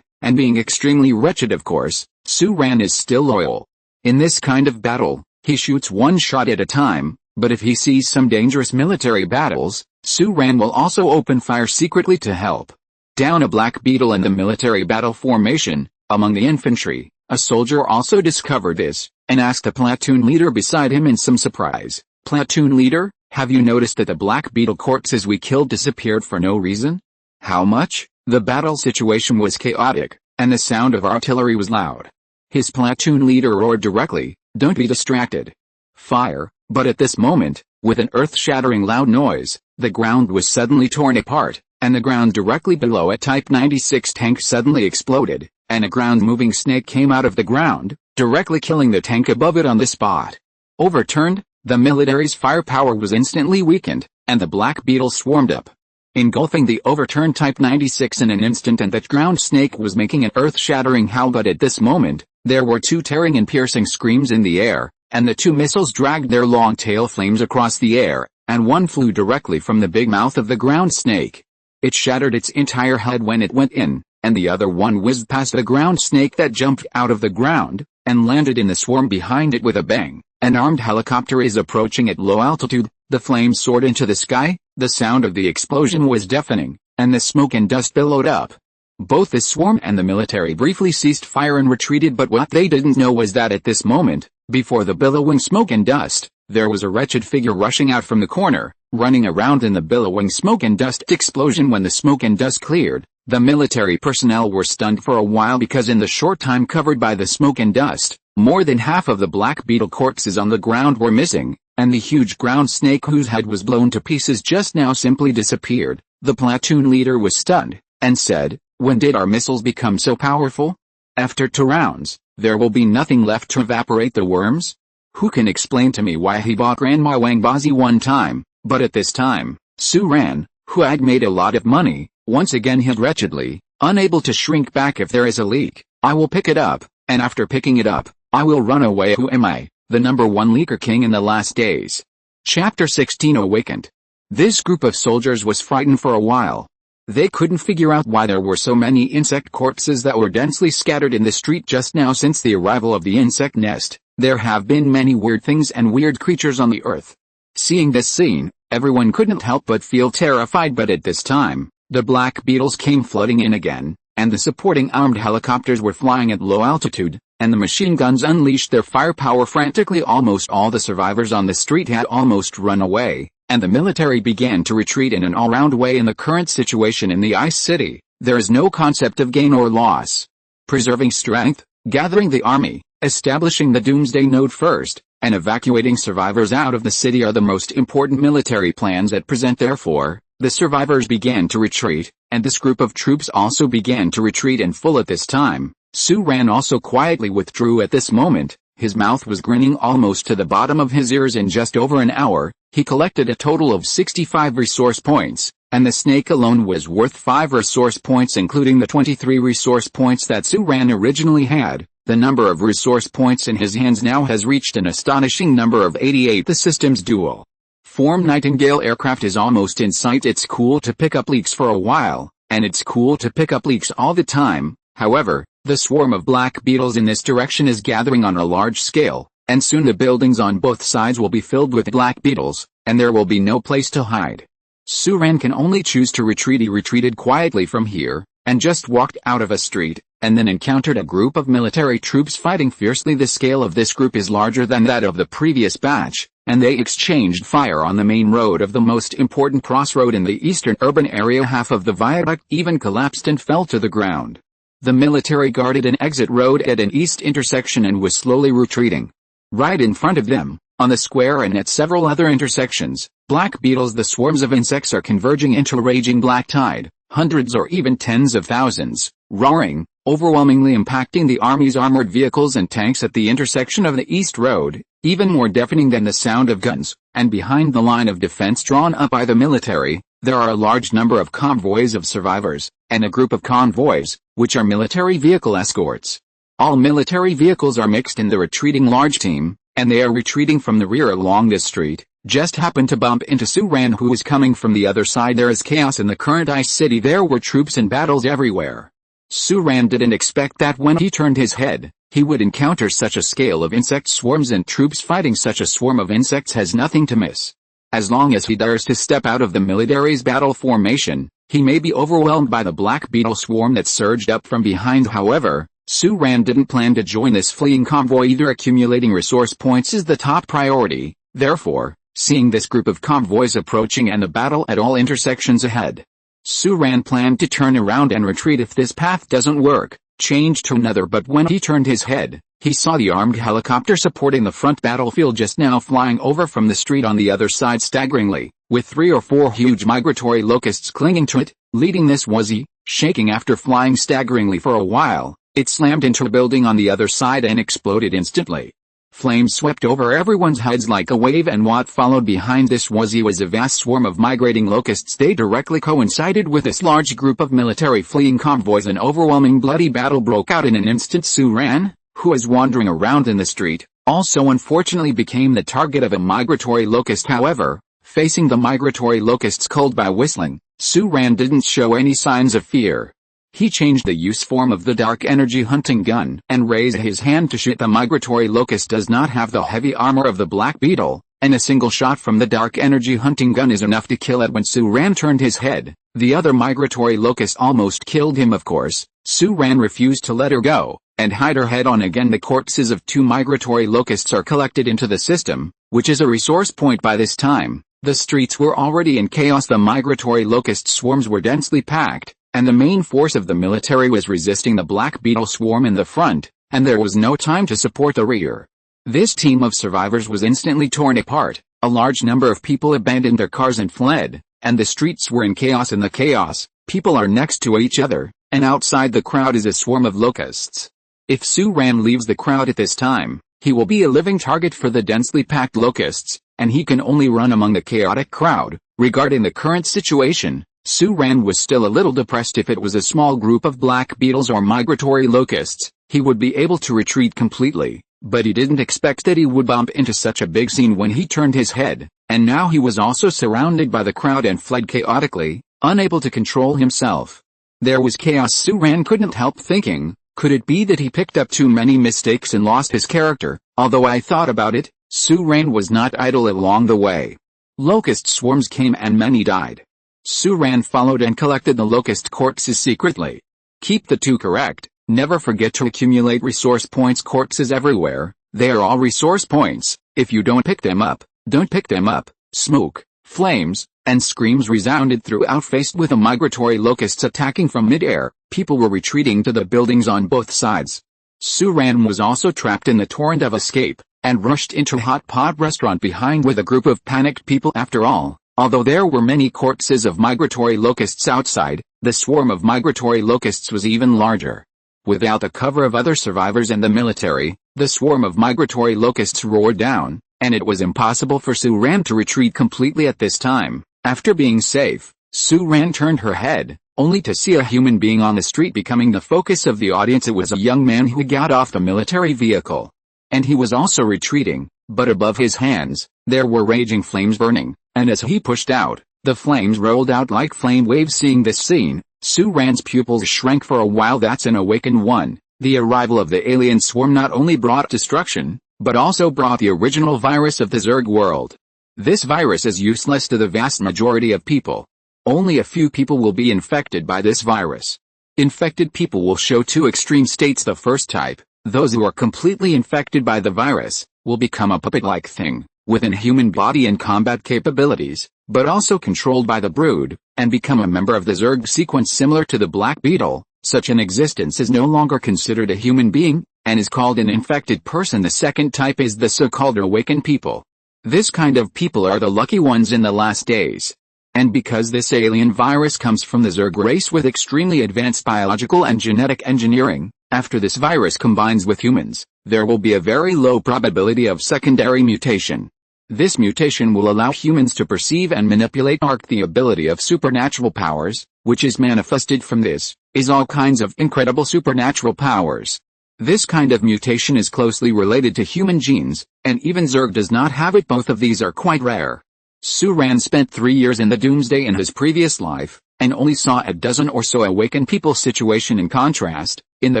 and being extremely wretched. Of course, Suran is still loyal. In this kind of battle, he shoots one shot at a time, but if he sees some dangerous military battles, Suran will also open fire secretly to help. Down a black beetle in the military battle formation, among the infantry, a soldier also discovered this, and asked the platoon leader beside him in some surprise, "Platoon leader, have you noticed that the black beetle corpses we killed disappeared for no reason?" "How much?" The battle situation was chaotic, and the sound of artillery was loud. His platoon leader roared directly, "Don't be distracted. Fire!" But at this moment, with an earth-shattering loud noise, the ground was suddenly torn apart, and the ground directly below a Type 96 tank suddenly exploded, and a ground-moving snake came out of the ground, directly killing the tank above it on the spot. Overturned, the military's firepower was instantly weakened, and the black beetle swarmed up, engulfing the overturned Type 96 in an instant, and that ground snake was making an earth-shattering howl. But at this moment, there were two tearing and piercing screams in the air, and the two missiles dragged their long tail flames across the air, and one flew directly from the big mouth of the ground snake. It shattered its entire head when it went in, and the other one whizzed past the ground snake that jumped out of the ground, and landed in the swarm behind it with a bang. An armed helicopter is approaching at low altitude. The flames soared into the sky, the sound of the explosion was deafening, and the smoke and dust billowed up. Both the swarm and the military briefly ceased fire and retreated, but what they didn't know was that at this moment, before the billowing smoke and dust, there was a wretched figure rushing out from the corner, running around in the billowing smoke and dust explosion. When the smoke and dust cleared, the military personnel were stunned for a while, because in the short time covered by the smoke and dust, more than half of the black beetle corpses on the ground were missing, and the huge ground snake whose head was blown to pieces just now simply disappeared. The platoon leader was stunned, and said, "When did our missiles become so powerful? After 2 rounds, there will be nothing left to evaporate the worms? Who can explain to me why he bought Grandma Wangbazi one time, but at this time, Suran, who had made a lot of money, once again hid wretchedly, unable to shrink back if there is a leak? I will pick it up, and after picking it up, I will run away. Who am I, the #1 leaker king in the last days?" Chapter 16 Awakened. This group of soldiers was frightened for a while. They couldn't figure out why there were so many insect corpses that were densely scattered in the street just now. Since the arrival of the insect nest, there have been many weird things and weird creatures on the earth. Seeing this scene, everyone couldn't help but feel terrified. But at this time, the black beetles came flooding in again, and the supporting armed helicopters were flying at low altitude. and the machine guns unleashed their firepower frantically. Almost all the survivors on the street had almost run away, and the military began to retreat in an all-round way. In the current situation in the Ice City, there is no concept of gain or loss. Preserving strength, gathering the army, establishing the Doomsday Node first, and evacuating survivors out of the city are the most important military plans at present. Therefore, the survivors began to retreat, and this group of troops also began to retreat in full at this time. Su-Ran also quietly withdrew at this moment. His mouth was grinning almost to the bottom of his ears. In just over an hour, he collected a total of 65 resource points, and the snake alone was worth 5 resource points, including the 23 resource points that Su-Ran originally had. The number of resource points in his hands now has reached an astonishing number of 88. The system's dual form Nightingale aircraft is almost in sight. It's cool to pick up leaks for a while, and it's cool to pick up leaks all the time. However, the swarm of Black Beetles in this direction is gathering on a large scale, and soon the buildings on both sides will be filled with Black Beetles, and there will be no place to hide. Su-Ran can only choose to retreat. He retreated quietly from here, and just walked out of a street, and then encountered a group of military troops fighting fiercely. The scale of this group is larger than that of the previous batch, and they exchanged fire on the main road of the most important crossroad in the eastern urban area. Half of the viaduct even collapsed and fell to the ground. The military guarded an exit road at an east intersection and was slowly retreating. Right in front of them, on the square and at several other intersections, Black Beetles, the swarms of insects, are converging into a raging black tide, hundreds or even tens of thousands, roaring, overwhelmingly impacting the army's armored vehicles and tanks at the intersection of the East Road, even more deafening than the sound of guns. And behind the line of defense drawn up by the military, there are a large number of convoys of survivors, and a group of convoys, which are military vehicle escorts. All military vehicles are mixed in the retreating large team, and they are retreating from the rear along this street. Just happened to bump into Su-Ran, who is coming from the other side. There is chaos in the current Ice City. There were troops and battles everywhere. Su-Ran didn't expect that when he turned his head, he would encounter such a scale of insect swarms, and troops fighting such a swarm of insects has nothing to miss. As long as he dares to step out of the military's battle formation, he may be overwhelmed by the Black Beetle swarm that surged up from behind. However, Su-Ran didn't plan to join this fleeing convoy either. Accumulating resource points is the top priority. Therefore, seeing this group of convoys approaching and the battle at all intersections ahead, Su-Ran planned to turn around and retreat if this path doesn't work, change to another. But when he turned his head, he saw the armed helicopter supporting the front battlefield just now flying over from the street on the other side staggeringly, with 3 or 4 huge migratory locusts clinging to it. Leading this was shaking after flying staggeringly for a while. It slammed into a building on the other side and exploded instantly. Flames swept over everyone's heads like a wave, and what followed behind this was a vast swarm of migrating locusts. They directly coincided with this large group of military fleeing convoys. An overwhelming bloody battle broke out in an instant. Su-Ran, who was wandering around in the street, also unfortunately became the target of a migratory locust. However, facing the migratory locusts called by whistling, Su-Ran didn't show any signs of fear. He changed the use form of the dark energy hunting gun and raised his hand to shoot. The migratory locust does not have the heavy armor of the Black Beetle, and a single shot from the dark energy hunting gun is enough to kill it. When Su-Ran turned his head, the other migratory locust almost killed him. Of course, Su-Ran refused to let her go and hide her head on again. The corpses of 2 migratory locusts are collected into the system, which is a resource point. By this time, the streets were already in chaos. The migratory locust swarms were densely packed, and the main force of the military was resisting the Black Beetle swarm in the front, and there was no time to support the rear. This team of survivors was instantly torn apart. A large number of people abandoned their cars and fled, and the streets were in chaos. In the chaos, people are next to each other, and outside the crowd is a swarm of locusts. If Su-Ran leaves the crowd at this time, he will be a living target for the densely packed locusts, and he can only run among the chaotic crowd. Regarding the current situation, Su-Ran was still a little depressed. If it was a small group of Black Beetles or migratory locusts, he would be able to retreat completely, but he didn't expect that he would bump into such a big scene when he turned his head, and now he was also surrounded by the crowd and fled chaotically, unable to control himself. There was chaos. Su-Ran couldn't help thinking, could it be that he picked up too many mistakes and lost his character? Although I thought about it, Su-Ran was not idle along the way. Locust swarms came and many died. Su-Ran followed and collected the locust corpses secretly. Keep the 2 correct, Never forget to accumulate resource points. Corpses everywhere, they are all resource points. If you don't pick them up, don't pick them up. Smoke, flames, and screams resounded throughout. Faced with the migratory locusts attacking from mid-air, people were retreating to the buildings on both sides. Su-Ran was also trapped in the torrent of escape, and rushed into a hot pot restaurant behind with a group of panicked people. After all, although there were many corpses of migratory locusts outside, the swarm of migratory locusts was even larger. Without the cover of other survivors and the military, the swarm of migratory locusts roared down, and it was impossible for Su-Ran to retreat completely at this time. After being safe, Su-Ran turned her head, only to see a human being on the street becoming the focus of the audience. It was a young man who got off the military vehicle. And he was also retreating, but above his hands, there were raging flames burning, and as he pushed out, the flames rolled out like flame waves. Seeing this scene, Su-Ran's pupils shrank for a while. That's an awakened one. The arrival of the alien swarm not only brought destruction, but also brought the original virus of the Zerg world. This virus is useless to the vast majority of people. Only a few people will be infected by this virus. Infected people will show two extreme states. The first type, those who are completely infected by the virus, will become a puppet-like thing, with an human body and combat capabilities, but also controlled by the brood, and become a member of the Zerg sequence similar to the Black Beetle. Such an existence is no longer considered a human being, and is called an infected person. The second type is the so-called awakened people. This kind of people are the lucky ones in the last days. And because this alien virus comes from the Zerg race with extremely advanced biological and genetic engineering, after this virus combines with humans, there will be a very low probability of secondary mutation. This mutation will allow humans to perceive and manipulate the ability of supernatural powers, which is manifested from this, is all kinds of incredible supernatural powers. This kind of mutation is closely related to human genes, and even Zerg does not have it. Both of these are quite rare. Su-Ran spent 3 years in the Doomsday in his previous life, and only saw a dozen or so awakened people. Situation in contrast, in the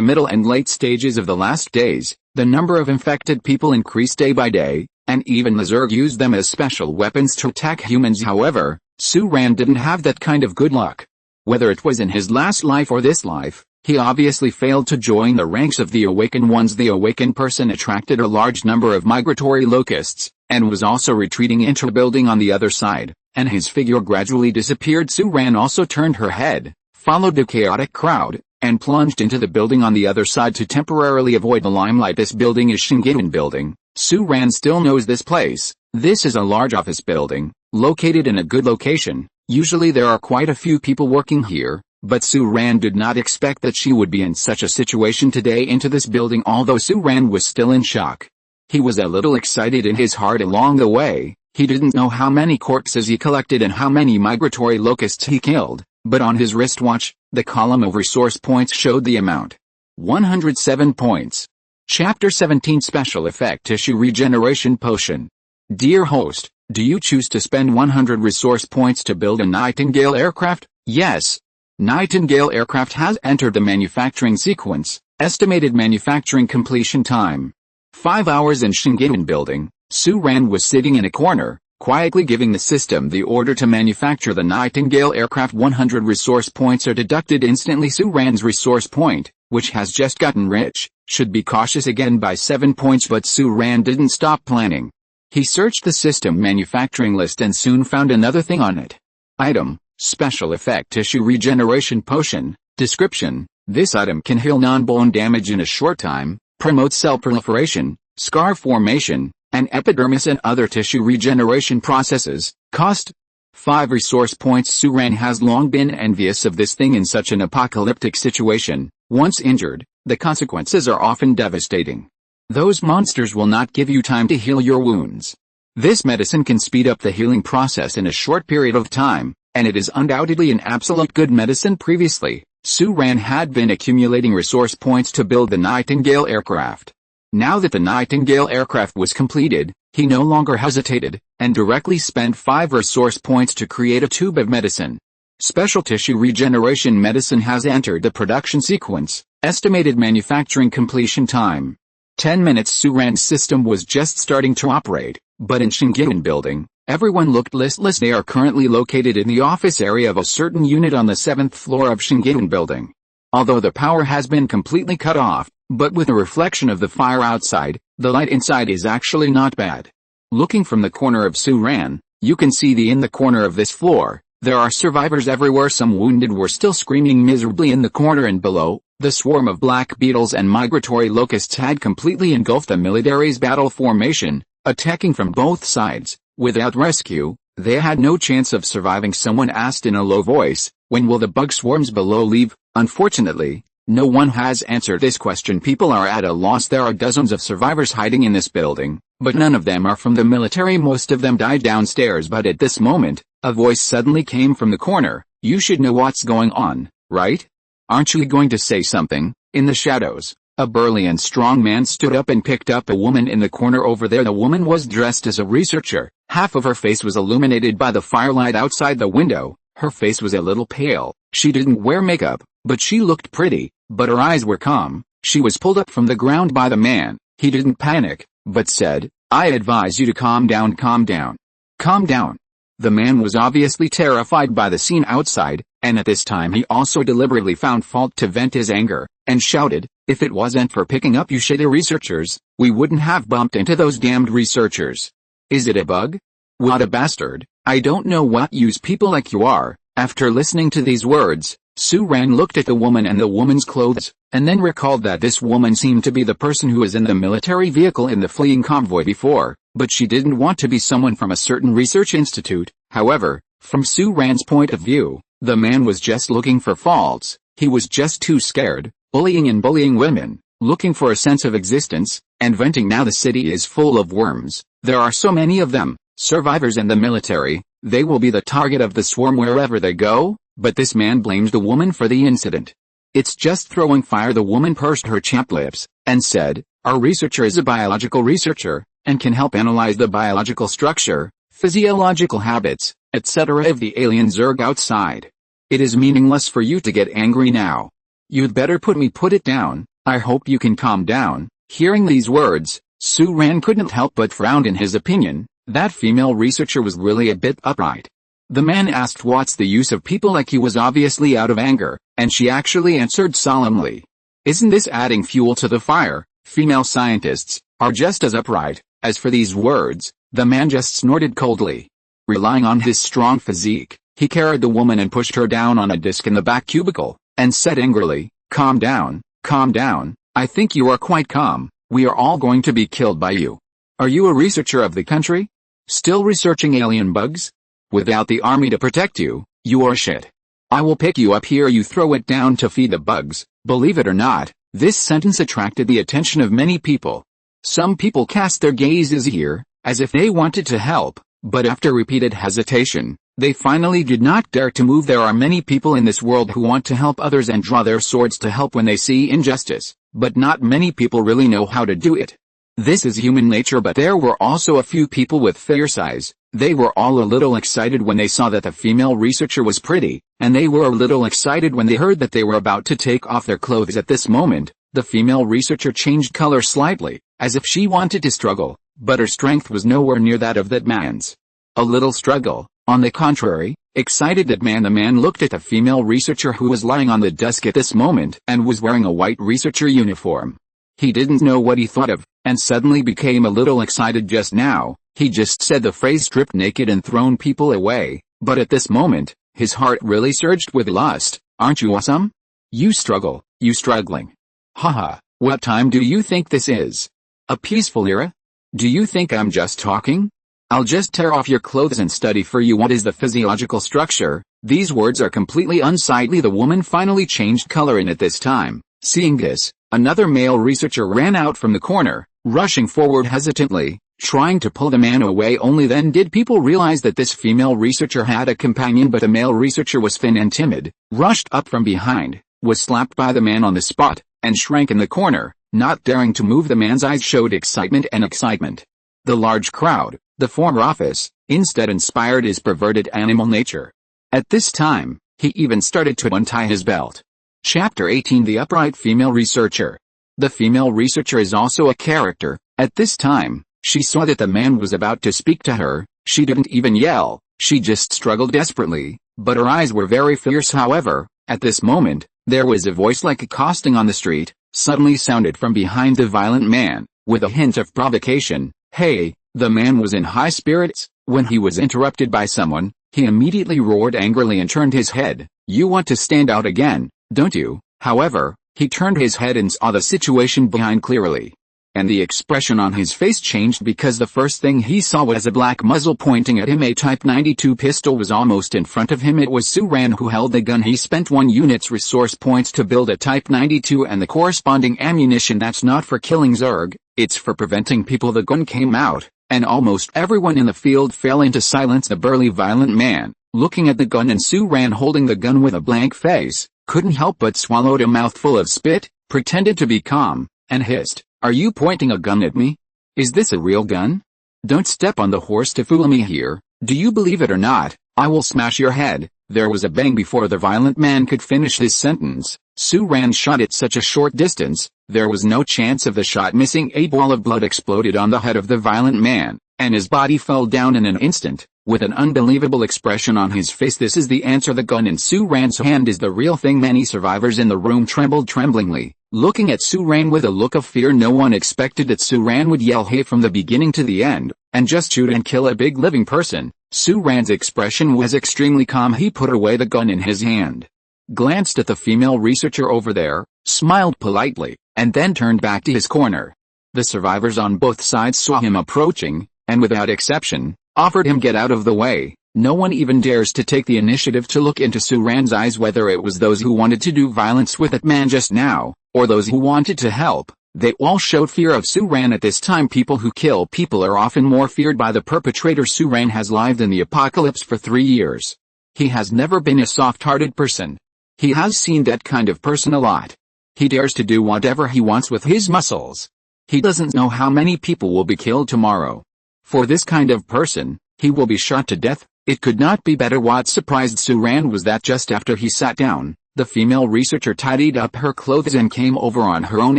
middle and late stages of the last days, the number of infected people increased day by day, and even the Zerg used them as special weapons to attack humans. However, Su-Ran didn't have that kind of good luck. Whether it was in his last life or this life, he obviously failed to join the ranks of the awakened ones. The awakened person attracted a large number of migratory locusts, and was also retreating into a building on the other side, and his figure gradually disappeared. Su-Ran also turned her head, followed the chaotic crowd, and plunged into the building on the other side to temporarily avoid the limelight. This building is Shingiwan building. Su-Ran still knows this place. This is a large office building, located in a good location. Usually there are quite a few people working here, but Su-Ran did not expect that she would be in such a situation today. Into this building, although Su-Ran was still in shock. He was a little excited in his heart along the way. He didn't know how many corpses he collected and how many migratory locusts he killed, but on his wristwatch, the column of resource points showed the amount. 107 points. Chapter 17 Special Effect Tissue Regeneration Potion. Dear host, do you choose to spend 100 resource points to build a Nightingale aircraft? Yes. Nightingale aircraft has entered the manufacturing sequence. Estimated manufacturing completion time: 5 hours. In Shingiwan building, Su-Ran was sitting in a corner, quietly giving the system the order to manufacture the Nightingale aircraft. 100 resource points are deducted instantly. Su-Ran's resource point, which has just gotten rich, should be cautious again by 7 points, but Su-Ran didn't stop planning. He searched the system manufacturing list and soon found another thing on it. Item: Special Effect Tissue Regeneration Potion. Description: this item can heal non-bone damage in a short time, promote cell proliferation, scar formation, and epidermis and other tissue regeneration processes. Cost: 5 resource points. Su-Ran has long been envious of this thing in such an apocalyptic situation. Once injured, the consequences are often devastating. Those monsters will not give you time to heal your wounds. This medicine can speed up the healing process in a short period of time, and it is undoubtedly an absolute good medicine. Previously, Su-Ran had been accumulating resource points to build the Nightingale aircraft. Now that the Nightingale aircraft was completed, he no longer hesitated, and directly spent 5 resource points to create a tube of medicine. Special Tissue Regeneration Medicine has entered the production sequence. Estimated manufacturing completion time: 10 minutes. Su-Ran's system was just starting to operate, but in Shingiwan building, everyone looked listless. They are currently located in the office area of a certain unit on the 7th floor of Shingiwan building. although the power has been completely cut off, but with a reflection of the fire outside, the light inside is actually not bad. Looking from the corner of Suran, you can see in the corner of this floor, there are survivors everywhere. Some wounded were still screaming miserably in the corner, and below, the swarm of black beetles and migratory locusts had completely engulfed the military's battle formation, attacking from both sides. Without rescue, they had no chance of surviving. Someone asked in a low voice, "When will the bug swarms below leave?" Unfortunately, no one has answered this question. People are at a loss. There are dozens of survivors hiding in this building, but none of them are from the military. Most of them died downstairs. But at this moment, a voice suddenly came from the corner. "You should know what's going on, right? Aren't you going to say something?" In the shadows, a burly and strong man stood up and picked up a woman in the corner over there. The woman was dressed as a researcher. Half of her face was illuminated by the firelight outside the window. Her face was a little pale. She didn't wear makeup, but she looked pretty, but her eyes were calm. She was pulled up from the ground by the man. He didn't panic, but said, "I advise you to calm down, calm down. Calm down." The man was obviously terrified by the scene outside, and at this time he also deliberately found fault to vent his anger, and shouted, "If it wasn't for picking up you shitty researchers, we wouldn't have bumped into those damned researchers. Is it a bug? What a bastard. I don't know what use people like you are." After listening to these words, Suran looked at the woman and the woman's clothes, and then recalled that this woman seemed to be the person who was in the military vehicle in the fleeing convoy before, but she didn't want to be someone from a certain research institute. However, from Suran's point of view, the man was just looking for faults. He was just too scared, bullying women, looking for a sense of existence, and venting. Now the city is full of worms. There are so many of them, survivors and the military. They will be the target of the swarm wherever they go. But this man blames the woman for the incident. "It's just throwing fire." The woman pursed her chapped lips, and said, "Our researcher is a biological researcher, and can help analyze the biological structure, physiological habits, etc. of the alien Zerg outside. It is meaningless for you to get angry now. You'd better put it down. I hope you can calm down." Hearing these words, Suran couldn't help but frown. In his opinion, that female researcher was really a bit upright. The man asked what's the use of people like you. Was obviously out of anger, and she actually answered solemnly, "Isn't this adding fuel to the fire? Female scientists are just as upright." As for these words, the man just snorted coldly. Relying on his strong physique, he carried the woman and pushed her down on a disc in the back cubicle, and said angrily, calm down, I think you are quite calm. We are all going to be killed by you. Are you a researcher of the country? Still researching alien bugs? Without the army to protect you, you are shit. I will pick you up here. You throw it down to feed the bugs." Believe it or not, this sentence attracted the attention of many people. Some people cast their gazes here, as if they wanted to help, but after repeated hesitation, they finally did not dare to move. There are many people in this world who want to help others and draw their swords to help when they see injustice, but not many people really know how to do it. This is human nature. But there were also a few people with fierce eyes. They were all a little excited when they saw that the female researcher was pretty, and they were a little excited when they heard that they were about to take off their clothes. At this moment, the female researcher changed color slightly, as if she wanted to struggle, but her strength was nowhere near that of that man's. A little struggle, on the contrary, excited that man. The man looked at the female researcher who was lying on the desk at this moment and was wearing a white researcher uniform. He didn't know what he thought of, and suddenly became a little excited. Just now, he just said the phrase stripped naked and thrown people away, but at this moment, his heart really surged with lust. Aren't you awesome? You struggling. Haha, what time do you think this is? A peaceful era? Do you think I'm just talking? I'll just tear off your clothes and study for you what is the physiological structure. These words are completely unsightly. The woman finally changed color, and at this time, seeing this, another male researcher ran out from the corner, rushing forward hesitantly, trying to pull the man away. Only then did people realize that this female researcher had a companion. But the male researcher was thin and timid, rushed up from behind, was slapped by the man on the spot, and shrank in the corner, not daring to move. The man's eyes showed excitement. The large crowd, the former office, instead inspired his perverted animal nature. At this time, he even started to untie his belt. Chapter 18. The Upright Female Researcher. The female researcher is also a character. At this time, she saw that the man was about to speak to her. She didn't even yell, she just struggled desperately, but her eyes were very fierce. However, at this moment, There was a voice like accosting on the street, suddenly sounded from behind the violent man, with a hint of provocation. Hey, the man was in high spirits. When he was interrupted by someone, he immediately roared angrily and turned his head. You want to stand out again, don't you? However, he turned his head and saw the situation behind clearly. And the expression on his face changed because the first thing he saw was a black muzzle pointing at him. A Type 92 pistol was almost in front of him. It was Suran who held the gun. He spent 1 unit's resource points to build a Type 92 and the corresponding ammunition. That's not for killing Zerg, it's for preventing people. The gun came out, and almost everyone in the field fell into silence. The burly violent man, looking at the gun and Suran holding the gun with a blank face, couldn't help but swallowed a mouthful of spit, pretended to be calm, and hissed, "Are you pointing a gun at me? Is this a real gun? Don't step on the horse to fool me here. Do you believe it or not, I will smash your head." There was a bang before the violent man could finish his sentence. Suran shot at such a short distance, there was no chance of the shot missing. A ball of blood exploded on the head of the violent man, and his body fell down in an instant, with an unbelievable expression on his face. This is the answer. The gun in Suran's hand is the real thing. Many survivors in the room trembled tremblingly, looking at Suran with a look of fear. No one expected that Suran would yell hey from the beginning to the end, and just shoot and kill a big living person. Suran's expression was extremely calm. He put away the gun in his hand, glanced at the female researcher over there, smiled politely, and then turned back to his corner. The survivors on both sides saw him approaching, and without exception, offered him get out of the way. No one even dares to take the initiative to look into Suran's eyes, whether it was those who wanted to do violence with that man just now, or those who wanted to help. They all showed fear of Suran at this time. People who kill people are often more feared by the perpetrator. Suran has lived in the apocalypse for 3 years. He has never been a soft-hearted person. He has seen that kind of person a lot. He dares to do whatever he wants with his muscles. He doesn't know how many people will be killed tomorrow. For this kind of person, he will be shot to death. It could not be better. What surprised Suran was that just after he sat down, the female researcher tidied up her clothes and came over on her own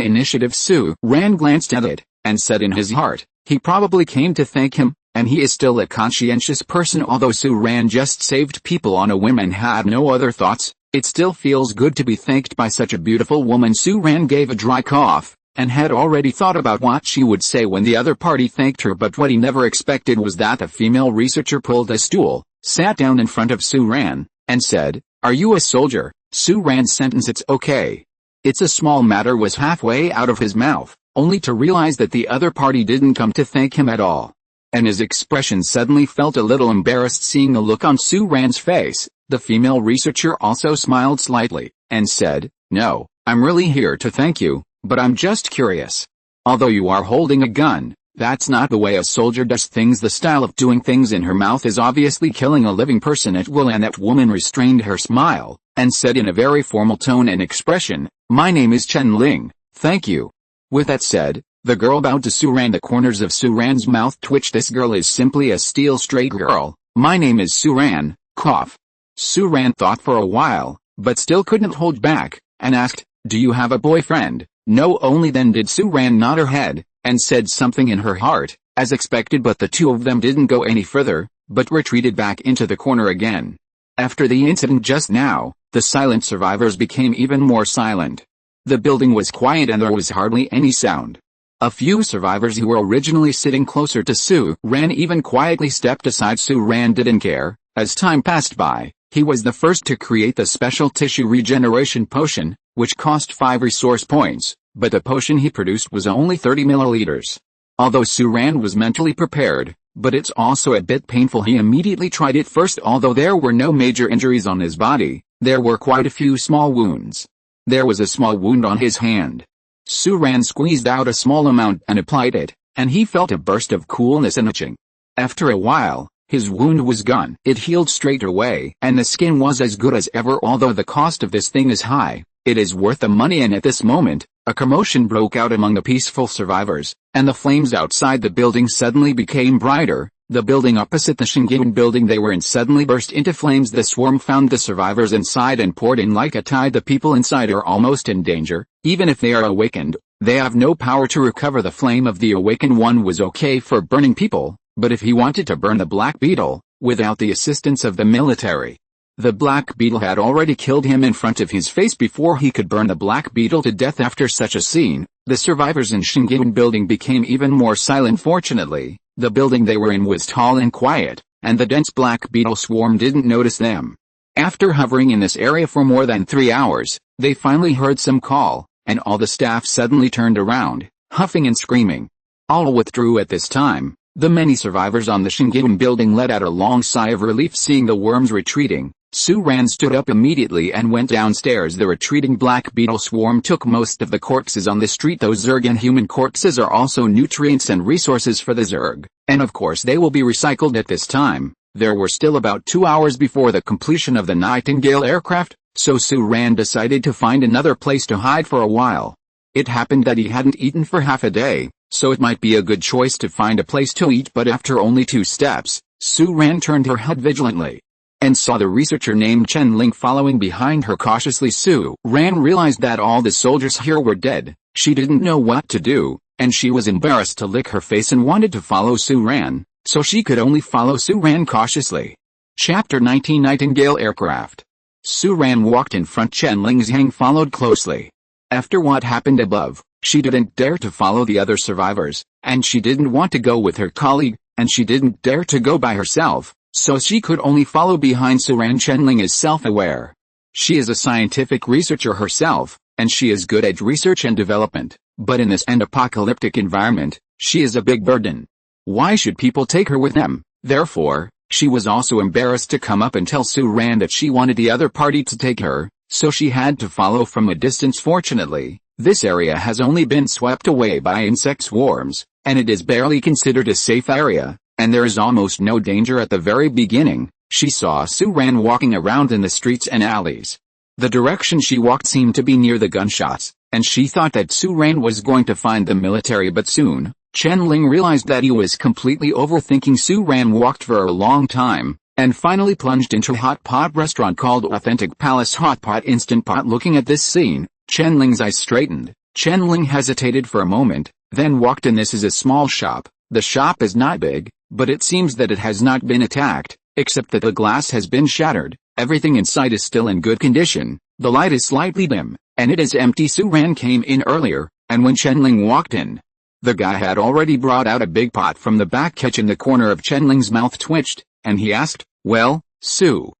initiative. Suran glanced at it, and said in his heart, he probably came to thank him, and he is still a conscientious person. Although Suran just saved people on a whim and had no other thoughts, it still feels good to be thanked by such a beautiful woman. Suran gave a dry cough, and had already thought about what she would say when the other party thanked her. But what he never expected was that the female researcher pulled a stool, sat down in front of Suran, and said, "Are you a soldier?" Suran's sentence "it's okay, it's a small matter" was halfway out of his mouth, only to realize that the other party didn't come to thank him at all. And his expression suddenly felt a little embarrassed. Seeing the look on Suran's face, the female researcher also smiled slightly, and said, "No, I'm really here to thank you, but I'm just curious. Although you are holding a gun, that's not the way a soldier does things. The style of doing things in her mouth is obviously killing a living person at will." And that woman restrained her smile, and said in a very formal tone and expression, "My name is Chen Ling, thank you." With that said, the girl bowed to Suran. The corners of Suran's mouth twitched. "This girl is simply a steel straight girl. My name is Suran, cough." Suran thought for a while, but still couldn't hold back, and asked, "Do you have a boyfriend?" No. Only then did Suran nod her head, and said something in her heart, as expected. But the two of them didn't go any further, but retreated back into the corner again. After the incident just now, the silent survivors became even more silent. The building was quiet and there was hardly any sound. A few survivors who were originally sitting closer to Suran even quietly stepped aside. Suran didn't care. As time passed by, he was the first to create the special tissue regeneration potion, which cost 5 resource points, but the potion he produced was only 30 milliliters. Although Suran was mentally prepared, but it's also a bit painful. He immediately tried it first. Although there were no major injuries on his body, there were quite a few small wounds. There was a small wound on his hand. Suran squeezed out a small amount and applied it, and he felt a burst of coolness and itching. After a while, his wound was gone. It healed straight away, and the skin was as good as ever. Although the cost of this thing is high, it is worth the money. And at this moment, a commotion broke out among the peaceful survivors, and the flames outside the building suddenly became brighter. The building opposite the Shingin building they were in suddenly burst into flames. The swarm found the survivors inside and poured in like a tide. The people inside are almost in danger. Even if they are awakened, they have no power to recover. The flame of the awakened one was okay for burning people, but if he wanted to burn the Black Beetle, without the assistance of the military, The Black Beetle had already killed him in front of his face before he could burn the Black Beetle to death. After such a scene, the survivors in Shingiwan building became even more silent. Fortunately, the building they were in was tall and quiet, and the dense Black Beetle swarm didn't notice them. After hovering in this area for more than 3 hours, they finally heard some call, and all the staff suddenly turned around, huffing and screaming. All withdrew at this time. The many survivors on the Shingiwan building let out a long sigh of relief seeing the worms retreating. Su-ran stood up immediately and went downstairs. The retreating Black Beetle swarm took most of the corpses on the street. Those Zerg and human corpses are also nutrients and resources for the Zerg, and of course they will be recycled at this time. There were still about 2 hours before the completion of the Nightingale aircraft, so Su-ran decided to find another place to hide for a while. It happened that he hadn't eaten for half a day, so it might be a good choice to find a place to eat. But after only 2 steps, Su-ran turned her head vigilantly and saw the researcher named Chen Ling following behind her cautiously. Su-ran realized that all the soldiers here were dead. She didn't know what to do, and she was embarrassed to lick her face and wanted to follow Su-ran, so she could only follow Su-ran cautiously. Chapter 19 Nightingale Aircraft. Su-ran walked in front. Chen Ling's Yang followed closely. After what happened above, she didn't dare to follow the other survivors, and she didn't want to go with her colleague, and she didn't dare to go by herself, so she could only follow behind Su-ran. Chen Ling is self-aware. She is a scientific researcher herself, and she is good at research and development, but in this apocalyptic environment, she is a big burden. Why should people take her with them? Therefore, she was also embarrassed to come up and tell Su-ran that she wanted the other party to take her, so she had to follow from a distance. Fortunately, this area has only been swept away by insect swarms, and it is barely considered a safe area, and there is almost no danger at the very beginning. She saw Su-ran walking around in the streets and alleys. The direction she walked seemed to be near the gunshots, and she thought that Su-ran was going to find the military, but soon Chen Ling realized that he was completely overthinking. Su-ran walked for a long time, and finally plunged into a hot pot restaurant called Authentic Palace Hot Pot Instant Pot. Looking at this scene, Chen Ling's eyes straightened. Chen Ling hesitated for a moment, then walked in. This is a small shop. The shop is not big, but it seems that it has not been attacked, except that the glass has been shattered. Everything inside is still in good condition. The light is slightly dim, and it is empty. Su-ran came in earlier, and when Chen Ling walked in, the guy had already brought out a big pot from the back kitchen. The corner of Chen Ling's mouth twitched, and he asked, "Well, Su,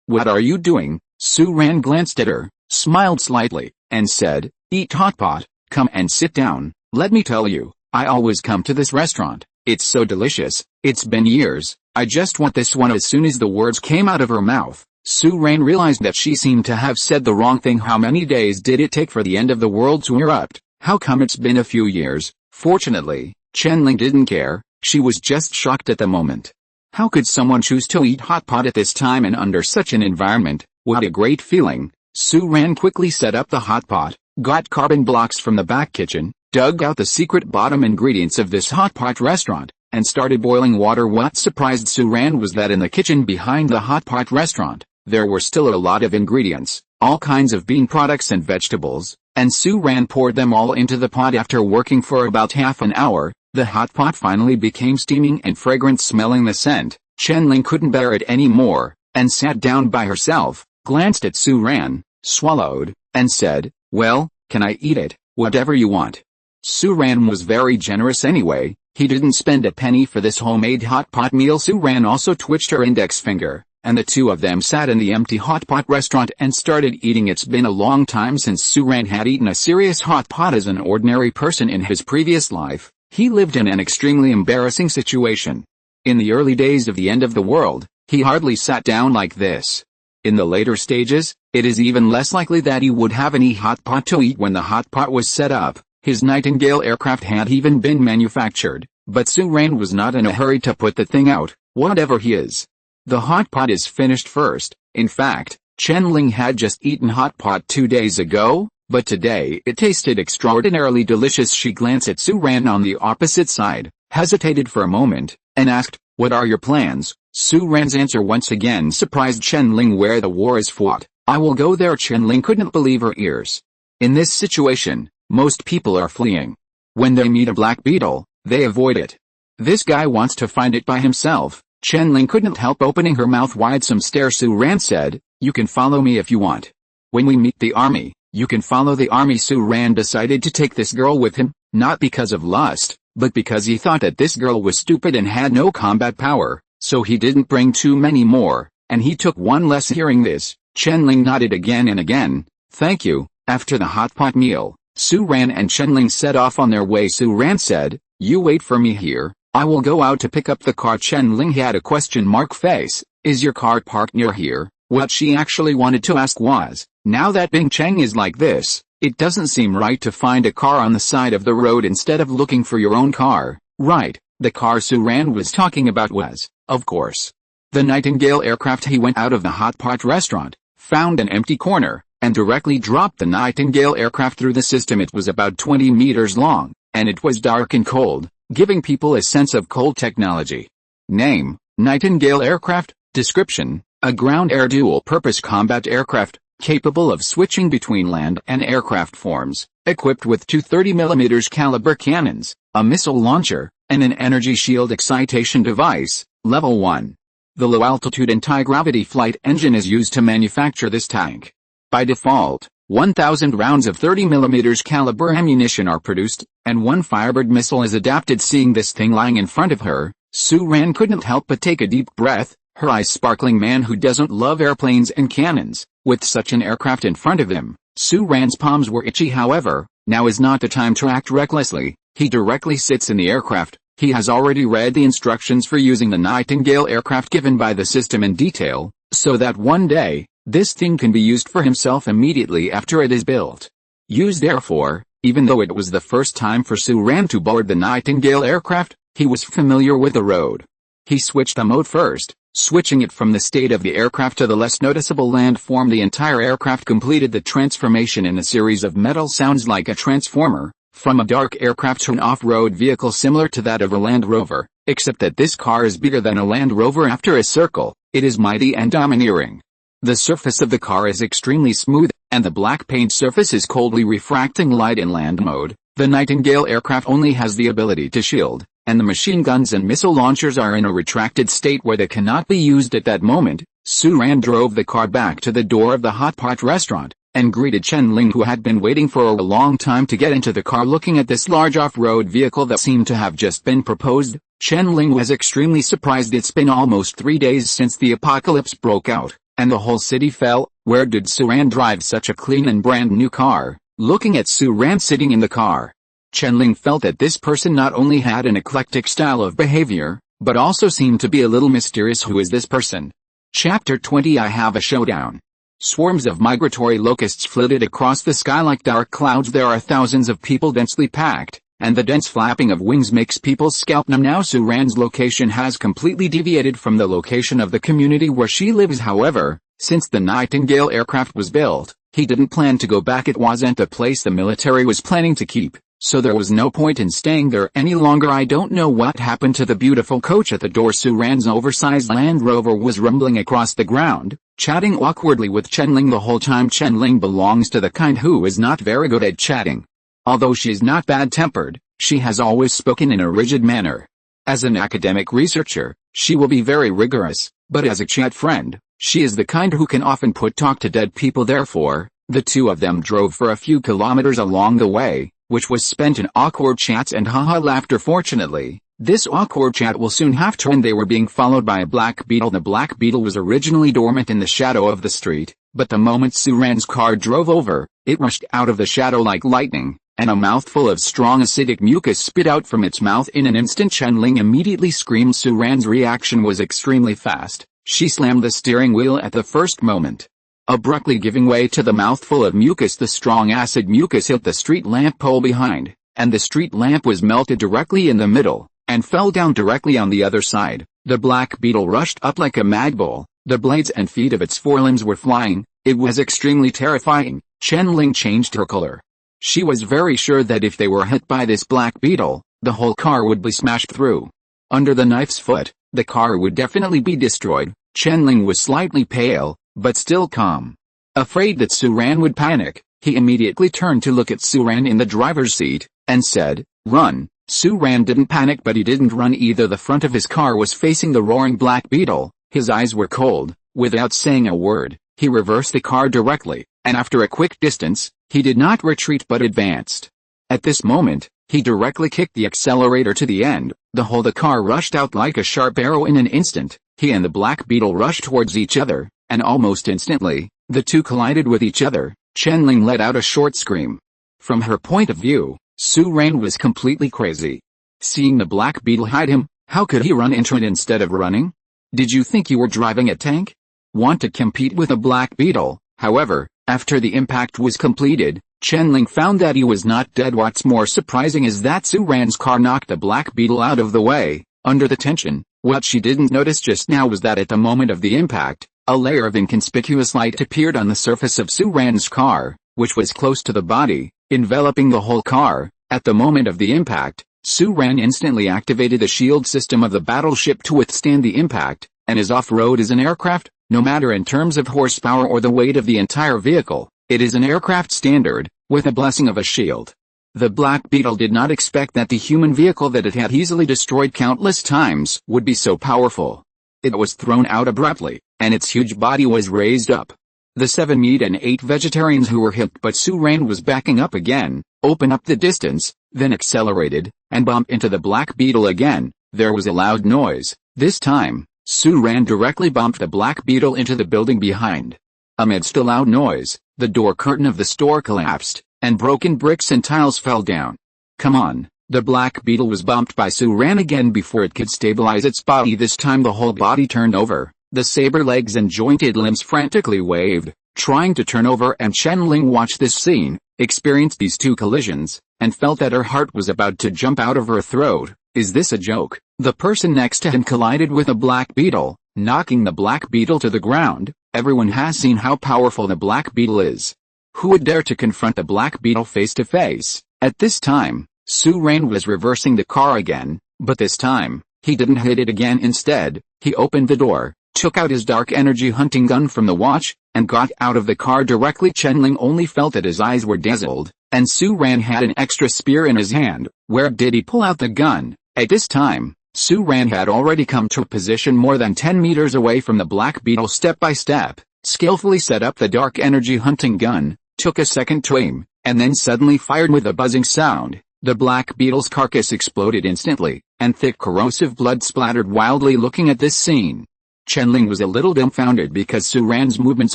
what are you doing?" Su-ran glanced at her, smiled slightly, and said, "Eat hot pot. Come and sit down. Let me tell you, I always come to this restaurant. It's so delicious. It's been years. I just want this one." As soon as the words came out of her mouth, Su-ran realized that she seemed to have said the wrong thing. How many days did it take for the end of the world to erupt? How come it's been a few years? Fortunately, Chen Ling didn't care. She was just shocked at the moment. How could someone choose to eat hot pot at this time and under such an environment? What a great feeling. Su-ran quickly set up the hot pot, got carbon blocks from the back kitchen, dug out the secret bottom ingredients of this hot pot restaurant, and started boiling water. What surprised Su-ran was that in the kitchen behind the hot pot restaurant, there were still a lot of ingredients, all kinds of bean products and vegetables, and Su-ran poured them all into the pot. After working for about half an hour, the hot pot finally became steaming and fragrant. Smelling the scent, Chen Ling couldn't bear it anymore, and sat down by herself, glanced at Su-ran, swallowed, and said, "Well, can I eat it?" "Whatever you want." Su-ran was very generous anyway. He didn't spend a penny for this homemade hot pot meal. Su-ran also twitched her index finger, and the two of them sat in the empty hot pot restaurant and started eating. It's been a long time since Su-ran had eaten a serious hot pot. As an ordinary person in his previous life, he lived in an extremely embarrassing situation. In the early days of the end of the world, he hardly sat down like this. In the later stages, it is even less likely that he would have any hot pot to eat. When the hot pot was set up, his Nightingale aircraft had even been manufactured, but Su-ran was not in a hurry to put the thing out, whatever he is. The hot pot is finished first. In fact, Chen Ling had just eaten hot pot 2 days ago, but today it tasted extraordinarily delicious. She glanced at Su-ran on the opposite side, hesitated for a moment, and asked, "What are your plans?" Su-ran's answer once again surprised Chen Ling. "Where the war is fought, I will go there." Chen Ling couldn't believe her ears. In this situation, most people are fleeing. When they meet a Black Beetle, they avoid it. This guy wants to find it by himself. Chen Ling couldn't help opening her mouth wide. "Some stare," Su-ran said, You can follow me if you want. When we meet the army, you can follow the army. Su-ran decided to take this girl with him, not because of lust, but because he thought that this girl was stupid and had no combat power, so he didn't bring too many more, and he took one less. Hearing this, Chen-ling nodded again and again. Thank you. After the hot pot meal, Su-ran and Chen-ling set off on their way. Su-ran said, you wait for me here, I will go out to pick up the car. Chen-ling had a question mark face. Is your car parked near here? What she actually wanted to ask was, now that Bing Cheng is like this, it doesn't seem right to find a car on the side of the road instead of looking for your own car, right? The car Su-ran was talking about was, of course, the Nightingale aircraft. He went out of the hot pot restaurant, found an empty corner, and directly dropped the Nightingale aircraft through the system. It was about 20 meters long, and it was dark and cold, giving people a sense of cold technology. Name, Nightingale aircraft. Description, a ground-air dual-purpose combat aircraft, capable of switching between land and aircraft forms, equipped with two 30mm caliber cannons, a missile launcher, and an energy shield excitation device. Level 1. The low-altitude anti-gravity flight engine is used to manufacture this tank. By default, 1,000 rounds of 30mm caliber ammunition are produced, and one Firebird missile is adapted. Seeing this thing lying in front of her, Su-ran couldn't help but take a deep breath, her eyes sparkling. Man who doesn't love airplanes and cannons? With such an aircraft in front of him, Su-ran's palms were itchy. However, now is not the time to act recklessly. He directly sits in the aircraft. He has already read the instructions for using the Nightingale aircraft given by the system in detail, so that one day, this thing can be used for himself immediately after it is built. Used. Therefore, even though it was the first time for Su-ran to board the Nightingale aircraft, he was familiar with the road. He switched the mode first, switching it from the state of the aircraft to the less noticeable landform. The entire aircraft completed the transformation in a series of metal sounds like a transformer, from a dark aircraft to an off-road vehicle similar to that of a Land Rover, except that this car is bigger than a Land Rover. After a circle, it is mighty and domineering. The surface of the car is extremely smooth, and the black paint surface is coldly refracting light. In land mode, the Nightingale aircraft only has the ability to shield, and the machine guns and missile launchers are in a retracted state where they cannot be used at that moment. Su-ran drove the car back to the door of the hot pot restaurant, and greeted Chen-ling, who had been waiting for a long time to get into the car. Looking at this large off-road vehicle that seemed to have just been proposed, Chen-ling was extremely surprised. It's been almost 3 days since the apocalypse broke out, and the whole city fell. Where did Su-ran drive such a clean and brand new car? Looking at Su-ran sitting in the car, Chen-ling felt that this person not only had an eclectic style of behavior, but also seemed to be a little mysterious. Who is this person? Chapter 20. I have a showdown. Swarms of migratory locusts flitted across the sky like dark clouds. There are thousands of people densely packed, and the dense flapping of wings makes people's scalp numb. Now Su-ran's location has completely deviated from the location of the community where she lives. However, since the Nightingale aircraft was built, he didn't plan to go back. It wasn't a place the military was planning to keep, so there was no point in staying there any longer. I don't know what happened to the beautiful coach at the door. Su-ran's oversized Land Rover was rumbling across the ground, chatting awkwardly with Chen-ling the whole time. Chen-ling belongs to the kind who is not very good at chatting. Although she is not bad-tempered, she has always spoken in a rigid manner. As an academic researcher, she will be very rigorous, but as a chat friend, she is the kind who can often put talk to dead people. Therefore, the two of them drove for a few kilometers along the way, which was spent in awkward chats and haha laughter. Fortunately, this awkward chat will soon have to end. They were being followed by a Black Beetle. The Black Beetle was originally dormant in the shadow of the street, but the moment Su-ran's car drove over, it rushed out of the shadow like lightning, and a mouthful of strong acidic mucus spit out from its mouth in an instant. Chen-ling immediately screamed. Su-ran's reaction was extremely fast. She slammed the steering wheel at the first moment, abruptly giving way to the mouthful of mucus. The strong acid mucus hit the street lamp pole behind, and the street lamp was melted directly in the middle, and fell down directly on the other side. The Black Beetle rushed up like a mad bull. The blades and feet of its forelimbs were flying. It was extremely terrifying. Chen-ling changed her color. She was very sure that if they were hit by this Black Beetle, the whole car would be smashed through. Under the knife's foot, the car would definitely be destroyed. Chen-ling was slightly pale, but still calm. Afraid that Su-ran would panic, he immediately turned to look at Su-ran in the driver's seat, and said, "Run." Su-ran didn't panic, but he didn't run either. The front of his car was facing the roaring Black Beetle. His eyes were cold. Without saying a word, He reversed the car directly, and after a quick distance, he did not retreat but advanced. At this moment, he directly kicked the accelerator to the end. The car rushed out like a sharp arrow in an instant. He and the Black Beetle rushed towards each other, and almost instantly, the two collided with each other. Chen-Ling let out a short scream. From her point of view, Su-Ran was completely crazy. Seeing the Black Beetle hide him, how could he run into it instead of running? Did you think you were driving a tank? Want to compete with a Black Beetle? However, after the impact was completed, Chen-Ling found that he was not dead. What's more surprising is that Su-Ran's car knocked the Black Beetle out of the way. Under the tension, what she didn't notice just now was that at the moment of the impact, a layer of inconspicuous light appeared on the surface of Su-Ran's car, which was close to the body, enveloping the whole car. At the moment of the impact, Su-Ran instantly activated the shield system of the battleship to withstand the impact, and is off-road as an aircraft, no matter in terms of horsepower or the weight of the entire vehicle. It is an aircraft standard, with a blessing of a shield. The Black Beetle did not expect that the human vehicle that it had easily destroyed countless times would be so powerful. It was thrown out abruptly, and its huge body was raised up. The 7 meat and 8 vegetarians who were hit but Su-Ran was backing up again, opened up the distance, then accelerated, and bumped into the Black Beetle again. There was a loud noise. This time, Su-Ran directly bumped the Black Beetle into the building behind. Amidst the loud noise, the door curtain of the store collapsed, and broken bricks and tiles fell down. Come on, the Black Beetle was bumped by Su-Ran again before it could stabilize its body. This time the whole body turned over. The saber legs and jointed limbs frantically waved, trying to turn over, and Chen-Ling watched this scene, experienced these two collisions, and felt that her heart was about to jump out of her throat. Is this a joke? The person next to him collided with a Black Beetle, knocking the Black Beetle to the ground. Everyone has seen how powerful the Black Beetle is. Who would dare to confront the Black Beetle face to face? At this time, Su-Ran was reversing the car again, but this time, he didn't hit it again. Instead, he opened the door, took out his dark energy hunting gun from the watch, and got out of the car directly. Chen-Ling only felt that his eyes were dazzled, and Su-Ran had an extra spear in his hand. Where did he pull out the gun? At this time, Su-Ran had already come to a position more than 10 meters away from the Black Beetle. Step by step, skillfully set up the dark energy hunting gun, took a second to aim, and then suddenly fired with a buzzing sound. The Black Beetle's carcass exploded instantly, and thick corrosive blood splattered wildly. Looking at this scene, Chen-Ling was a little dumbfounded because Su-Ran's movements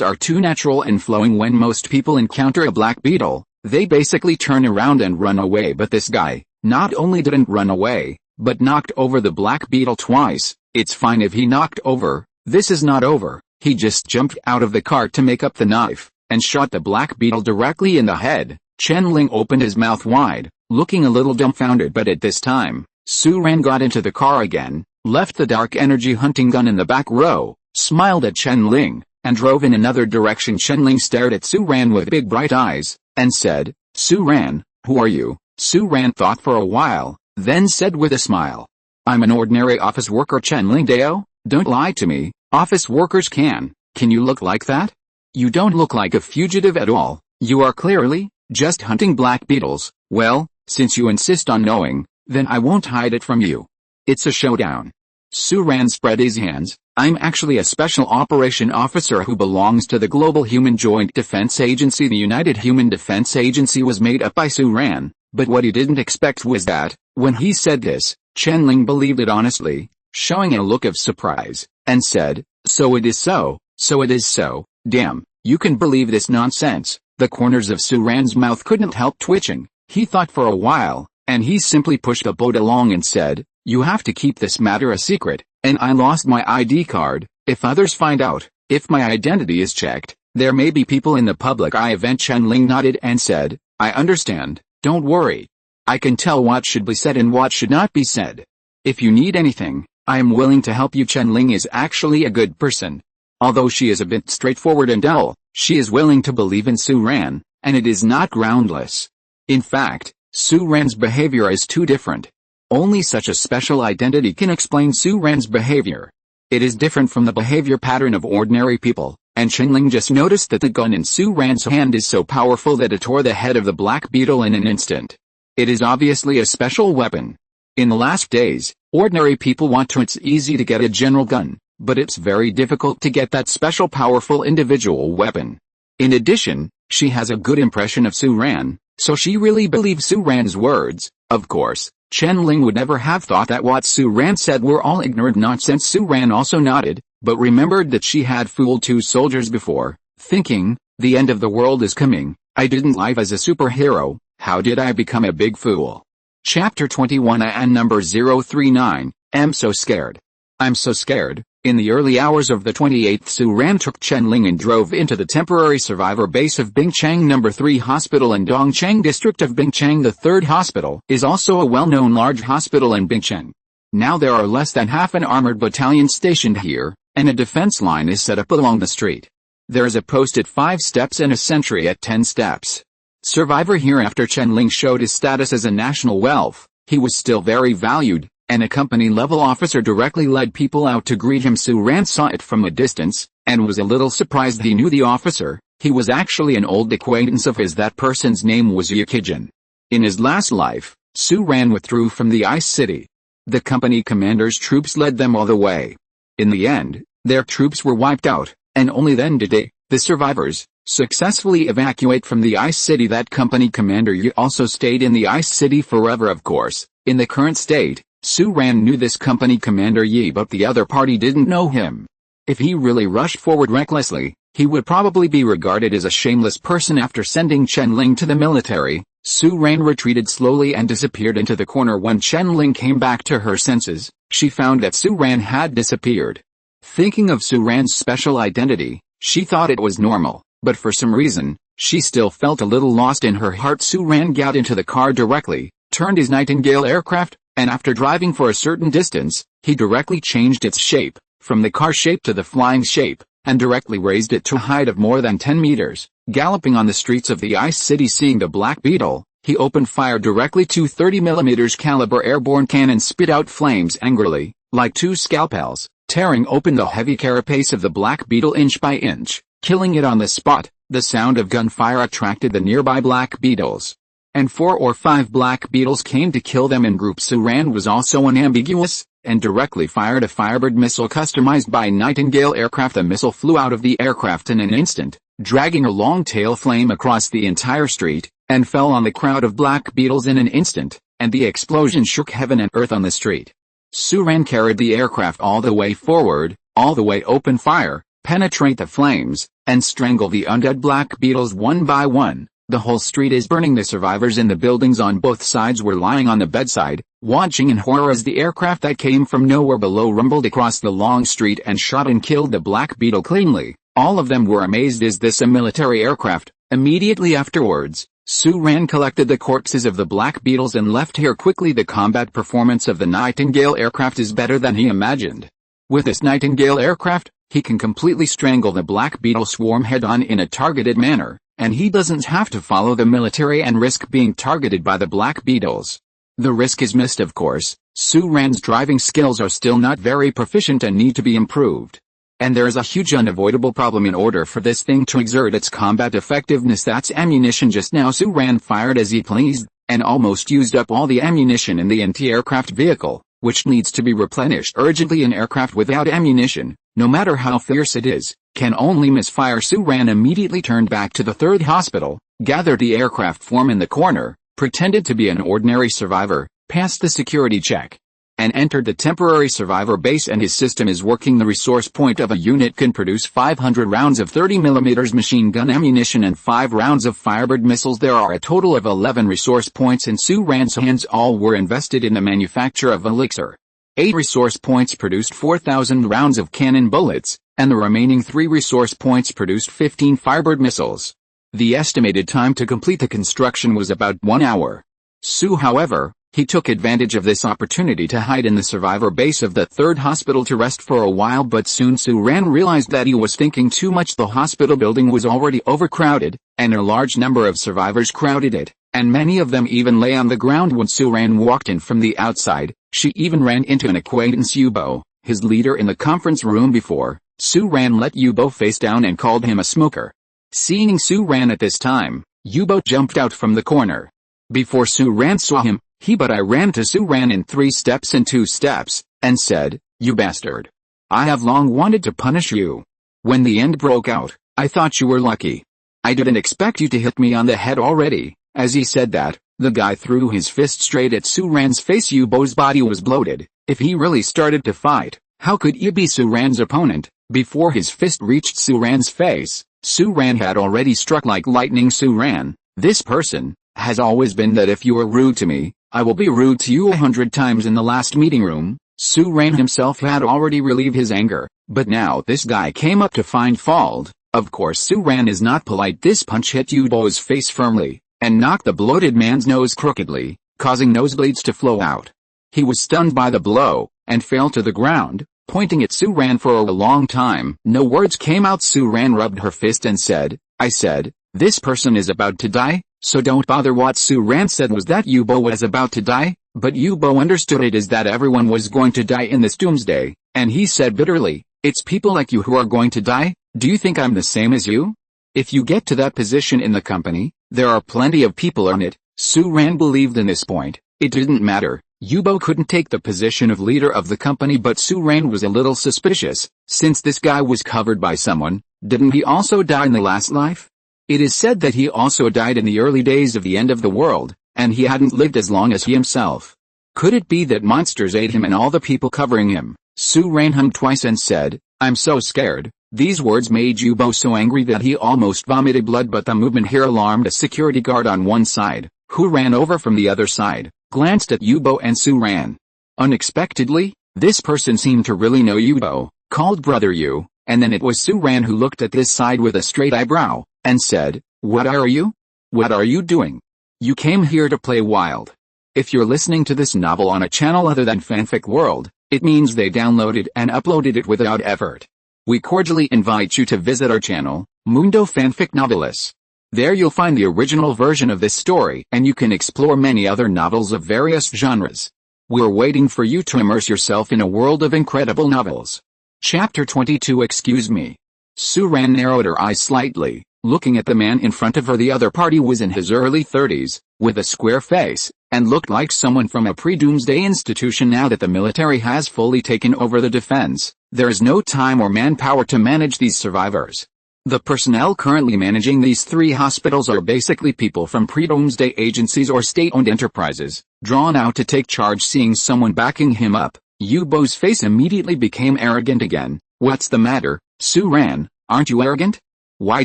are too natural and flowing. When most people encounter a Black Beetle, they basically turn around and run away, but this guy not only didn't run away, but knocked over the Black Beetle twice. It's fine if he knocked over, this is not over. He just jumped out of the car to make up the knife, and shot the Black Beetle directly in the head. Chen-Ling opened his mouth wide, looking a little dumbfounded, but at this time, Su-Ran got into the car again, left the dark energy hunting gun in the back row, smiled at Chen-Ling, and drove in another direction. Chen-Ling stared at Su-Ran with big bright eyes, and said, "Su-Ran, who are you?" Su-Ran thought for a while, then said with a smile, "I'm an ordinary office worker." Chen-Ling Dao, don't lie to me, office workers can you look like that? You don't look like a fugitive at all, you are clearly just hunting Black Beetles. Well, since you insist on knowing, then I won't hide it from you. It's a showdown. Su-Ran spread his hands. I'm actually a special operation officer who belongs to the Global Human Joint Defense Agency. The United Human Defense Agency was made up by Su-Ran, but what he didn't expect was that, when he said this, Chen-Ling believed it honestly, showing a look of surprise, and said, so it is so it is so, damn, you can believe this nonsense. The corners of Su-Ran's mouth couldn't help twitching. He thought for a while, and he simply pushed the boat along and said, you have to keep this matter a secret, and I lost my ID card. If others find out, if my identity is checked, there may be people in the public eye event. Chen-Ling nodded and said, I understand, don't worry. I can tell what should be said and what should not be said. If you need anything, I am willing to help you. Chen-Ling is actually a good person. Although she is a bit straightforward and dull, she is willing to believe in Su-Ran, and it is not groundless. In fact, Su-Ran's behavior is too different. Only such a special identity can explain Su-Ran's behavior. It is different from the behavior pattern of ordinary people, and Chen-Ling just noticed that the gun in Su-Ran's hand is so powerful that it tore the head of the Black Beetle in an instant. It is obviously a special weapon. In the last days, ordinary people want to. It's easy to get a general gun, but it's very difficult to get that special powerful individual weapon. In addition, she has a good impression of Su Ran, so she really believes Su Ran's words. Of course, Chen Ling would never have thought that what Su Ran said were all ignorant nonsense. Su Ran also nodded, but remembered that she had fooled 2 soldiers before, thinking, the end of the world is coming. I didn't live as a superhero, how did I become a big fool? Chapter 21 and number 039, I'm so scared. I'm so scared. In the early hours of the 28th, Su Ran took Chen Ling and drove into the temporary survivor base of Bingchang No. 3 Hospital in Dongcheng district of Bingchang. The 3rd hospital is also a well-known large hospital in Bingcheng. Now there are less than half an armored battalion stationed here, and a defense line is set up along the street. There is a post at 5 steps and a sentry at 10 steps. Survivor here. After Chen Ling showed his status as a national wealth, he was still very valued, and a company-level officer directly led people out to greet him. Su Ran saw it from a distance, and was a little surprised he knew the officer. He was actually an old acquaintance of his. That person's name was Yukijin. In his last life, Su Ran withdrew from the Ice City. The company commander's troops led them all the way. In the end, their troops were wiped out, and only then did they, the survivors, successfully evacuate from the Ice City. That company commander Yu also stayed in the Ice City forever. Of course, in the current state, Su Ran knew this company commander Yi, but the other party didn't know him. If he really rushed forward recklessly, he would probably be regarded as a shameless person. After sending Chen Ling to the military, Su Ran retreated slowly and disappeared into the corner. When Chen Ling came back to her senses, she found that Su Ran had disappeared. Thinking of Su Ran's special identity, she thought it was normal, but for some reason, she still felt a little lost in her heart. Su Ran got into the car directly, turned his Nightingale aircraft, and after driving for a certain distance, he directly changed its shape, from the car shape to the flying shape, and directly raised it to a height of more than 10 meters. Galloping on the streets of the Ice City, seeing the Black Beetle, he opened fire directly. 2 30mm caliber airborne cannons spit out flames angrily, like 2 scalpels, tearing open the heavy carapace of the Black Beetle inch by inch, killing it on the spot. The sound of gunfire attracted the nearby Black Beetles, and 4 or 5 Black Beetles came to kill them in groups. Su Ran was also unambiguous, and directly fired a Firebird missile customized by Nightingale aircraft. The missile flew out of the aircraft in an instant, dragging a long tail flame across the entire street, and fell on the crowd of Black Beetles in an instant, and the explosion shook heaven and earth on the street. Su Ran carried the aircraft all the way forward, all the way open fire, penetrate the flames, and strangle the undead Black Beetles one by one. The whole street is burning. The survivors in the buildings on both sides were lying on the bedside, watching in horror as the aircraft that came from nowhere below rumbled across the long street and shot and killed the Black Beetle cleanly. All of them were amazed. Is this a military aircraft? Immediately afterwards, Su Ran collected the corpses of the Black Beetles and left here quickly. The combat performance of the Nightingale aircraft is better than he imagined. With this Nightingale aircraft, he can completely strangle the Black Beetle swarm head-on in a targeted manner, and he doesn't have to follow the military and risk being targeted by the Black Beetles. The risk is missed, of course. Su Ran's driving skills are still not very proficient and need to be improved. And there is a huge unavoidable problem in order for this thing to exert its combat effectiveness. That's ammunition. Just now Su Ran fired as he pleased, and almost used up all the ammunition in the anti-aircraft vehicle, which needs to be replenished urgently. An aircraft without ammunition, no matter how fierce it is, can only misfire. Su Ran immediately turned back to the 3rd hospital, gathered the aircraft form in the corner, pretended to be an ordinary survivor, passed the security check, and entered the temporary survivor base. And his system is working. The resource point of a unit can produce 500 rounds of 30mm machine gun ammunition and 5 rounds of Firebird missiles. There are a total of 11 resource points in Su Ran's hands. All were invested in the manufacture of elixir. 8 resource points produced 4,000 rounds of cannon bullets, and the remaining 3 resource points produced 15 Firebird missiles. The estimated time to complete the construction was about 1 hour. Su, however, he took advantage of this opportunity to hide in the survivor base of the 3rd hospital to rest for a while, but soon Su Ran realized that he was thinking too much. The hospital building was already overcrowded, and a large number of survivors crowded it, and many of them even lay on the ground. When Su Ran walked in from the outside, she even ran into an acquaintance, Yubo, his leader in the conference room. Before, Su Ran let Yubo face down and called him a smoker. Seeing Su Ran at this time, Yubo jumped out from the corner. Before Su Ran saw him, I ran to Su Ran in 3 steps and 2 steps, and said, "You bastard. I have long wanted to punish you. When the end broke out, I thought you were lucky. I didn't expect you to hit me on the head already." As he said that, the guy threw his fist straight at Su-Ran's face. Yubo's body was bloated. If he really started to fight, how could he be Su-Ran's opponent? Before his fist reached Su-Ran's face, Su-Ran had already struck like lightning. Su-Ran, this person, has always been that if you are rude to me, I will be rude to you 100 times. In the last meeting room, Su-Ran himself had already relieved his anger, but now this guy came up to find fault. Of course Su-Ran is not polite. This punch hit Yubo's face firmly, and knocked the bloated man's nose crookedly, causing nosebleeds to flow out. He was stunned by the blow, and fell to the ground, pointing at Su-Ran for a long time. No words came out. Su-Ran rubbed her fist and said, "I said, this person is about to die, so don't bother." What Su-Ran said was that Yubo was about to die, but Yubo understood it as that everyone was going to die in this doomsday, and he said bitterly, "It's people like you who are going to die? Do you think I'm the same as you? If you get to that position in the company, there are plenty of people on it." Su-Ran believed in this point. It didn't matter. Yubo couldn't take the position of leader of the company, but Su-Ran was a little suspicious, since this guy was covered by someone. Didn't he also die in the last life? It is said that he also died in the early days of the end of the world, and he hadn't lived as long as he himself. Could it be that monsters ate him and all the people covering him? Su-Ran hummed twice and said, "I'm so scared." These words made Yubo so angry that he almost vomited blood, but the movement here alarmed a security guard on one side, who ran over from the other side, glanced at Yubo and Su-Ran. Unexpectedly, this person seemed to really know Yubo, called "Brother Yu," and then it was Su-Ran who looked at this side with a straight eyebrow, and said, "What are you? What are you doing? You came here to play wild." If you're listening to this novel on a channel other than Fanfic World, it means they downloaded and uploaded it without effort. We cordially invite you to visit our channel, Mundo Fanfic Novelis. There you'll find the original version of this story, and you can explore many other novels of various genres. We're waiting for you to immerse yourself in a world of incredible novels. Chapter 22. Excuse me. Su-Ran narrowed her eyes slightly, looking at the man in front of her. The other party was in his early 30s, with a square face, and looked like someone from a pre-doomsday institution. Now that the military has fully taken over the defense, there is no time or manpower to manage these survivors. The personnel currently managing these 3 hospitals are basically people from pre-doomsday agencies or state-owned enterprises, drawn out to take charge. Seeing someone backing him up, Yubo's face immediately became arrogant again. "What's the matter, Su-Ran? Aren't you arrogant? Why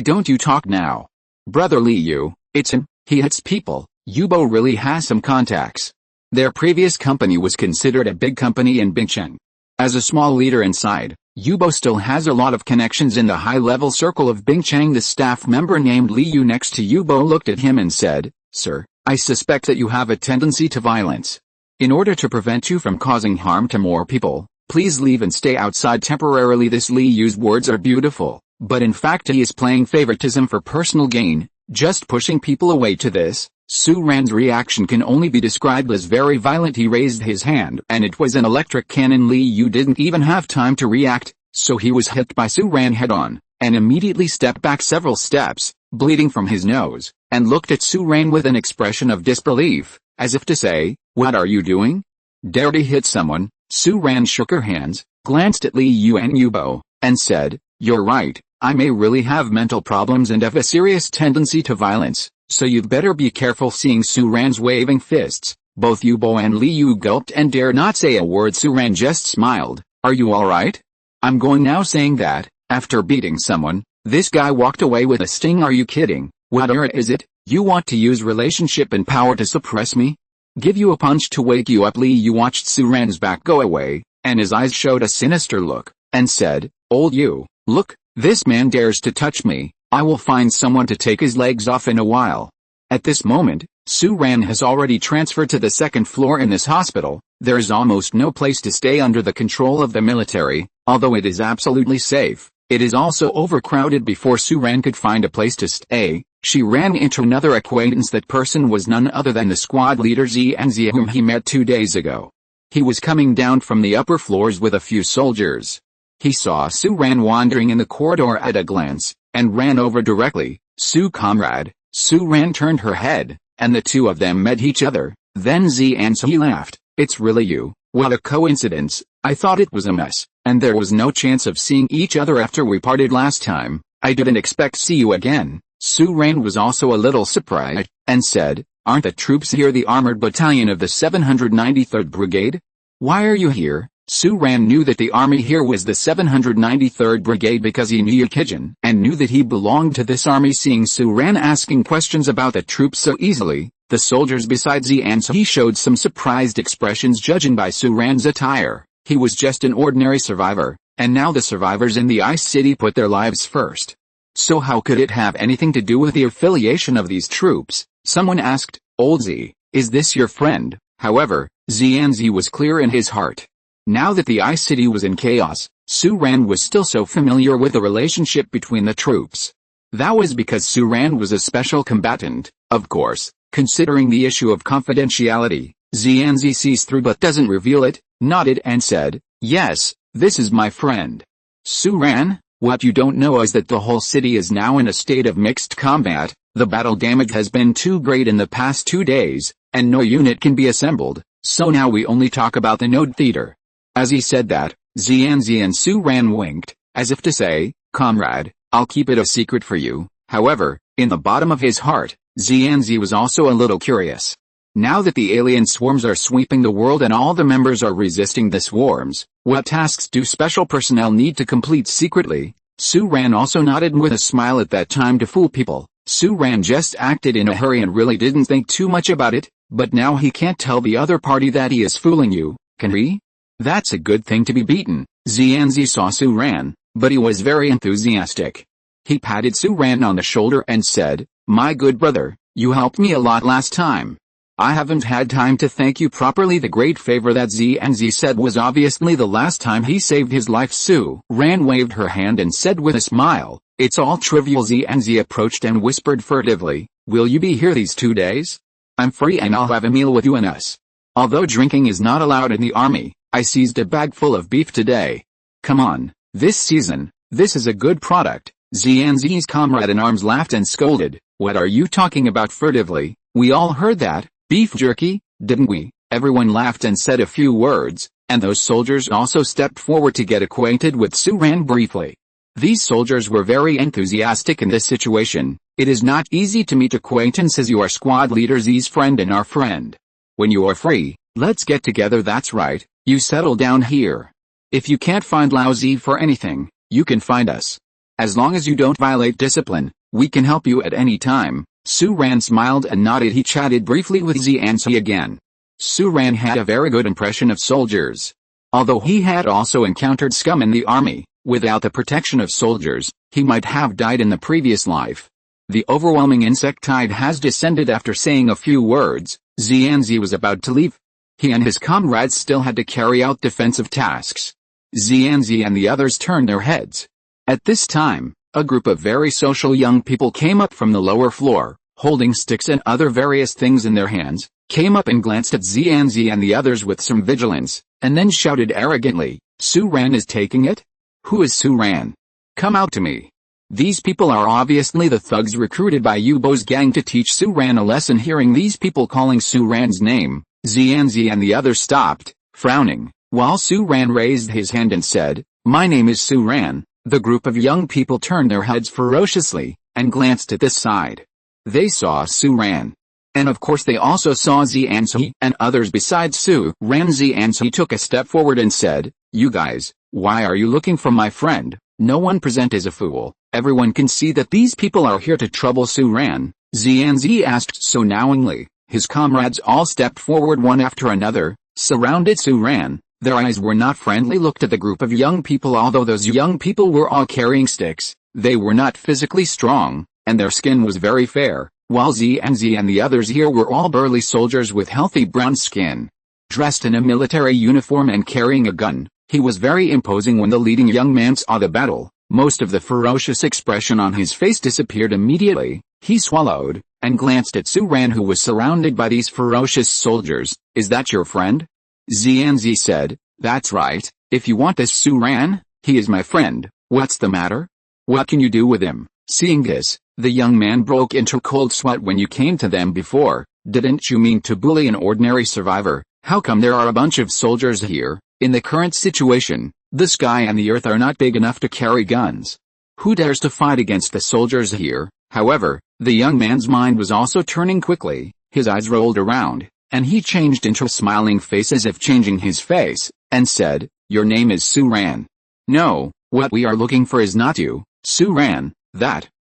don't you talk now? Brother Liu, it's him, he hits people." Yubo really has some contacts. Their previous company was considered a big company in Bingcheng. As a small leader inside, Yubo still has a lot of connections in the high-level circle of Bingcheng. The staff member named Liu next to Yubo looked at him and said, "Sir, I suspect that you have a tendency to violence. In order to prevent you from causing harm to more people, please leave and stay outside temporarily." This Liu's words are beautiful, but in fact he is playing favoritism for personal gain, just pushing people away. To this, Su-Ran's reaction can only be described as very violent. He raised his hand, and it was an electric cannon. Liu didn't even have time to react, so he was hit by Su-Ran head-on, and immediately stepped back several steps, bleeding from his nose, and looked at Su-Ran with an expression of disbelief, as if to say, "What are you doing? Dare to hit someone?" Su-Ran shook her hands, glanced at Liu and Yubo, and said, "You're right, I may really have mental problems and have a serious tendency to violence, so you'd better be careful." Seeing Su-Ran's waving fists, both Yubo and Liu gulped and dared not say a word. Su-Ran just smiled. "Are you alright? I'm going now." Saying that, after beating someone, this guy walked away with a sting. "Are you kidding? What era is it? You want to use relationship and power to suppress me? Give you a punch to wake you up." Liu watched Su-Ran's back go away, and his eyes showed a sinister look, and said, "Old you, look, this man dares to touch me. I will find someone to take his legs off in a while." At this moment, Su-Ran has already transferred to the 2nd floor in this hospital. There is almost no place to stay under the control of the military. Although it is absolutely safe, it is also overcrowded. Before Su-Ran could find a place to stay, she ran into another acquaintance. That person was none other than the squad leader Zia, whom he met 2 days ago. He was coming down from the upper floors with a few soldiers. He saw Su-Ran wandering in the corridor at a glance, and ran over directly. "Su comrade." Su-Ran turned her head, and the two of them met each other. Then Zia laughed. "It's really you. What a coincidence, I thought it was a mess, and there was no chance of seeing each other after we parted last time. I didn't expect to see you again. Su-Ran was also a little surprised, and said, aren't the troops here the armored battalion of the 793rd Brigade? Why are you here? Su-Ran knew that the army here was the 793rd Brigade because he knew Yukijin and knew that he belonged to this army. Seeing Su-Ran asking questions about the troops so easily, the soldiers besides he showed some surprised expressions judging by Su-Ran's attire. He was just an ordinary survivor, and now the survivors in the Ice City put their lives first. So how could it have anything to do with the affiliation of these troops? Someone asked, Old Z, is this your friend? However, Xianzi was clear in his heart. Now that the Ice City was in chaos, Su-Ran was still so familiar with the relationship between the troops. That was because Su-Ran was a special combatant, of course, considering the issue of confidentiality. Xianzi sees through but doesn't reveal it, nodded and said, yes, this is my friend. Su-Ran, what you don't know is that the whole city is now in a state of mixed combat. The battle damage has been too great in the past 2 days, and no unit can be assembled, so now we only talk about the node theater. As he said that, Xianzi and Su-Ran winked, as if to say, comrade, I'll keep it a secret for you. However, in the bottom of his heart, Xianzi was also a little curious. Now that the alien swarms are sweeping the world and all the members are resisting the swarms, what tasks do special personnel need to complete secretly? Su-Ran also nodded with a smile at that time to fool people. Su-Ran just acted in a hurry and really didn't think too much about it, but now he can't tell the other party that he is fooling you, can he? That's a good thing to be beaten. Xianzi saw Su-Ran, but he was very enthusiastic. He patted Su-Ran on the shoulder and said, my good brother, you helped me a lot last time. I haven't had time to thank you properly. The great favor that Xianzi said was obviously the last time he saved his life. Su-Ran waved her hand and said with a smile, it's all trivial. Xianzi approached and whispered furtively, will you be here these 2 days? I'm free and I'll have a meal with you and us. Although drinking is not allowed in the army, I seized a bag full of beef today. Come on, this season, this is a good product. Xianzi's comrade-in-arms laughed and scolded, what are you talking about? Furtively, we all heard that, beef jerky, didn't we? Everyone laughed and said a few words, and those soldiers also stepped forward to get acquainted with Su-Ran briefly. These soldiers were very enthusiastic in this situation. It is not easy to meet acquaintances. You are squad leader Z's friend and our friend. When you are free, let's get together. That's right, you settle down here. If you can't find Lao Z for anything, you can find us. As long as you don't violate discipline, we can help you at any time. Su-Ran smiled and nodded. He chatted briefly with Xianzi again. Su-Ran had a very good impression of soldiers. Although he had also encountered scum in the army, without the protection of soldiers, he might have died in the previous life. The overwhelming insect tide has descended. After saying a few words, Xianzi was about to leave. He and his comrades still had to carry out defensive tasks. Xianzi and the others turned their heads. At this time, a group of very social young people came up from the lower floor, holding sticks and other various things in their hands, came up and glanced at Xianzi and the others with some vigilance, and then shouted arrogantly, Su-Ran is taking it? Who is Su-Ran? Come out to me. These people are obviously the thugs recruited by Yubo's gang to teach Su-Ran a lesson. Hearing these people calling Su-Ran's name, Xianzi and the others stopped, frowning, while Su-Ran raised his hand and said, my name is Su-Ran. The group of young people turned their heads ferociously, and glanced at this side. They saw Su-Ran. And of course they also saw Xianzi and others besides Su-Ran. Xianzi took a step forward and said, you guys, why are you looking for my friend? No one present as a fool. Everyone can see that these people are here to trouble Su-Ran. Xianzi asked so knowingly. His comrades all stepped forward one after another, surrounded Su-Ran. Their eyes were not friendly. Looked at the group of young people. Although those young people were all carrying sticks, they were not physically strong, and their skin was very fair, while Xianzi and the others here were all burly soldiers with healthy brown skin. Dressed in a military uniform and carrying a gun, he was very imposing. When the leading young man saw the battle, most of the ferocious expression on his face disappeared immediately. He swallowed, and glanced at Su-Ran, who was surrounded by these ferocious soldiers. Is that your friend? Xianzi said, that's right, if you want this Su-Ran, he is my friend. What's the matter? What can you do with him? Seeing this, the young man broke into cold sweat. When you came to them before, didn't you mean to bully an ordinary survivor? How come there are a bunch of soldiers here? In the current situation, the sky and the earth are not big enough to carry guns. Who dares to fight against the soldiers here? However, the young man's mind was also turning quickly, his eyes rolled around, and he changed into a smiling face as if changing his face, and said, "Your name is Suran." "No, what we are looking for is not you, Suran,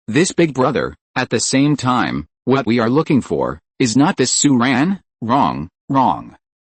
this big brother. At the same time, what we are looking for, is not this Suran." "Wrong.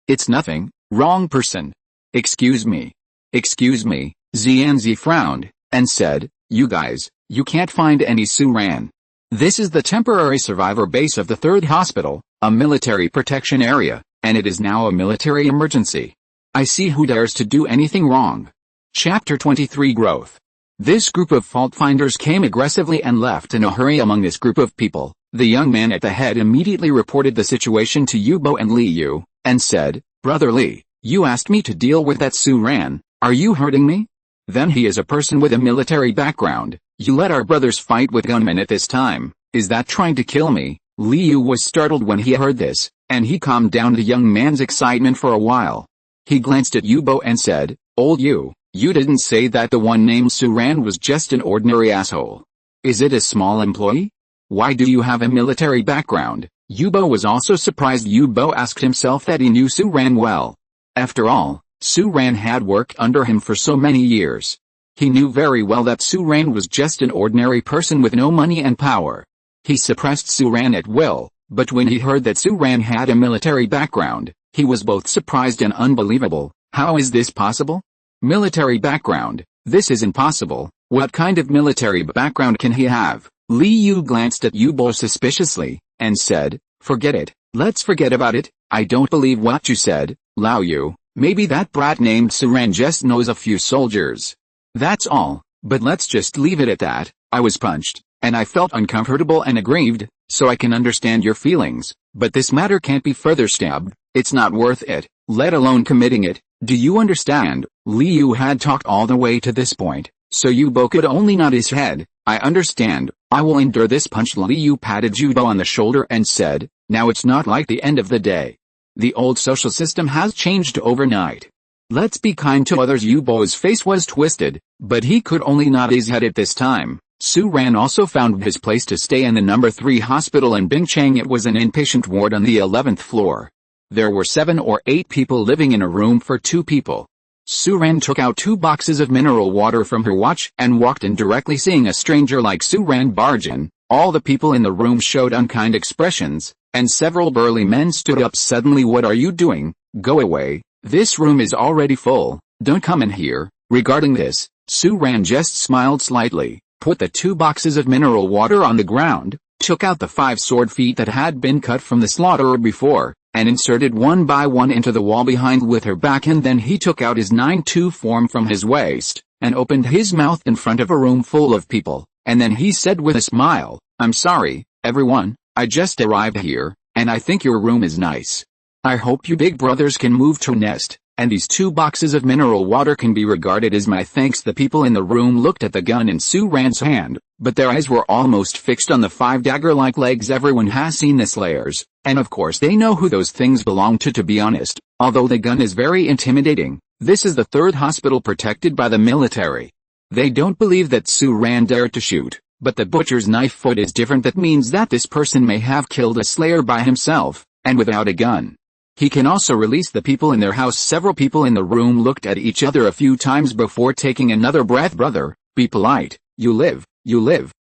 It's nothing, wrong person." Excuse me, Xianzi frowned, and said, "You guys, you can't find any Suran. This is the temporary survivor base of the 3rd Hospital, a military protection area, and it is now a military emergency. I see who dares to do anything wrong." Chapter 23 Growth. This group of fault finders came aggressively and left in a hurry. Among this group of people, the young man at the head immediately reported the situation to Yubo and Li Yu, and said, "Brother Li, you asked me to deal with that Suran, are you hurting me? Then he is a person with a military background. You let our brothers fight with gunmen at this time, is that trying to kill me?" Li Yu was startled when he heard this, and he calmed down the young man's excitement for a while. He glanced at Yubo and said, "Old Yu, you didn't say that the one named Suran was just an ordinary asshole. Is it a small employee? Why do you have a military background?" Yubo was also surprised. Yubo asked himself that he knew Suran well. After all, Suran had worked under him for so many years. He knew very well that Suran was just an ordinary person with no money and power. He suppressed Suran at will, but when he heard that Suran had a military background, he was both surprised and unbelievable. How is this possible? Military background, this is impossible. What kind of military background can he have? Li Yu glanced at Yubo suspiciously, and said, "Forget it, let's forget about it. I don't believe what you said, Lao Yu. Maybe that brat named Suran just knows a few soldiers. That's all, but let's just leave it at that. I was punched, and I felt uncomfortable and aggrieved, so I can understand your feelings, but this matter can't be further stabbed. It's not worth it, let alone committing it. Do you understand?" Li Yu had talked all the way to this point, so Yubo could only nod his head. "I understand, I will endure this punch." Li Yu patted Yubo on the shoulder and said, "Now it's not like the end of the day. The old social system has changed overnight. Let's be kind to others." Yubo's face was twisted, but he could only nod his head at this time. Suran also found his place to stay in the number 3 hospital in Bingchang. It was an inpatient ward on the 11th floor. There were 7 or 8 people living in a room for 2 people. Suran took out 2 boxes of mineral water from her watch and walked in directly. Seeing a stranger like Suran barge in, all the people in the room showed unkind expressions, and several burly men stood up suddenly. "What are you doing? Go away, this room is already full, don't come in here." Regarding this, Suran just smiled slightly, put the 2 boxes of mineral water on the ground, took out the 5 sword feet that had been cut from the slaughterer before, and inserted one by one into the wall behind with her back, and then he took out his 9-2 form from his waist, and opened his mouth in front of a room full of people, and then he said with a smile, "I'm sorry, everyone, I just arrived here, and I think your room is nice. I hope you big brothers can move to nest, and these 2 boxes of mineral water can be regarded as my thanks." The people in the room looked at the gun in Suran's hand, but their eyes were almost fixed on the 5 dagger-like legs. Everyone has seen the slayers, and of course they know who those things belong to be honest, although the gun is very intimidating. This is the 3rd hospital protected by the military. They don't believe that Suran dared to shoot, but the butcher's knife foot is different. That means that this person may have killed a slayer by himself, and without a gun. He can also release the people in their house. Several people in the room looked at each other a few times before taking another breath. "Brother, be polite, you live.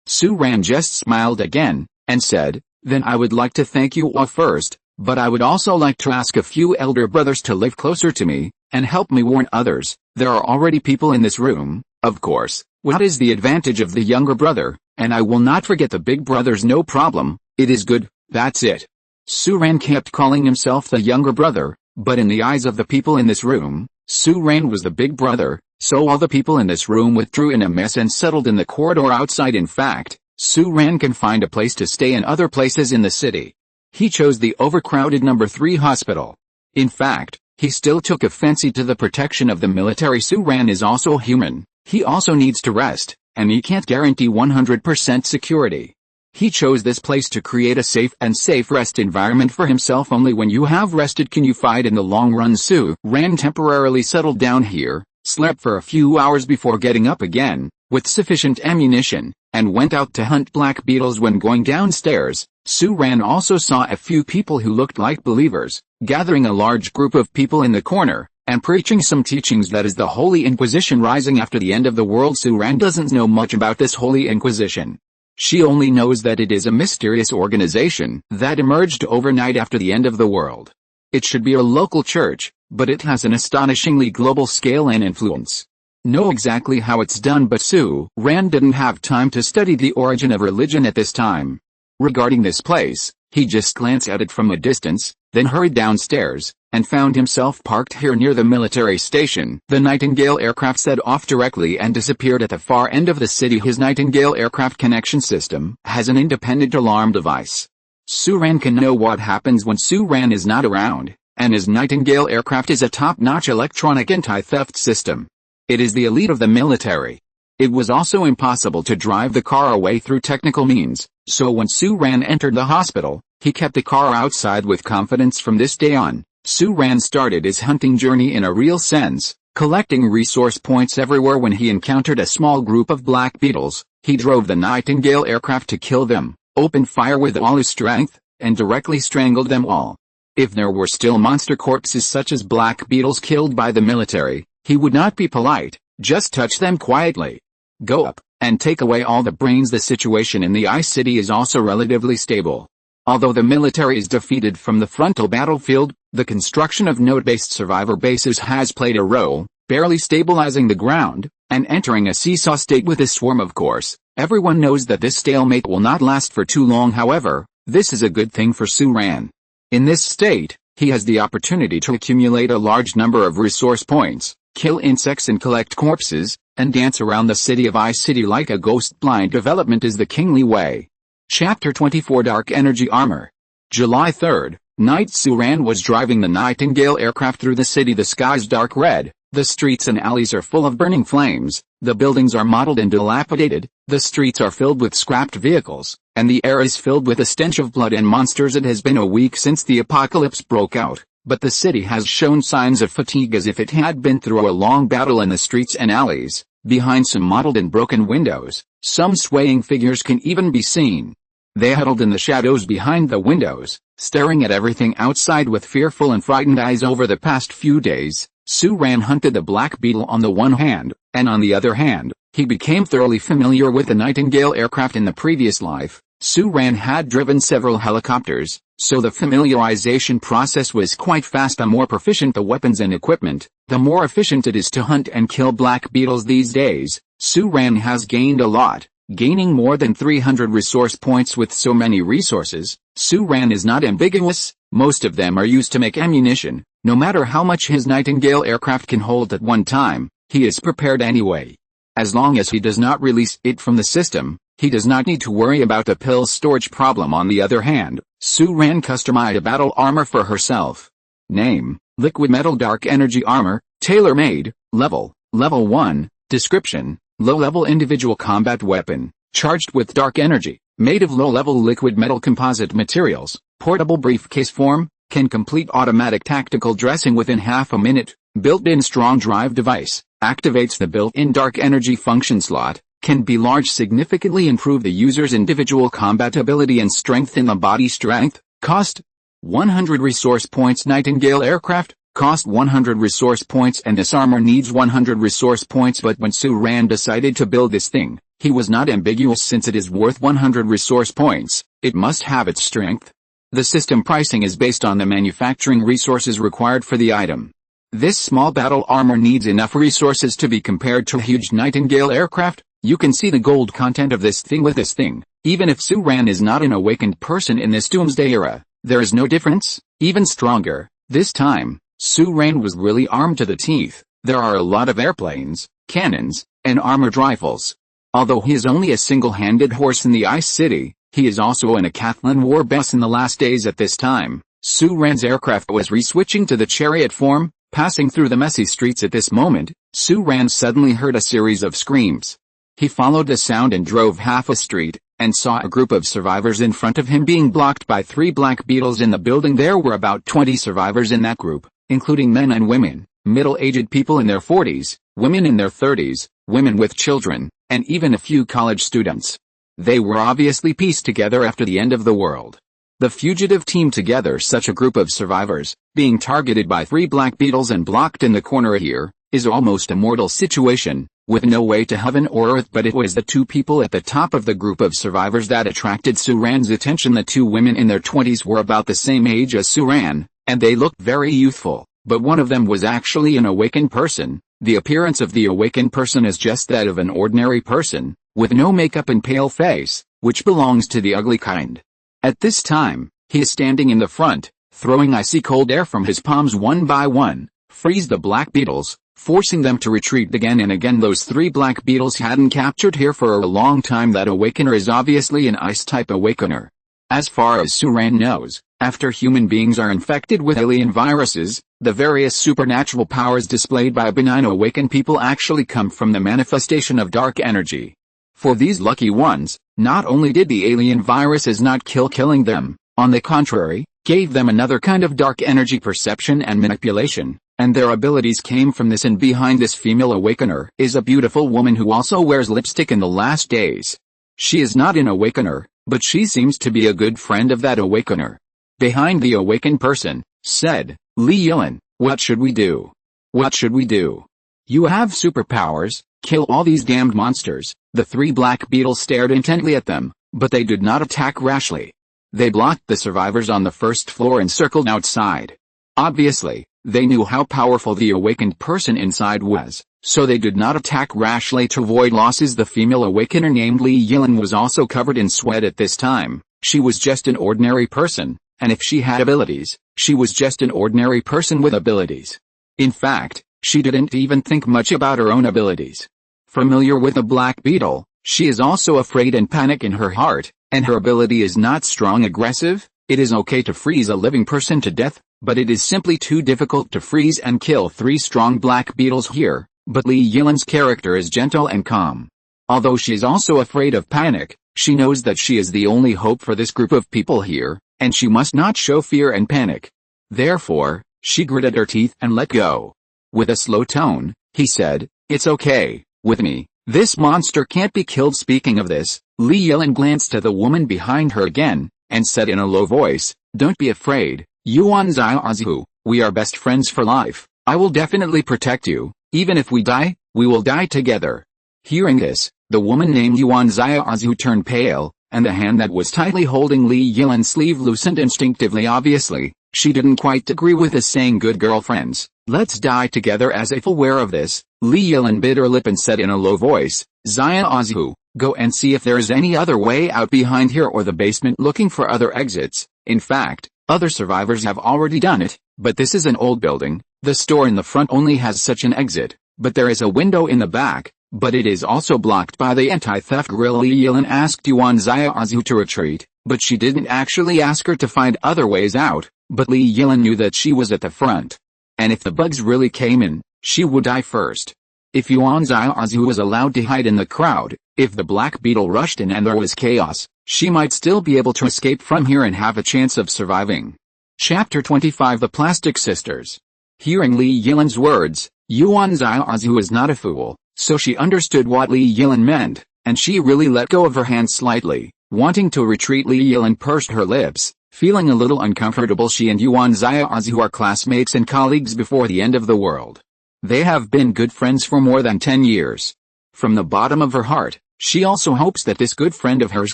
Suran just smiled again, and said, "Then I would like to thank you all first, but I would also like to ask a few elder brothers to live closer to me, and help me warn others. There are already people in this room, of course. What is the advantage of the younger brother? And I will not forget the big brothers, no problem, it is good, that's it." Suran kept calling himself the younger brother, but in the eyes of the people in this room, Suran was the big brother, so all the people in this room withdrew in a mess and settled in the corridor outside. In fact, Suran can find a place to stay in other places in the city. He chose the overcrowded number 3 hospital. In fact, he still took a fancy to the protection of the military. Suran is also human, he also needs to rest, and he can't guarantee 100% security. He chose this place to create a safe rest environment for himself. Only when you have rested can you fight in the long run. Su Ran temporarily settled down here, slept for a few hours before getting up again, with sufficient ammunition, and went out to hunt black beetles. When going downstairs, Su Ran also saw a few people who looked like believers, gathering a large group of people in the corner, and preaching some teachings that is the Holy Inquisition rising after the end of the world. Su Ran doesn't know much about this Holy Inquisition. She only knows that it is a mysterious organization that emerged overnight after the end of the world. It should be a local church, but it has an astonishingly global scale and influence. Know exactly how it's done, but Su Ran didn't have time to study the origin of religion at this time. Regarding this place, he just glanced at it from a distance, then hurried downstairs, and found himself parked here near the military station. The Nightingale aircraft set off directly and disappeared at the far end of the city. His Nightingale aircraft connection system has an independent alarm device. Su Ran can know what happens when Su Ran is not around, and his Nightingale aircraft is a top-notch electronic anti-theft system. It is the elite of the military. It was also impossible to drive the car away through technical means, so when Su Ran entered the hospital, he kept the car outside with confidence. From this day on, Su Ran started his hunting journey in a real sense, collecting resource points everywhere. When he encountered a small group of black beetles, he drove the Nightingale aircraft to kill them, opened fire with all his strength, and directly strangled them all. If there were still monster corpses such as black beetles killed by the military, he would not be polite, just touch them quietly. Go up, and take away all the brains. The situation in the Ice City is also relatively stable. Although the military is defeated from the frontal battlefield, the construction of node-based survivor bases has played a role, barely stabilizing the ground, and entering a seesaw state with this swarm. Of course, everyone knows that this stalemate will not last for too long. However, this is a good thing for Su Ran. In this state, he has the opportunity to accumulate a large number of resource points, kill insects and collect corpses, and dance around the city of Ice City like a ghost. Blind development is the kingly way. Chapter 24 Dark Energy Armor. July 3rd, night. Su Ran was driving the Nightingale aircraft through the city. The sky's dark red, the streets and alleys are full of burning flames, the buildings are mottled and dilapidated, the streets are filled with scrapped vehicles, and the air is filled with a stench of blood and monsters. It has been a week since the apocalypse broke out, but the city has shown signs of fatigue as if it had been through a long battle. In the streets and alleys, behind some mottled and broken windows, some swaying figures can even be seen. They huddled in the shadows behind the windows, staring at everything outside with fearful and frightened eyes. Over the past few days, Su Ran hunted the Black Beetle on the one hand, and on the other hand, he became thoroughly familiar with the Nightingale aircraft. In the previous life, Su Ran had driven several helicopters, so the familiarization process was quite fast. The more proficient the weapons and equipment, the more efficient it is to hunt and kill black beetles. These days, Su Ran has gained a lot, gaining more than 300 resource points. With so many resources, Su Ran is not ambiguous. Most of them are used to make ammunition. No matter how much his Nightingale aircraft can hold at one time, he is prepared anyway. As long as he does not release it from the system, he does not need to worry about the pill storage problem. On the other hand, Su Ran customized a battle armor for herself. Name: Liquid Metal Dark Energy Armor, tailor-made. Level 1. Description: low-level individual combat weapon, charged with dark energy, made of low-level liquid metal composite materials, portable briefcase form, can complete automatic tactical dressing within half a minute, built-in strong drive device, activates the built-in dark energy function slot, can be large, significantly improve the user's individual combat ability and strengthen the body strength. Cost: 100 resource points. Nightingale aircraft, cost 100 resource points, and this armor needs 100 resource points. But when Su Ran decided to build this thing, he was not ambiguous. Since it is worth 100 resource points, it must have its strength. The system pricing is based on the manufacturing resources required for the item. This small battle armor needs enough resources to be compared to a huge Nightingale aircraft. You can see the gold content of this thing with this thing. Even if Su Ran is not an awakened person in this doomsday era, there is no difference. Even stronger. This time, Su Ran was really armed to the teeth. There are a lot of airplanes, cannons, and armored rifles. Although he is only a single-handed horse in the Ice City, he is also an Acathlon war boss in the last days. At this time, Su Ran's aircraft was re-switching to the chariot form. Passing through the messy streets at this moment, Su Ran suddenly heard a series of screams. He followed the sound and drove half a street, and saw a group of survivors in front of him being blocked by 3 black beetles in the building. There were about 20 survivors in that group, including men and women, middle-aged people in their 40s, women in their 30s, women with children, and even a few college students. They were obviously pieced together after the end of the world. The fugitive team together such a group of survivors, being targeted by 3 black beetles and blocked in the corner here, is almost a mortal situation, with no way to heaven or earth. But it was the 2 people at the top of the group of survivors that attracted Suran's attention. The 2 women in their 20s were about the same age as Suran, and they looked very youthful, but one of them was actually an awakened person. The appearance of the awakened person is just that of an ordinary person, with no makeup and pale face, which belongs to the ugly kind. At this time, he is standing in the front, throwing icy cold air from his palms one by one, freeze the black beetles, forcing them to retreat again and again. Those 3 black beetles hadn't captured here for a long time. That awakener is obviously an ice-type awakener. As far as Suran knows, after human beings are infected with alien viruses, the various supernatural powers displayed by benign awakened people actually come from the manifestation of dark energy. For these lucky ones, not only did the alien viruses not killing them, on the contrary, gave them another kind of dark energy perception and manipulation, and their abilities came from this. And behind this female awakener is a beautiful woman who also wears lipstick in the last days. She is not an awakener, but she seems to be a good friend of that awakener. Behind the awakened person, said, Li Yilin, what should we do? What should we do? You have superpowers, kill all these damned monsters. The 3 black beetles stared intently at them, but they did not attack rashly. They blocked the survivors on the first floor and circled outside. Obviously, they knew how powerful the awakened person inside was, so they did not attack rashly to avoid losses. The female awakener named Li Yilin was also covered in sweat at this time. She was just an ordinary person, and if she had abilities, she was just an ordinary person with abilities. In fact, she didn't even think much about her own abilities. Familiar with a black beetle, she is also afraid and panic in her heart, and her ability is not strong aggressive. It is okay to freeze a living person to death, but it is simply too difficult to freeze and kill 3 strong black beetles here. But Li Yilin's character is gentle and calm. Although she is also afraid of panic, she knows that she is the only hope for this group of people here, and she must not show fear and panic. Therefore, she gritted her teeth and let go. With a slow tone, he said, It's okay, with me, this monster can't be killed. Speaking of this, Li Yilin glanced at the woman behind her again, and said in a low voice, Don't be afraid, Yuan Xiaozu, we are best friends for life. I will definitely protect you. Even if we die, we will die together. Hearing this, the woman named Yuan Xiaozu turned pale, and the hand that was tightly holding Li Yilin's sleeve loosened instinctively. Obviously, she didn't quite agree with this saying, good girlfriends, let's die together. As if aware of this, Li Yilin bit her lip and said in a low voice, Xiaozu, go and see if there is any other way out behind here or the basement, looking for other exits. In fact, other survivors have already done it, but this is an old building. The store in the front only has such an exit, but there is a window in the back, but it is also blocked by the anti-theft grill. Li Yilin asked Yuan Xiaozu to retreat, but she didn't actually ask her to find other ways out, but Li Yilin knew that she was at the front. And if the bugs really came in, she would die first. If Yuan Xiaozu was allowed to hide in the crowd, if the Black Beetle rushed in and there was chaos, she might still be able to escape from here and have a chance of surviving. Chapter 25 The Plastic Sisters. Hearing Li Yilin's words, Yuan Xiaozu is not a fool, so she understood what Li Yilin meant, and she really let go of her hand slightly. Wanting to retreat, Li Yilin pursed her lips, feeling a little uncomfortable. She and Yuan Xiaozu are classmates and colleagues before the end of the world. They have been good friends for more than 10 years. From the bottom of her heart, she also hopes that this good friend of hers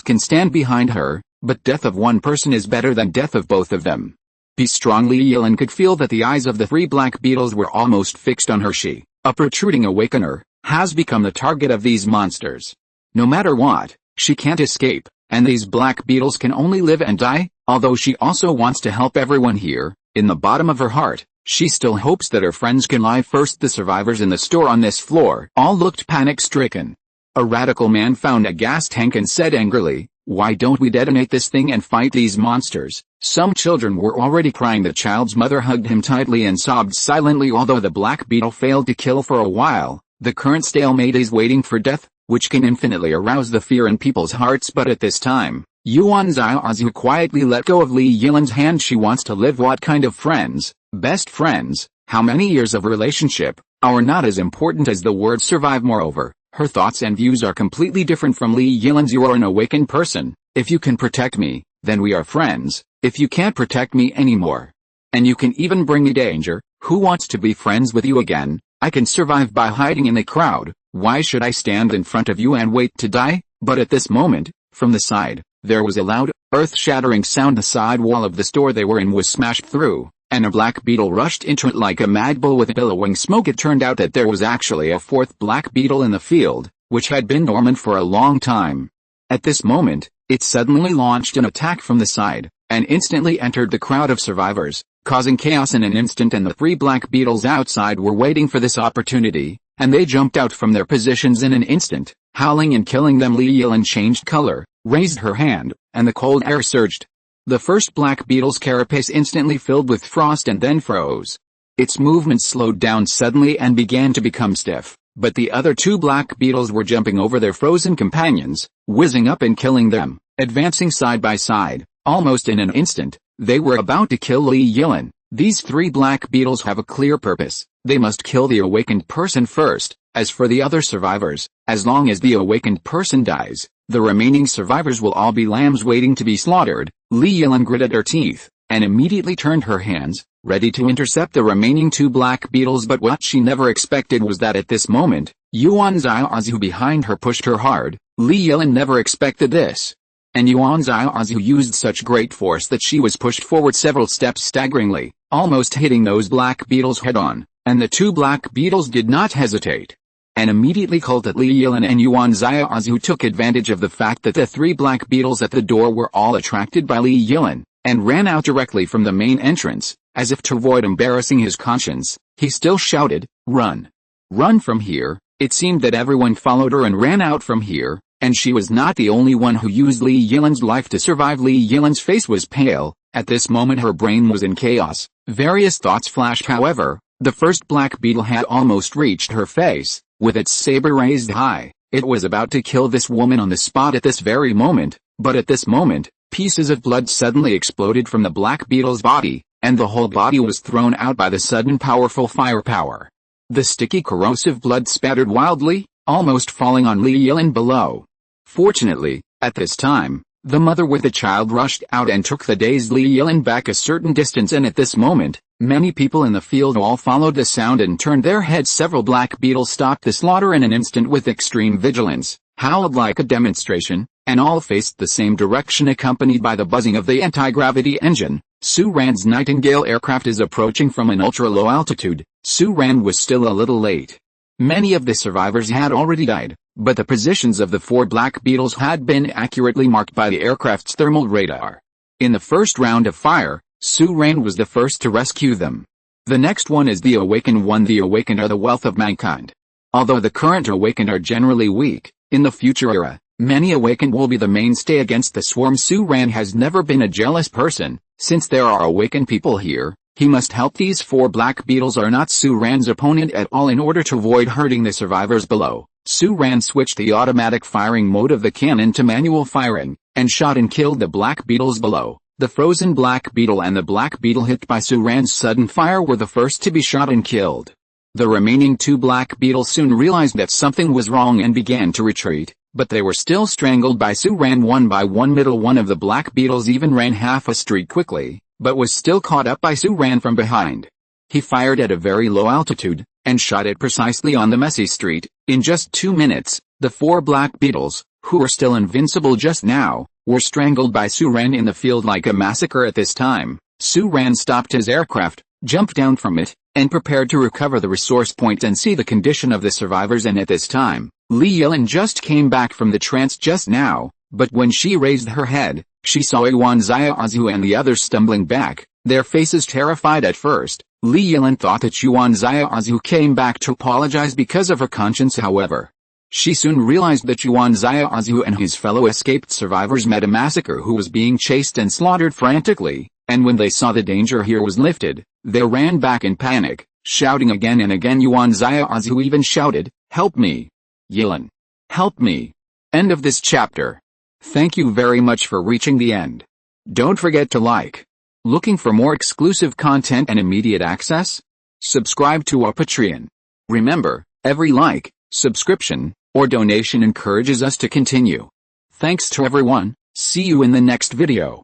can stand behind her, but death of one person is better than death of both of them. Be strong. Li Yilin could feel that the eyes of the 3 black beetles were almost fixed on her. She, a protruding awakener, has become the target of these monsters. No matter what, she can't escape, and these black beetles can only live and die. Although she also wants to help everyone here, in the bottom of her heart, she still hopes that her friends can live first. The survivors in the store on this floor all looked panic-stricken. A radical man found a gas tank and said angrily, why don't we detonate this thing and fight these monsters? Some children were already crying. The child's mother hugged him tightly and sobbed silently. Although the Black Beetle failed to kill for a while, the current stalemate is waiting for death. which can infinitely arouse the fear in people's hearts. But at this time, Yuan Xiaozu quietly let go of Li Yilan's hand. She wants to live. What kind of friends? Best friends? How many years of relationship? Are not as important as the word survive. Moreover, her thoughts and views are completely different from Li Yilan's. You are an awakened person. If you can protect me, then we are friends. If you can't protect me anymore, and you can even bring me danger, who wants to be friends with you again? I can survive by hiding in the crowd. Why should I stand in front of you and wait to die? But at this moment, from the side, there was a loud, earth-shattering sound. The side wall of the store they were in was smashed through, and a black beetle rushed into it like a mad bull with billowing smoke. It turned out that there was actually a fourth black beetle in the field, which had been dormant for a long time. At this moment, it suddenly launched an attack from the side, and instantly entered the crowd of survivors, causing chaos in an instant. And the 3 black beetles outside were waiting for this opportunity, and they jumped out from their positions in an instant, howling and killing them. Li Yilan changed color, raised her hand, and the cold air surged. The first black beetle's carapace instantly filled with frost and then froze. Its movement slowed down suddenly and began to become stiff, but the other 2 black beetles were jumping over their frozen companions, whizzing up and killing them, advancing side by side. Almost in an instant, they were about to kill Li Yilan. These 3 black beetles have a clear purpose. They must kill the awakened person first. As for the other survivors, as long as the awakened person dies, the remaining survivors will all be lambs waiting to be slaughtered. Li Yilan gritted her teeth, and immediately turned her hands, ready to intercept the remaining 2 black beetles. But what she never expected was that at this moment, Yuan Xiaozu behind her pushed her hard. Li Yilan never expected this, and Yuan Xiaozu used such great force that she was pushed forward several steps staggeringly, almost hitting those black beetles head-on, and the 2 black beetles did not hesitate, and immediately called at Li Yilan. And Yuan Xiaozu took advantage of the fact that the 3 black beetles at the door were all attracted by Li Yilan, and ran out directly from the main entrance. As if to avoid embarrassing his conscience, he still shouted, "Run! Run from here!" It seemed that everyone followed her and ran out from here, and she was not the only one who used Li Yilan's life to survive. Li Yilan's face was pale. At this moment her brain was in chaos. Various thoughts flashed. However, the first black beetle had almost reached her face. With its saber raised high, it was about to kill this woman on the spot at this very moment. But at this moment, pieces of blood suddenly exploded from the black beetle's body, and the whole body was thrown out by the sudden powerful firepower. The sticky corrosive blood spattered wildly, almost falling on Li Yilan below. Fortunately, at this time, the mother with the child rushed out and took the dazed Li Yilan back a certain distance. And at this moment, many people in the field all followed the sound and turned their heads. Several black beetles stopped the slaughter in an instant with extreme vigilance, howled like a demonstration, and all faced the same direction accompanied by the buzzing of the anti-gravity engine. Su Ran's Nightingale aircraft is approaching from an ultra-low altitude. Su Ran was still a little late. Many of the survivors had already died, but the positions of the 4 black beetles had been accurately marked by the aircraft's thermal radar. In the first round of fire, Su Ran was the first to rescue them. The next one is the Awakened one. The Awakened are the wealth of mankind. Although the current Awakened are generally weak, in the future era, many Awakened will be the mainstay against the swarm. Su Ran has never been a jealous person. Since there are Awakened people here, he must help. These 4 black beetles are not Su Ran's opponent at all. In order to avoid hurting the survivors below, Su Ran switched the automatic firing mode of the cannon to manual firing, and shot and killed the black beetles below. The frozen black beetle and the black beetle hit by Su Ran's sudden fire were the first to be shot and killed. The remaining 2 black beetles soon realized that something was wrong and began to retreat, but they were still strangled by Su Ran one by one. Middle one of the black beetles even ran half a street quickly, but was still caught up by Su Ran from behind. He fired at a very low altitude, and shot it precisely on the messy street. In just 2 minutes, the 4 black beetles, who were still invincible just now, were strangled by Su Ran in the field like a massacre. At this time, Su Ran stopped his aircraft, jumped down from it, and prepared to recover the resource point and see the condition of the survivors. And at this time, Li Yilan just came back from the trance just now, but when she raised her head, she saw Yuan Xiaozu and the others stumbling back, their faces terrified at first. Li Yilan thought that Yuan Xiaozu came back to apologize because of her conscience. However, she soon realized that Yuan Xiaozu and his fellow escaped survivors met a massacre who was being chased and slaughtered frantically, and when they saw the danger here was lifted, they ran back in panic, shouting again and again. Yuan Xiaozu even shouted, "Help me! Yilan! Help me. End of this chapter. Thank you very much for reaching the end. Don't forget to like. Looking for more exclusive content and immediate access? Subscribe to our Patreon. Remember, every like, subscription, or donation encourages us to continue. Thanks to everyone. See you in the next video.